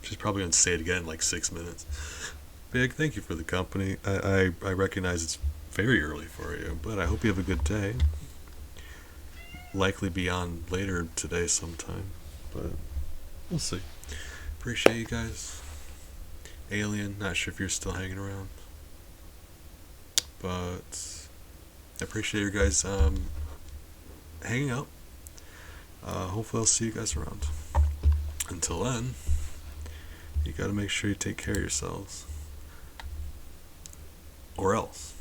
She's probably gonna say it again in like 6 minutes. Big, thank you for the company. I recognize it's very early for you, but I hope you have a good day. Likely be on later today sometime, but we'll see. Appreciate you guys. Alien, not sure if you're still hanging around, but I appreciate you guys hanging out. Hopefully I'll see you guys around. Until then, you gotta make sure you take care of yourselves. Or else.